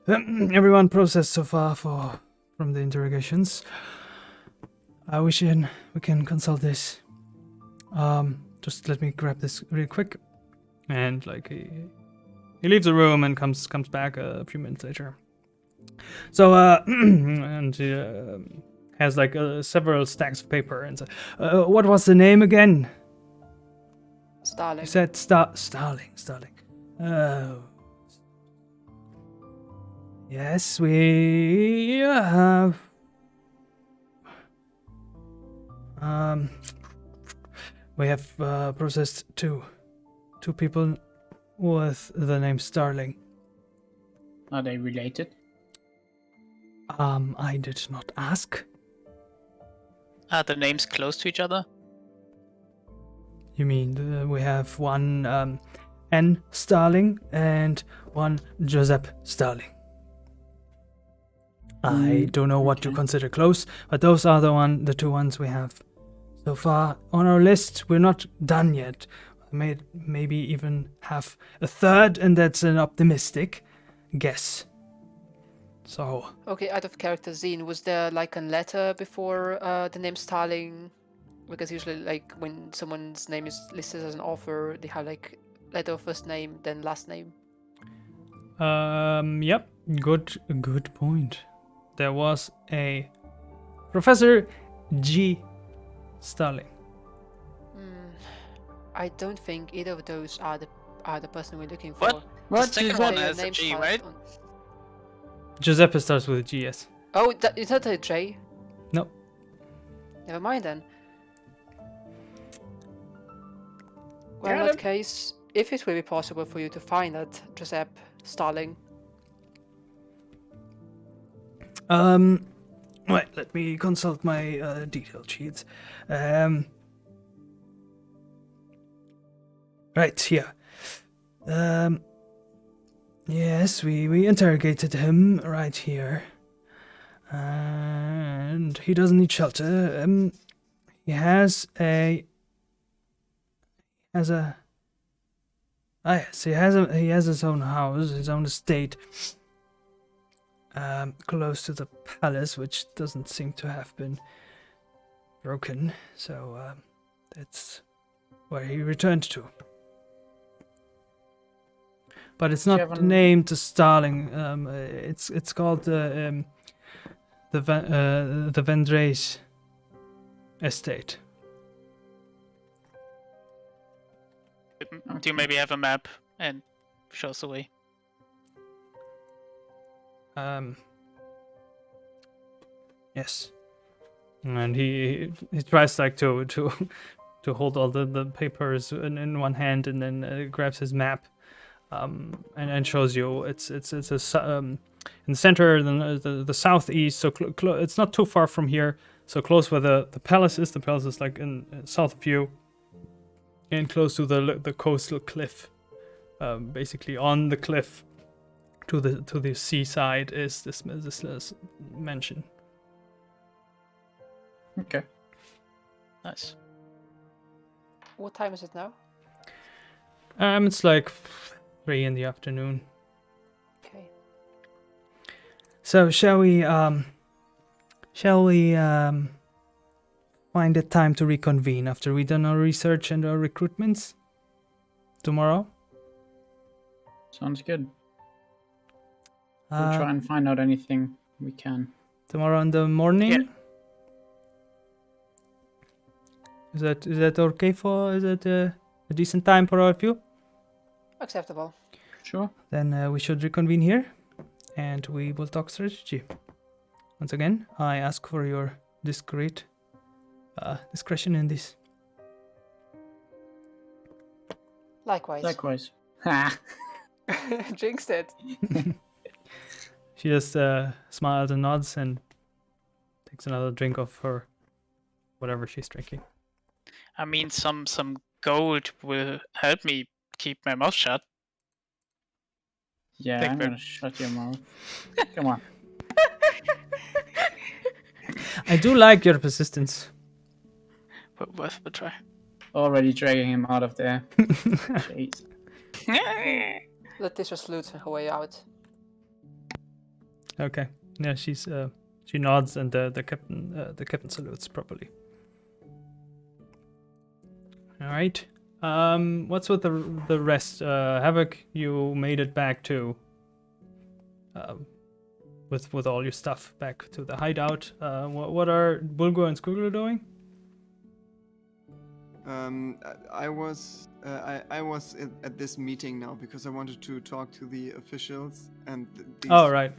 everyone processed so far from the interrogations. We can consult this. Just let me grab this real quick. And like he leaves the room and comes back a few minutes later. So and he has like several stacks of paper and what was the name again? Starling. You said Starling. Oh. Yes, we have. We have processed two people with the name Starling. Are they related? I did not ask. Are the names close to each other? You mean we have one N. Starling and one Joseph Starling. I don't know what to consider close, but those are the two ones we have so far on our list. We're not done yet. Maybe even have a third, and that's an optimistic guess. So. Okay, out of character, Zine, was there like a letter before the name Starling? Because usually, like, when someone's name is listed as an author, they have like letter of first name, then last name. Yep. Good point. There was a Professor G. Starling. I don't think either of those are the person we're looking for. What? The second one has a G, right? Giuseppe starts with a G, yes. Oh, is that a J? No. Never mind then. Well, in that case, if it will be possible for you to find that Giuseppe Starling. Right, let me consult my detail sheets. Right, here. Yes, we interrogated him right here. And he doesn't need shelter. He has a his own house, his own estate. Close to the palace, which doesn't seem to have been broken. So that's where he returned to. But it's not named Starling. It's called the Vendrese Estate. Do you maybe have a map and show us the way? Yes. And he tries like to hold all the papers in one hand and then grabs his map. And shows you it's in the center, the southeast, so it's not too far from here, so close where the palace is. The palace is like in south of you, and close to the coastal cliff. Basically on the cliff to the seaside is this mansion. Okay. Nice. What time is it now? It's like 3 in the afternoon. Okay. So shall we find a time to reconvene after we've done our research and our recruitments tomorrow? Sounds good. We'll try and find out anything we can. Tomorrow in the morning. Yeah. Is that okay for? Is it a decent time for all of you? Acceptable. Sure. Then we should reconvene here, and we will talk strategy. Once again, I ask for your discretion in this. Likewise. Likewise. Ha! Jinxed it. She just smiles and nods and takes another drink of her whatever she's drinking. I mean, some gold will help me keep my mouth shut. Yeah, Take I'm that. gonna shut your mouth. Come on. I do like your persistence. But worth a try. Already dragging him out of there. Jeez. Letitia salutes her way out. Okay. Yeah, she nods and the captain salutes properly. All right. What's with the rest? Havok, you made it back to with all your stuff back to the hideout. What are Bulgur and Skuglo doing? I was at this meeting now because I wanted to talk to the officials and Oh, right.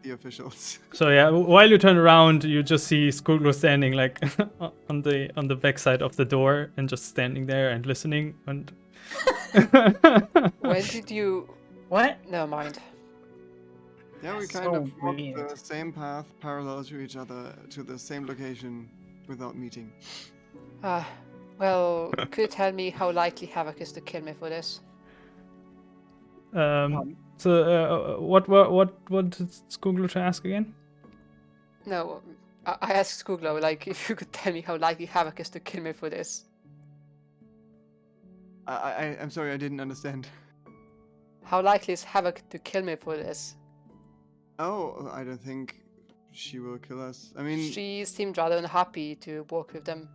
the officials. So yeah, while you turn around, you just see Skuglo standing like on the backside of the door and just standing there and listening. And When did you... What? Never mind. Yeah, we kind So of walked weird. the same path parallel to each other to the same location without meeting. Well, could you tell me how likely Havok is to kill me for this? So what did Skuglo to ask again? No, I asked Skuglo, like, if you could tell me how likely Havok is to kill me for this. I'm sorry, I didn't understand. How likely is Havok to kill me for this? Oh, I don't think she will kill us. I mean, She seemed rather unhappy to work with them.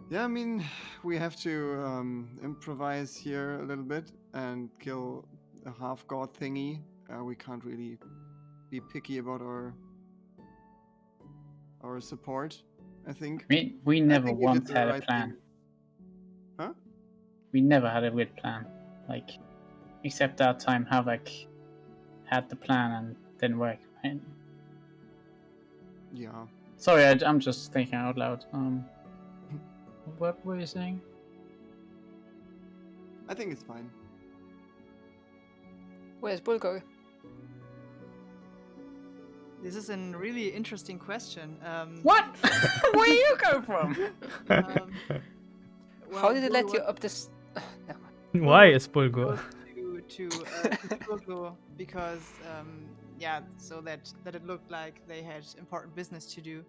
yeah, I mean, we have to improvise here a little bit and kill a half-god thingy. We can't really be picky about our support, I think. We never think we once did the had a right plan. thing. Huh? We never had a good plan. Like, except that time Havok had the plan and didn't work. Right? Yeah. Sorry, I'm just thinking out loud. What were you saying? I think it's fine. Where's Bulgur? This is a really interesting question. What? Where you go from? Well, How did it let you Bulgur up this... Never mind. Why is Bulgur? goes to Skuglo because so that it looked like they had important business to do.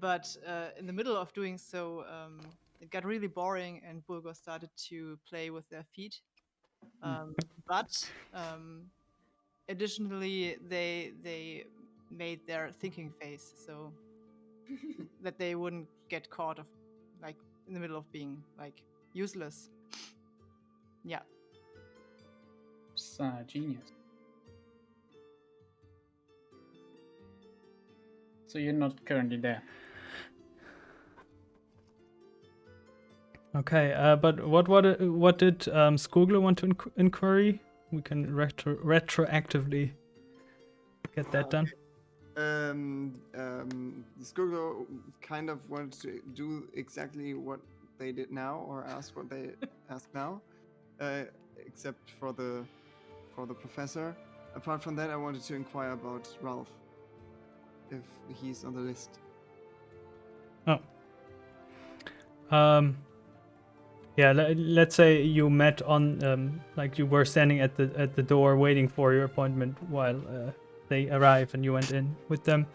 But in the middle of doing so, it got really boring, and Bulgur started to play with their feet. But additionally, they made their thinking face so that they wouldn't get caught in the middle of being useless. Yeah. It's genius. So you're not currently there. Okay, but what did Skuglo want to inquiry? We can retroactively get that done. Skuglo kind of wanted to do exactly what they did now, or ask what they ask now, except for the professor. Apart from that, I wanted to inquire about Ralph, if he's on the list. Yeah, let's say you met on like you were standing at the door waiting for your appointment while they arrive, and you went in with them,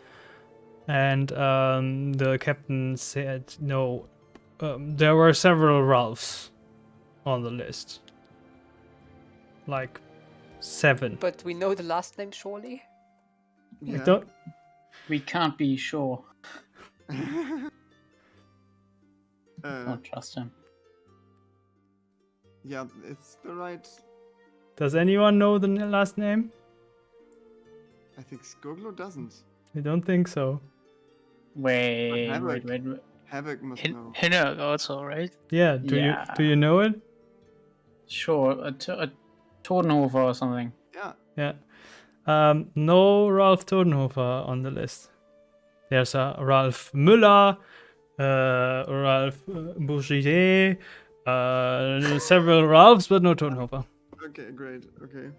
and the captain said no, there were several Ralphs on the list, like 7. But we know the last name, surely? I don't. We can't be sure. Don't trust him. Yeah, it's the right. Does anyone know the last name? I think Skoglo doesn't. I don't think so. Wait. Havok must know. Hinnerk also, right? Yeah, do you know it? Sure, a Totenhofer or something. Yeah. Yeah. No Ralph Todenhofer on the list. There's a Ralph Müller, Ralph Bourgier, several Ralphs, but no Todenhofer. Okay, great. Okay.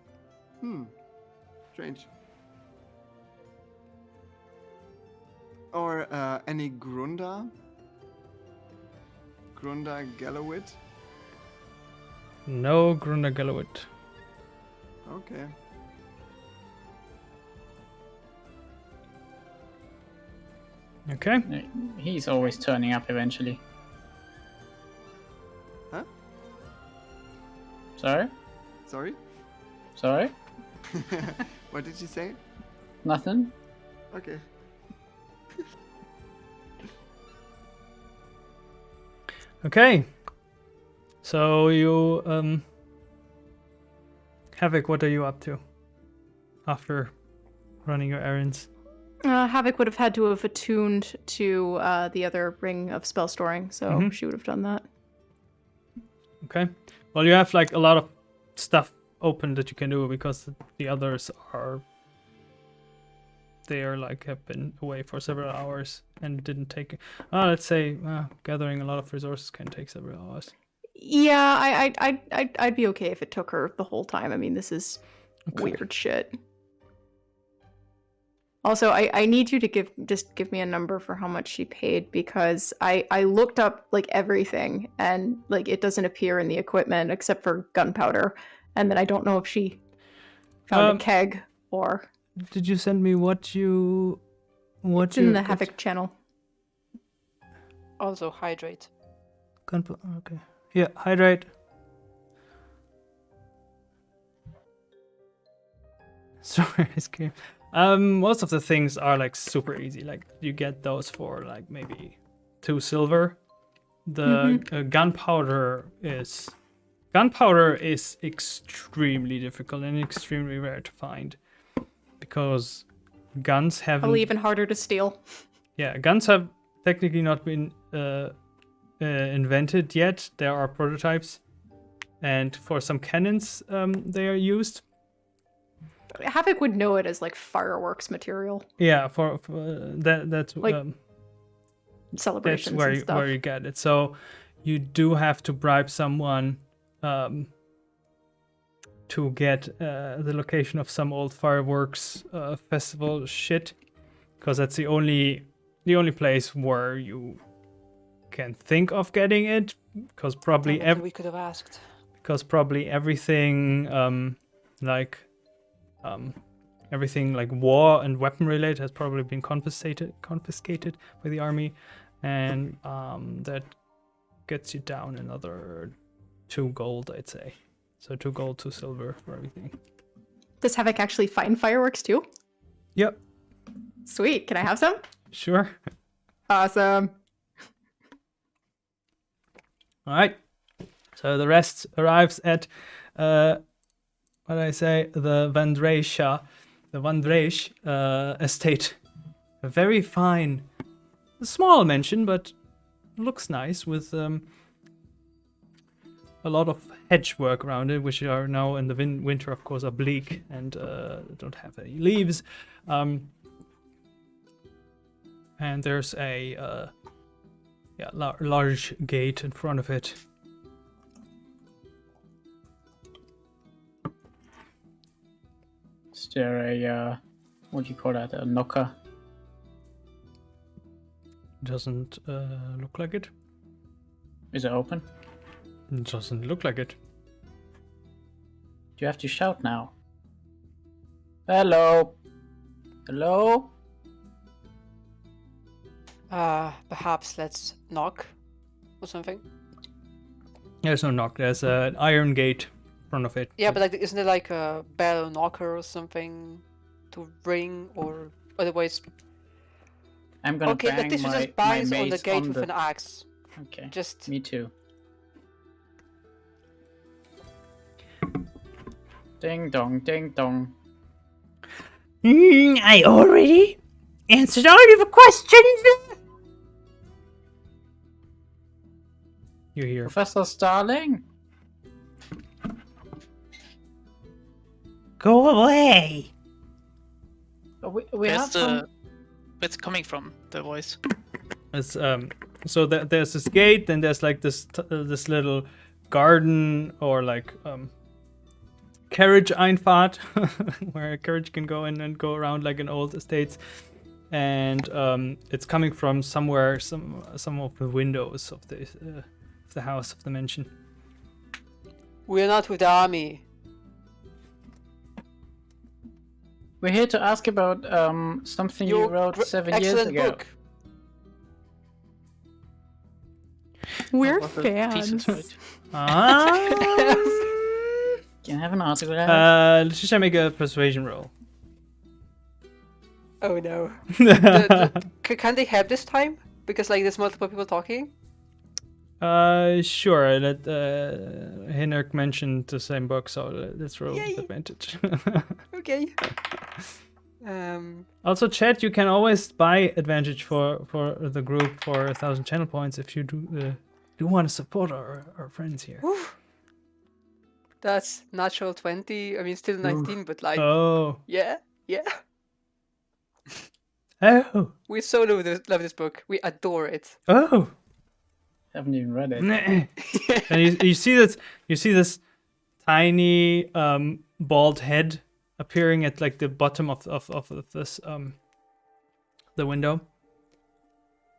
Strange. Or any Grunda? Grunda Gallowit? No Grunda Gallowit. Okay. Okay. He's always turning up eventually. Huh? Sorry? Sorry? Sorry? What did you say? Nothing? Okay. Okay. So you Havok, what are you up to after running your errands? Havok would have had to have attuned to the other ring of spell storing, so she would have done that. Okay. Well, you have like a lot of stuff open that you can do because the others are have been away for several hours and didn't take. Let's say gathering a lot of resources can take several hours. Yeah, I'd be okay if it took her the whole time. I mean, this is weird shit. Also, I need you to give me a number for how much she paid, because I looked up like everything and like it doesn't appear in the equipment except for gunpowder, and then I don't know if she found a keg or. Did you send me what you? It's in the Havok channel. Also hydrate. Gunpowder. Okay. Yeah, hydrate. Sorry, ice cream. Most of the things are like super easy. Like you get those for like maybe 2 silver. The gunpowder is extremely difficult and extremely rare to find, because guns have Probably even harder to steal. Yeah, guns have technically not been invented yet. There are prototypes, and for some cannons, they are used. Havok would know it as like fireworks material. Yeah, for that's like celebrations that's and stuff. where you get it. So you do have to bribe someone to get the location of some old fireworks festival shit, because that's the only place where you can think of getting it. Because probably we could have asked. Because probably everything everything like war and weapon related has probably been confiscated by the army, and that gets you down another 2 gold, I'd say. So 2 gold, 2 silver for everything. Does Havok actually find fireworks too? Yep. Sweet. Can I have some? Sure. Awesome. All right. So the rest arrives at the Vendrese Estate. A very fine, small mansion, but looks nice, with a lot of hedge work around it, which are now in the winter, of course, are bleak and don't have any leaves. And there's a large gate in front of it. Is there a what do you call that? A knocker? Doesn't look like it. Is it open? It doesn't look like it. Do you have to shout now? Hello? Hello? Perhaps let's knock or something. There's no knock. There's an iron gate in front of it. Yeah, but like, isn't there like a bell knocker or something to ring, or otherwise? I'm gonna okay, bang Letitia my, just bangs my on the mace gate with an axe. Okay. Just Me too. Ding dong, ding dong. I already answered all of your questions. You hear. Professor Starling? Go away. We Where's have some... where's it coming from? The voice. It's so there's this gate, then there's like this this little garden or like carriage Einfahrt where a carriage can go in and go around like in old estates, and it's coming from somewhere, some of the windows of the house of the mansion. We're not with the army. We're here to ask about something you wrote 7 years Excellent ago. book. We're What the pieces, fans. right? Can I have an autograph? Should I make a persuasion roll? Oh no. Can they help this time? Because like there's multiple people talking. Sure. Let Hinnerk mentioned the same book, so let's roll with Yay. advantage. Okay. Also, chat, you can always buy advantage for the group for 1,000 channel points if you do want to support our friends here. That's natural 20. I mean, still 19, but like, Oh. yeah. Oh. We so love this book. We adore it. Oh. Haven't even read it. And you see this tiny bald head appearing at like the bottom of this the window.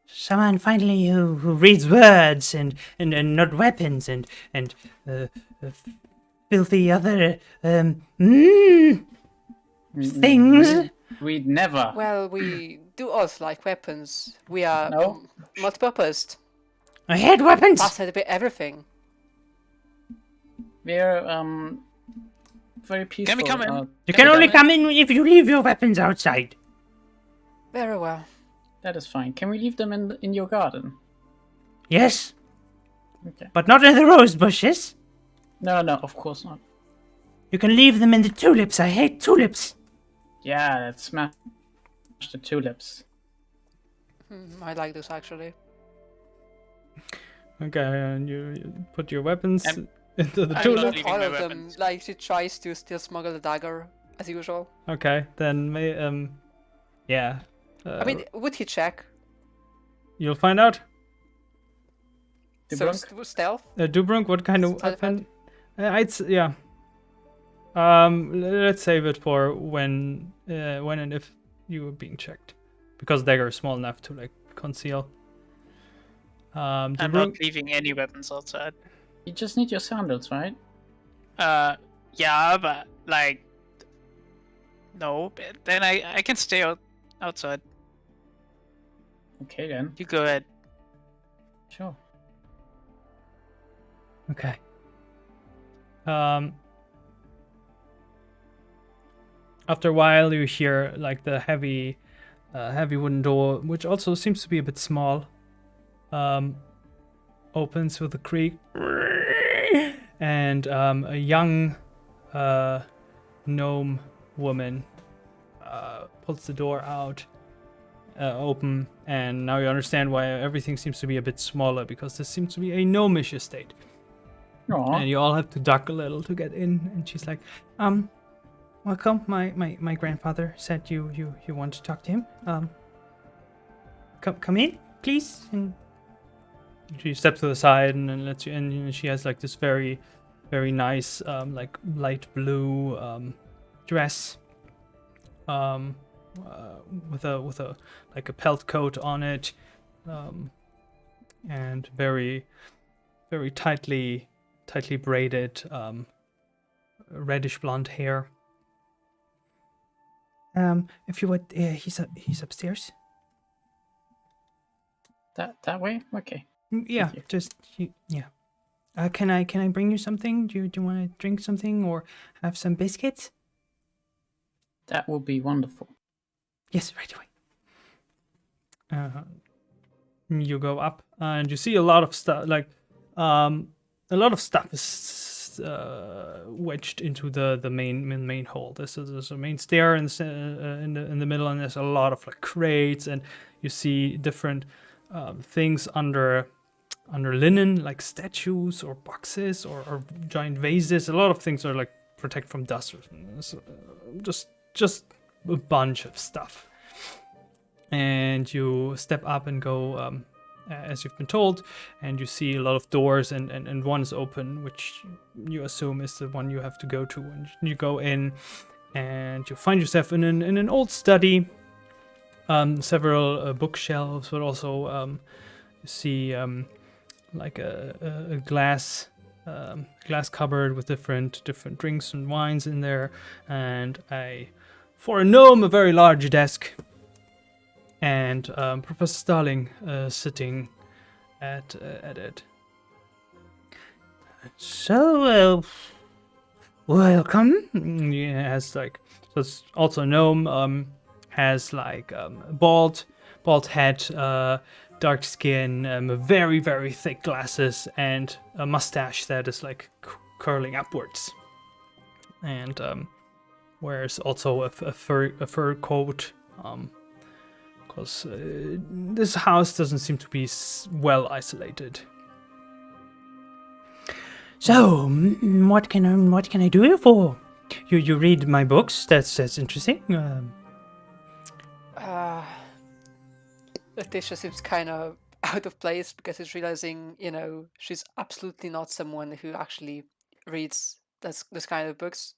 Someone finally who reads words and not weapons and filthy other things. We'd never. Well, we do also like weapons. We are No. multi-purposed. I had weapons. Fascinated by everything. We're very peaceful. Can we come in? You can only come in if you leave your weapons outside. Very well. That is fine. Can we leave them in your garden? Yes, Okay. but not in the rose bushes. No, of course not. You can leave them in the tulips. I hate tulips. Yeah, let's smash the tulips. I like this actually. Okay, and you put your weapons I'm- into the I'm tulip. not leaving All my of them. weapons. Like she tries to still smuggle the dagger as usual. Okay, then yeah. I mean, would he check? You'll find out. So Dubrunk? stealth. Dubrunk, what kind of Stealth weapon? Yeah. Let's save it for when and if you are being checked, because dagger is small enough to like conceal. I'm Dubrunk, not leaving any weapons outside. You just need your sandals, right? Yeah, but like, no. But then I can stay outside. Okay then. You go ahead. Sure. okay. After a while, you hear like the heavy wooden door, which also seems to be a bit small, opens with a creak, and a young gnome woman pulls the door out open, and now you understand why everything seems to be a bit smaller, because this seems to be a gnomish estate. Aw. And you all have to duck a little to get in. And she's like, welcome. My grandfather said you want to talk to him. Come in, please. And she steps to the side and then lets you in. And she has like this very, very nice, like light blue dress, with a like a pelt coat on it, and very, very tightly braided, reddish blonde hair. If you would, he's upstairs. That way? Okay. Yeah, Thank you. just yeah. Can I bring you something? Do you want to drink something or have some biscuits? That would be wonderful. Yes, right away. You go up and you see a lot of stuff. Like, a lot of stuff is wedged into the main hall. There's a main stair in the middle, and there's a lot of like crates, and you see different things under linen, like statues or boxes or giant vases. A lot of things are like protect from dust. Just a bunch of stuff. And you step up and go as you've been told, and you see a lot of doors, and one is open, which you assume is the one you have to go to. And you go in, and you find yourself in an old study, several bookshelves, but also you see like a glass cupboard with different drinks and wines in there, and for a gnome, a very large desk. And Professor Starling sitting at it. So, welcome. He has like, so it's also a gnome. Has like a bald head, dark skin, very very thick glasses, and a mustache that is like curling upwards. And wears also a fur coat. Because this house doesn't seem to be well isolated. So, what can I do you for? You read my books. That's interesting. Letitia seems kind of out of place because she's realizing, she's absolutely not someone who actually reads this kind of books.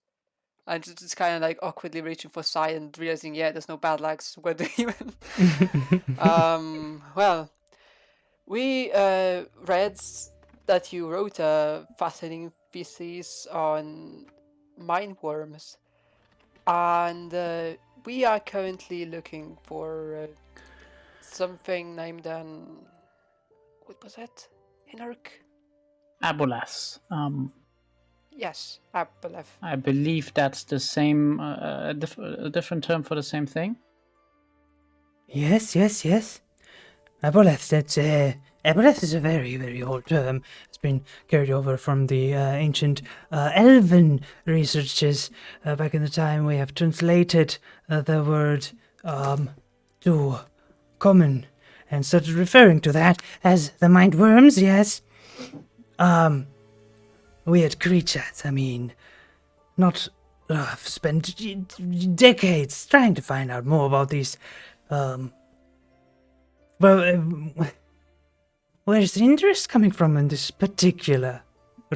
And just kind of like awkwardly reaching for Sai and realizing, there's no bad lugs. Where do you even? Well, we read that you wrote a fascinating thesis on mind worms, and we are currently looking for something named what was it? Hinark? Abulas. Yes, Aboleth. I believe that's the same, a different term for the same thing. Yes. Aboleth, Aboleth is a very, very old term. It's been carried over from the ancient elven researches. Back in the time, we have translated the word to common and started referring to that as the mind worms, yes. Weird creatures, I mean, I've spent decades trying to find out more about these, where's the interest coming from in this particular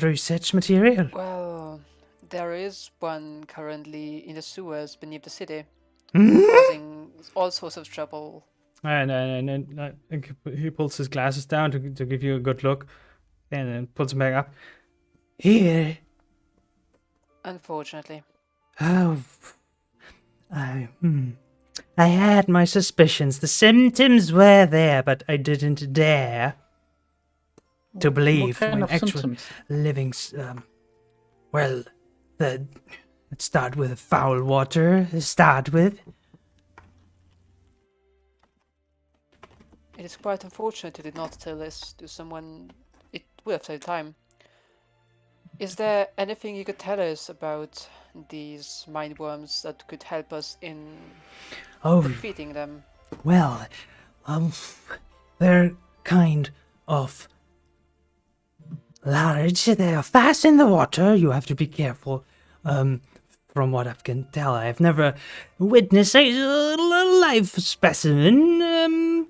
research material? Well, there is one currently in the sewers beneath the city, causing all sorts of trouble. And he pulls his glasses down to give you a good look, and then puts them back up. Here? Unfortunately. Oh, I had my suspicions. The symptoms were there, but I didn't dare to believe What kind when of actual symptoms? living. Let's start with foul water. Start with. It is quite unfortunate you did not tell this to someone. It would have saved time. Is there anything you could tell us about these mind worms that could help us in defeating them? Well, they're kind of large. They are fast in the water. You have to be careful. From what I can tell, I have never witnessed a live specimen.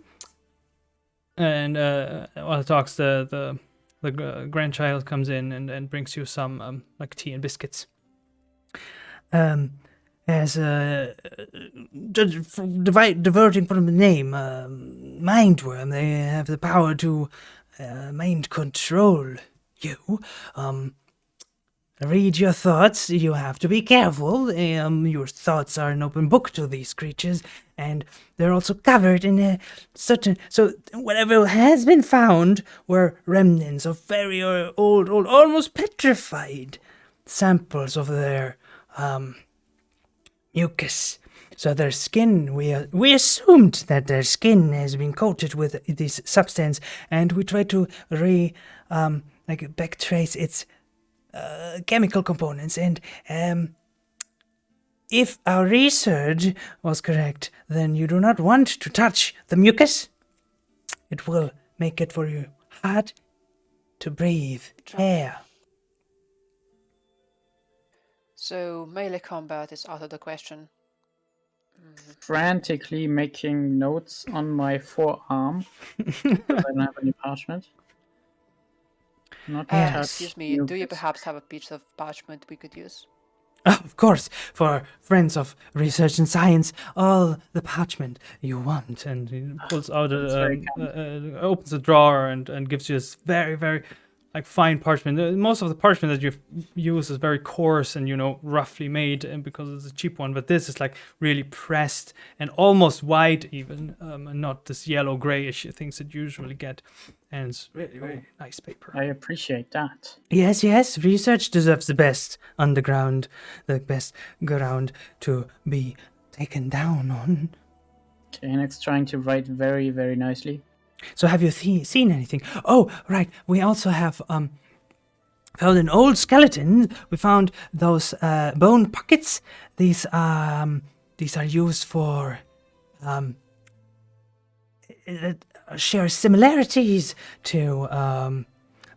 And while it talks, the grandchild comes in and brings you some like tea and biscuits. As diverting from the name, mindworm, they have the power to mind control you. Read your thoughts. You have to be careful. Your thoughts are an open book to these creatures, and they're also covered in a certain. So whatever has been found were remnants of very old, almost petrified samples of their mucus. So their skin, we assumed that their skin has been coated with this substance, and we tried to backtrace its chemical components, and if our research was correct, then you do not want to touch the mucus. It will make it for you hard to breathe air. So melee combat is out of the question. Frantically making notes on my forearm. I don't have any parchment. Not Yes. touch Excuse me, do you mucus. perhaps have a piece of parchment we could use? Of course, for friends of research and science, all the parchment you want. And he pulls out That's very opens a drawer and gives you this very, very like fine parchment. Most of the parchment that you use is very coarse and roughly made, and because it's a cheap one. But this is like really pressed and almost white, even, and not this yellow grayish things that you usually get. And it's really, really nice paper. I appreciate that. Yes, research deserves the best underground, the best ground to be taken down on. Janek's trying to write very, very nicely. So have you seen anything? Oh, right, we also have found an old skeleton. We found those bone pockets. These are used for share similarities to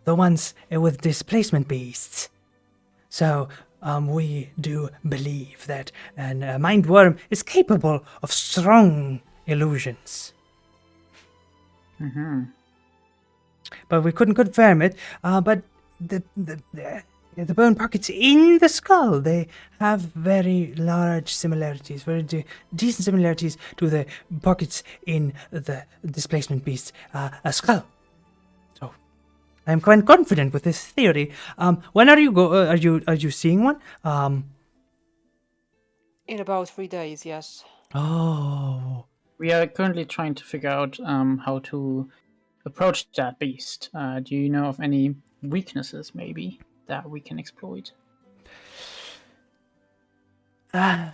the ones with displacement beasts. So we do believe that a mind worm is capable of strong illusions. Mm-hmm. But we couldn't confirm it. But the bone pockets in the skull, they have very large similarities, very decent similarities to the pockets in the displacement beast's skull. So I'm quite confident with this theory. When are you are you seeing one? In about 3 days, yes. Oh. We are currently trying to figure out how to approach that beast. Do you know of any weaknesses, maybe, that we can exploit? I'm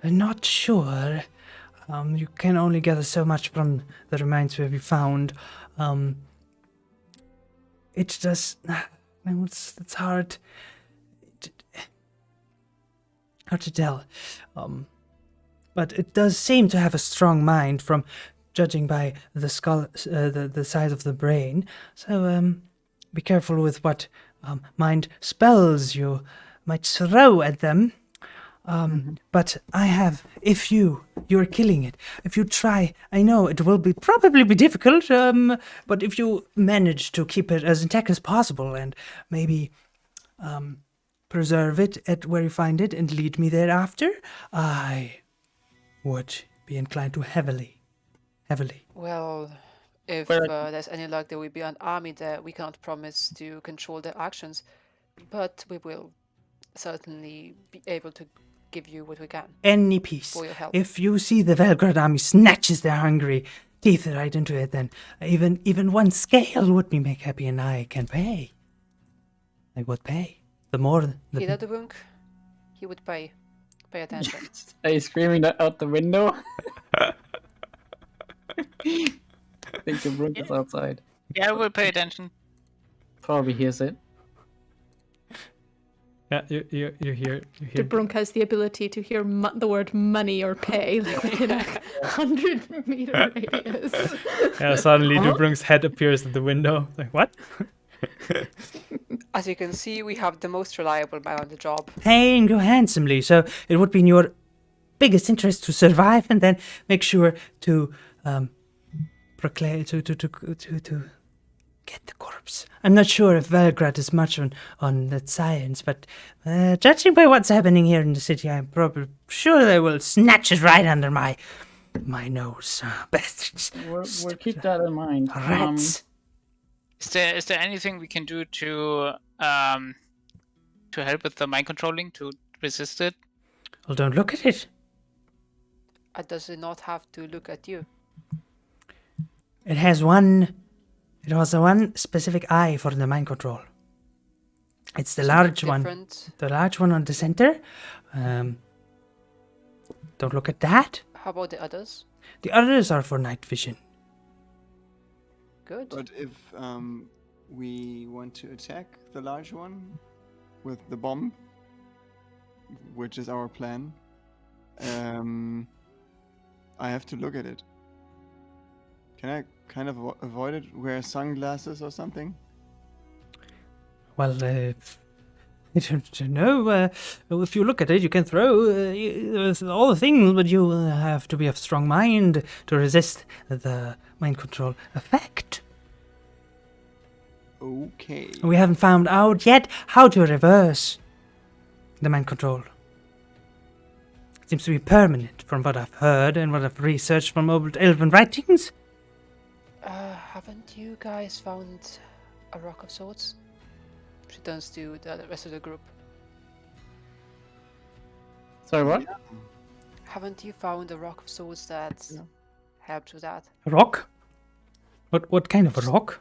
not sure. You can only gather so much from the remains where we found. It does. It's hard. Hard to tell. But it does seem to have a strong mind, from judging by the skull, the size of the brain. So be careful with what mind spells you might throw at them. But I have, if you're killing it, if you try, I know it will probably be difficult, but if you manage to keep it as intact as possible and maybe preserve it at where you find it and lead me thereafter, I would be inclined to heavily. Well, if Well, there's any luck, there will be an army there. We cannot promise to control their actions, but we will certainly be able to give you what we can Any piece. for your help. If you see the Velgrad army snatches their hungry teeth right into it, then even one scale would be make happy, and I can pay. I would pay. The more the Hear that, Bunk? He would pay. Pay attention. Are you screaming that out the window? I think the brook is outside. Yeah, we'll pay attention. Probably hears it. Yeah, you hear. The Brunk has the ability to hear the word money or pay like within a 100-meter radius. Yeah, suddenly Dubrunk's head appears at the window. Like, what? As you can see, we have the most reliable man on the job. paying you handsomely, so it would be in your biggest interest to survive, and then make sure to proclaim to get the corpse. I'm not sure if Velgrad is much on that science, but judging by what's happening here in the city, I'm probably sure they will snatch it right under my nose. Bastards. We'll keep that in mind. Rats. Is there anything we can do to help with the mind controlling, to resist it? Well, don't look at it. Does it not have to look at you? It has one specific eye for the mind control. It's the large one. Different. The large one on the center. Don't look at that. How about the others? The others are for night vision. Good. But if we want to attack the large one with the bomb, which is our plan. I have to look at it. Can I kind of avoid it? Wear sunglasses or something? Well, I don't know. If you look at it, you can throw all the things, but you have to be of strong mind to resist the mind control effect. Okay. We haven't found out yet how to reverse the mind control. It seems to be permanent, from what I've heard and what I've researched from old elven writings. Haven't you guys found a Rock of Swords? She turns to the rest of the group. Sorry, what? Haven't you found a Rock of Swords that helps with that? A rock? What kind of a rock?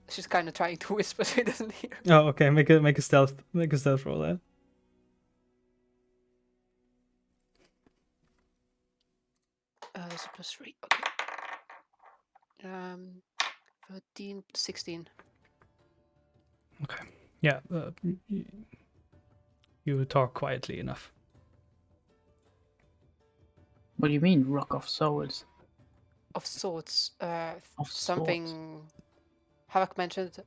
She's kind of trying to whisper so he doesn't hear. Oh, okay. Make a stealth roll there. There's a +3. Okay. 13, 16. Okay. Yeah. You talk quietly enough. What do you mean, Rock of Swords? Of Swords. Of Something Havok mentioned.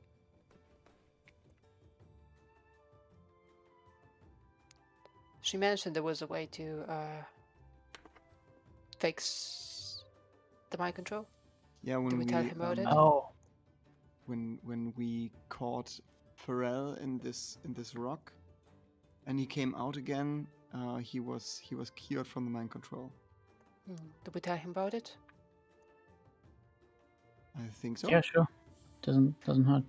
She mentioned there was a way to fix the mind control. Yeah, Did we tell him about it? Oh, when we caught Pharrell in this rock, and he came out again, he was cured from the mind control. Did we tell him about it? I think so. yeah, sure. Doesn't hurt.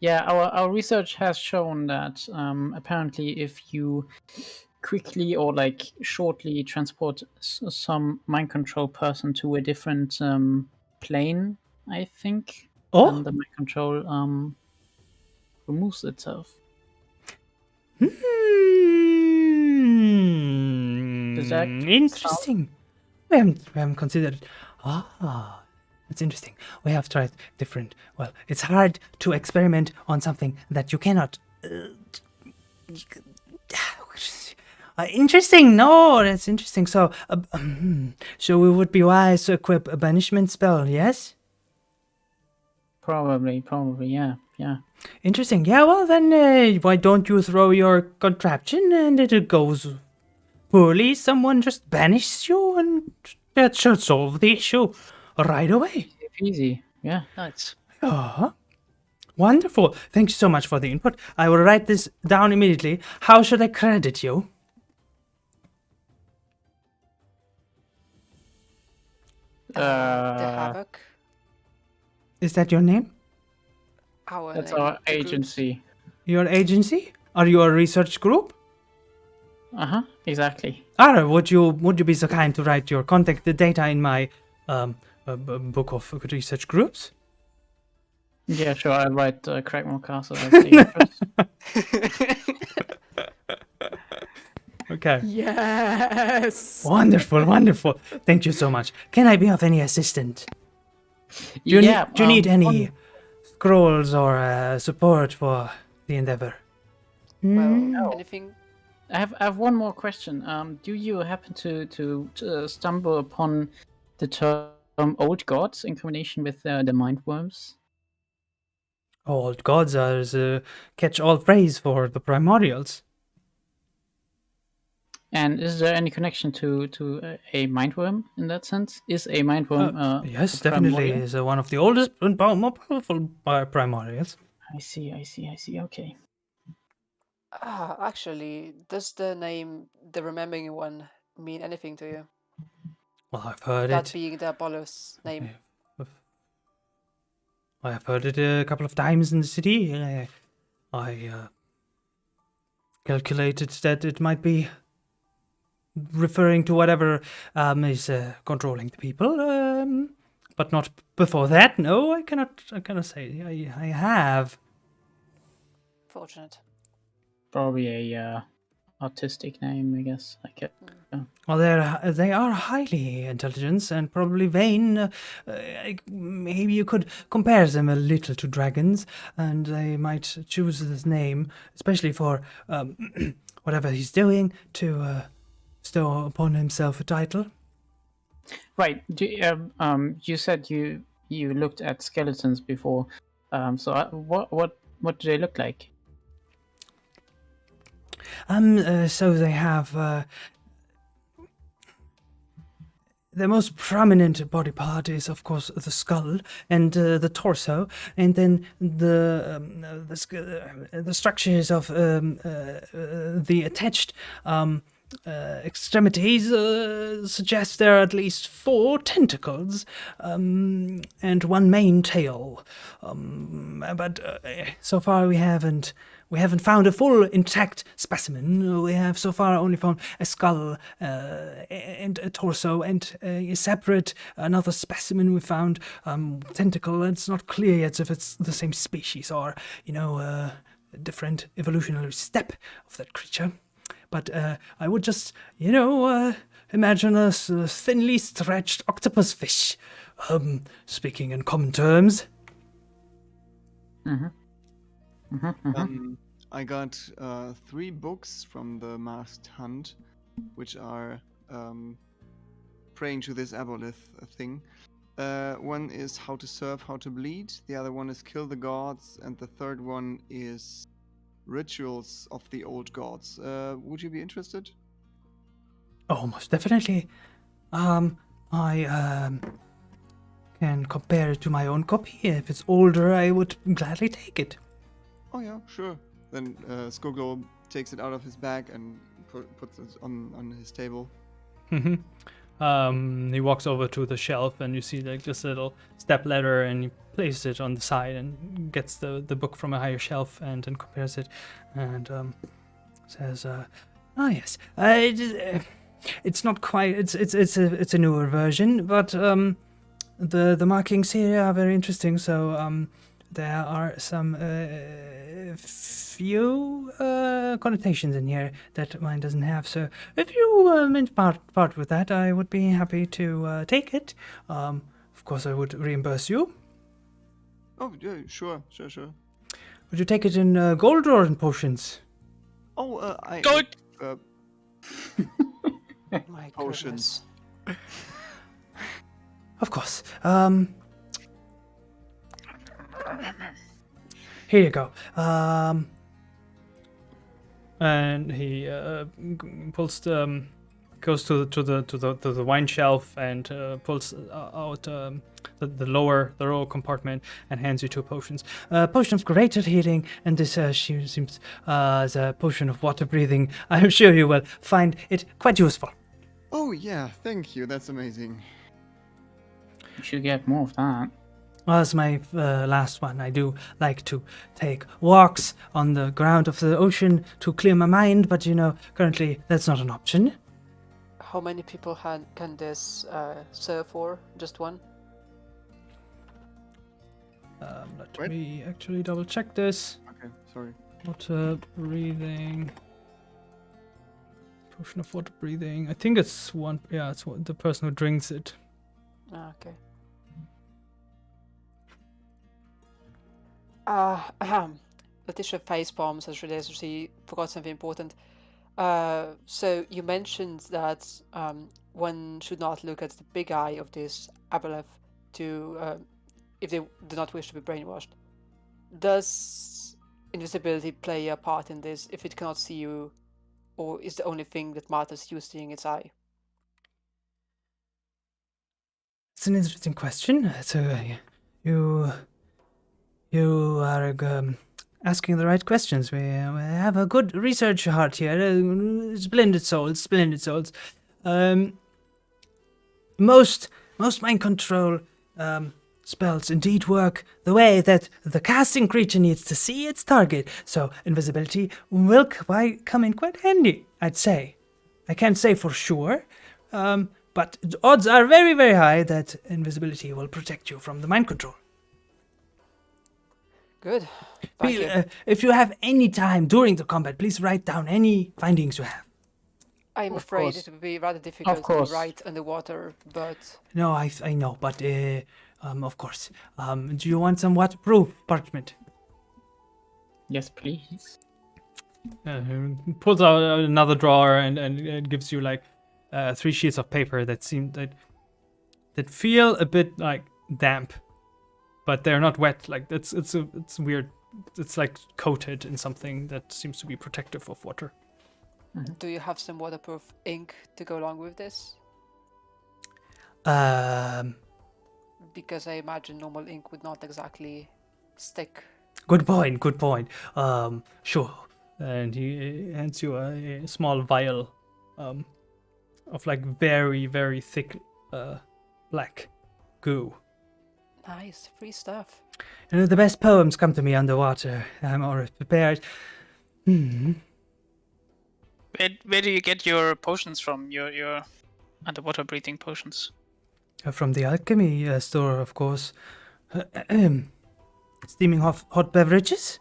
Yeah, our research has shown that apparently if you quickly or like shortly transport some mind control person to a different plane, I think, then the mind control removes itself. Does that Interesting. We haven't considered it. It's interesting. We have tried different. Well, it's hard to experiment on something that you cannot. Interesting. No, that's interesting. So, so we would be wise to equip a banishment spell. Yes. Probably, yeah. Interesting. Yeah. Well, then why don't you throw your contraption and if it goes poorly, someone just banishes you, and that should solve the issue right away. Easy. Yeah, nice. Wonderful. Thank you so much for the input. I will write this down immediately. How should I credit you? The Havok. Is that your name? Our That's name, our the group's. agency. Your agency? Are you a research group? Exactly. Ara, would you be so kind to write your contact data in my book of research groups? Yeah, sure. I'll write Craigmore Castle as the address. Okay. Yes. Wonderful. Thank you so much. Can I be of any assistance? Do you need any scrolls or support for the endeavor? Well, anything? I have one more question. Do you happen to stumble upon the term old gods in combination with the mind worms? Old gods are a catch-all phrase for the primordials. And is there any connection to a mindworm in that sense? Is a mindworm Yes, a definitely primordial? is one of the oldest and more powerful primordials. I see. Okay. Actually, does the name, the Remembering One, mean anything to you? Well, I've heard That it. being the Apollo's name. I have heard it a couple of times in the city. I calculated that it might be referring to whatever is controlling the people, but not before that. No, I cannot say I have. Fortunate. Probably a artistic name, I guess. Like it. Well, they are highly intelligent and probably vain. Maybe you could compare them a little to dragons, and they might choose this name, especially for whatever he's doing, to bestow upon himself a title. Right. You said you looked at skeletons before. What do they look like? So they have the most prominent body part is, of course, the skull and the torso, and then the structures of the attached extremities suggest there are at least 4 tentacles and 1 main tail. But so far we haven't found a full intact specimen. We have so far only found a skull and a torso and a separate another specimen we found, tentacle. It's not clear yet if it's the same species or, a different evolutionary step of that creature. But I would just, imagine a thinly stretched octopus fish, speaking in common terms. I got 3 books from the Masked Hunt, which are praying to this aboleth thing. One is How to Serve, How to Bleed. The other one is Kill the Gods, and the third one is Rituals of the Old Gods. Would you be interested? Oh, most definitely. I can compare it to my own copy. If it's older, I would gladly take it. Oh yeah, sure. Then Skoglo takes it out of his bag and puts it on his table. He walks over to the shelf, and you see like this little step ladder, and he places it on the side and gets the book from a higher shelf and then compares it and says, yes, it's not quite. It's a newer version, but the markings here are very interesting. So there are some few connotations in here that mine doesn't have. So if you meant part with that, I would be happy to take it. Of course, I would reimburse you. Oh, yeah, sure. Would you take it in gold or in potions? Oh, Gold! My Potions. goodness. Of course. Here you go. and he pulls goes to the wine shelf and pulls out the lower compartment and hands you 2 potions. Potion of greater healing, and this she seems as a potion of water breathing. I'm sure you will find it quite useful. Oh yeah, thank you. That's amazing. You should get more of that. As my last one, I do like to take walks on the ground of the ocean to clear my mind, but currently that's not an option. How many people can this serve for? Just one? Let me actually double check this. Okay, sorry. Water breathing. Potion of water breathing. I think it's one. Yeah, it's the person who drinks it. Okay. Letitia facepalms as realized she forgot something important. So you mentioned that one should not look at the big eye of this aboleth to if they do not wish to be brainwashed. Does invisibility play a part in this if it cannot see you, or is the only thing that matters you seeing its eye? It's an interesting question. So you are asking the right questions. We have a good research heart here. Splendid souls. Most mind control spells indeed work the way that the casting creature needs to see its target. So invisibility will come in quite handy, I'd say. I can't say for sure, but the odds are very, very high that invisibility will protect you from the mind control. Good. Thank you. If you have any time during the combat, please write down any findings you have. I'm Of afraid course. it would be rather difficult to course. write underwater, but No, I know, but of course. Do you want some waterproof parchment? Yes, please. He pulls out another drawer and gives you like 3 sheets of paper that that feel a bit like damp, but they're not wet. Like it's weird. It's like coated in something that seems to be protective of water. do you have some waterproof ink to go along with this? Because I imagine normal ink would not exactly stick. Good point. Good point. Sure. And he hands you a small vial of like very, very thick black goo. Nice, free stuff. You know, the best poems come to me underwater. I'm always prepared. Where do you get your potions from? Your underwater breathing potions? From the alchemy store, of course. Steaming hot beverages?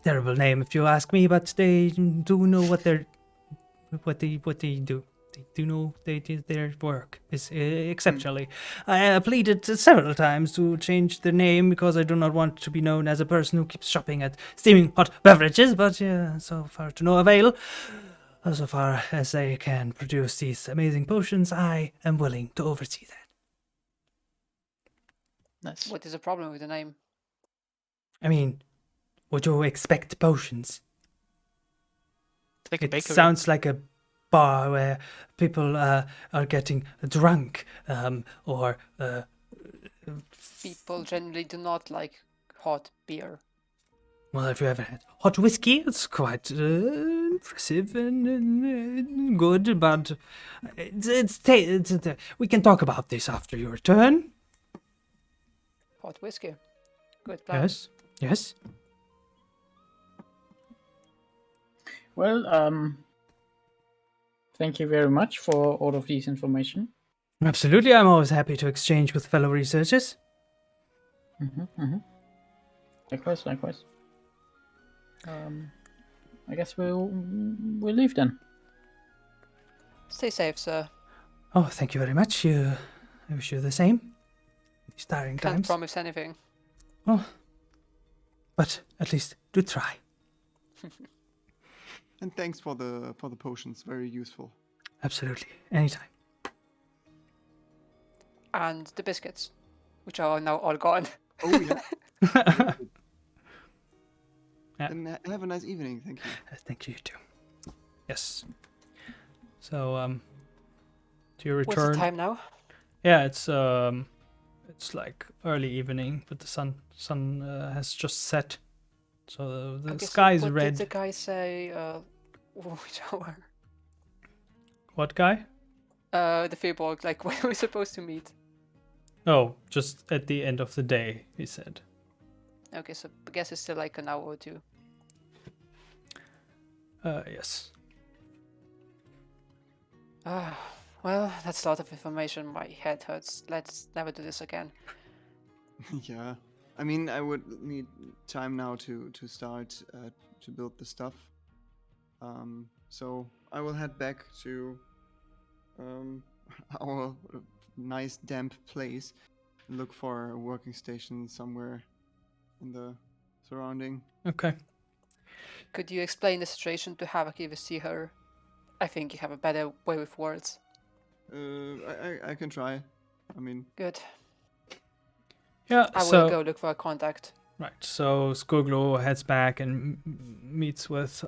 Terrible name if you ask me, but they do know what they do. They do know their work is exceptionally. I pleaded several times to change the name because I do not want to be known as a person who keeps shopping at steaming hot beverages, but so far to no avail. So far as they can produce these amazing potions, I am willing to oversee that. Nice. What is the problem with the name? I mean, would you expect potions? It's like a It bakery. sounds like a bar where people are getting drunk, or People generally do not like hot beer. well, if you ever had hot whiskey, it's quite impressive and good. But we can talk about this after your turn. Hot whiskey. Good plan. Yes. Well, thank you very much for all of these information. Absolutely, I'm always happy to exchange with fellow researchers. Likewise. I guess we'll leave then. Stay safe, sir. Oh, thank you very much. I wish you the same. These tiring Can't times. promise anything. Oh, but at least do try. And thanks for the potions. Very useful. Absolutely, anytime. And the biscuits, which are now all gone. Oh yeah. Yeah. And have a nice evening. Thank you. Thank you too. Yes. So to your What's return. the time now? Yeah, it's like early evening, but the sun has just set, so the Okay, so sky is what red. did the guy say? Which hour? What guy? The Firbolg. Like, when are we supposed to meet? Oh, just at the end of the day, he said. Okay, so I guess it's still like an hour or two. Yes. Well, that's a lot of information. My head hurts. Let's never do this again. Yeah. I mean, I would need time now to start to build the stuff. So I will head back to our nice damp place and look for a working station somewhere in the surrounding. Okay. Could you explain the situation to Havok if you see her? I think you have a better way with words. I can try. I mean, Good. Yeah. I so will go look for a contact. right. So Skoglo heads back and meets with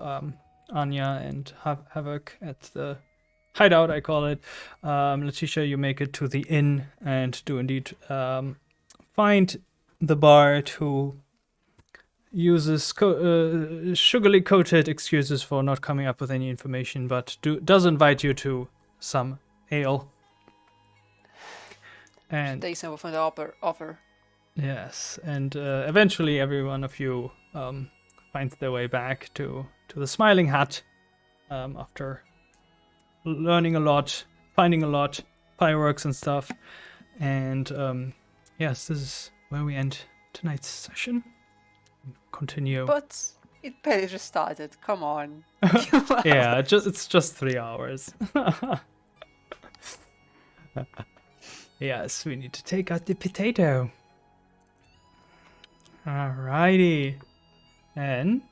Anya and Havok at the hideout, I call it. Letitia, you make it to the inn and do indeed find the bard who uses sugarly coated excuses for not coming up with any information, but does invite you to some ale. And Take some from the offer. yes, and eventually every one of you finds their way back to the Smiling Hut after learning a lot, finding a lot, fireworks and stuff. And yes, this is where we end tonight's session. Continue. But it barely just started. Come on. Yeah, it's just 3 hours. Yes, we need to take out the potato. Alrighty. And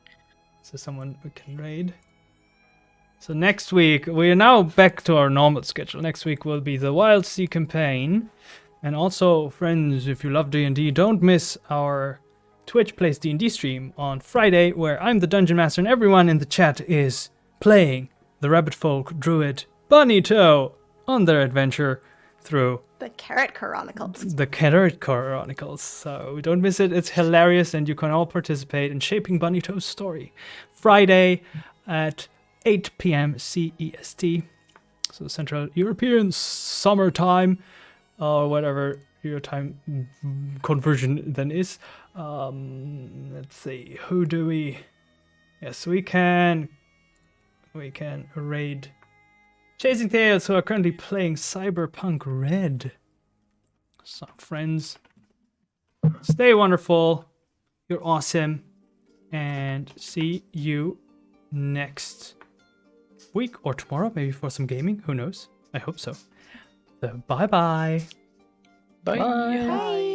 so someone we can raid. So next week, we are now back to our normal schedule. Next week will be the Wild Sea campaign. And also, friends, if you love D&D, don't miss our Twitch Plays D&D stream on Friday, where I'm the Dungeon Master and everyone in the chat is playing the Rabbit Folk Druid Bonito on their adventure through The Carrot Chronicles. the Carrot Chronicles. So don't miss it. It's hilarious, and you can all participate in shaping Bonito's story. Friday at 8 p.m. CEST. So Central European Summertime, or whatever your time conversion then is. Let's see. Who do we... Yes, we can raid Chasing Tales, who are currently playing Cyberpunk Red. So, friends, stay wonderful. You're awesome. And see you next week or tomorrow, maybe for some gaming. Who knows? I hope so. So, bye-bye. Bye. Bye.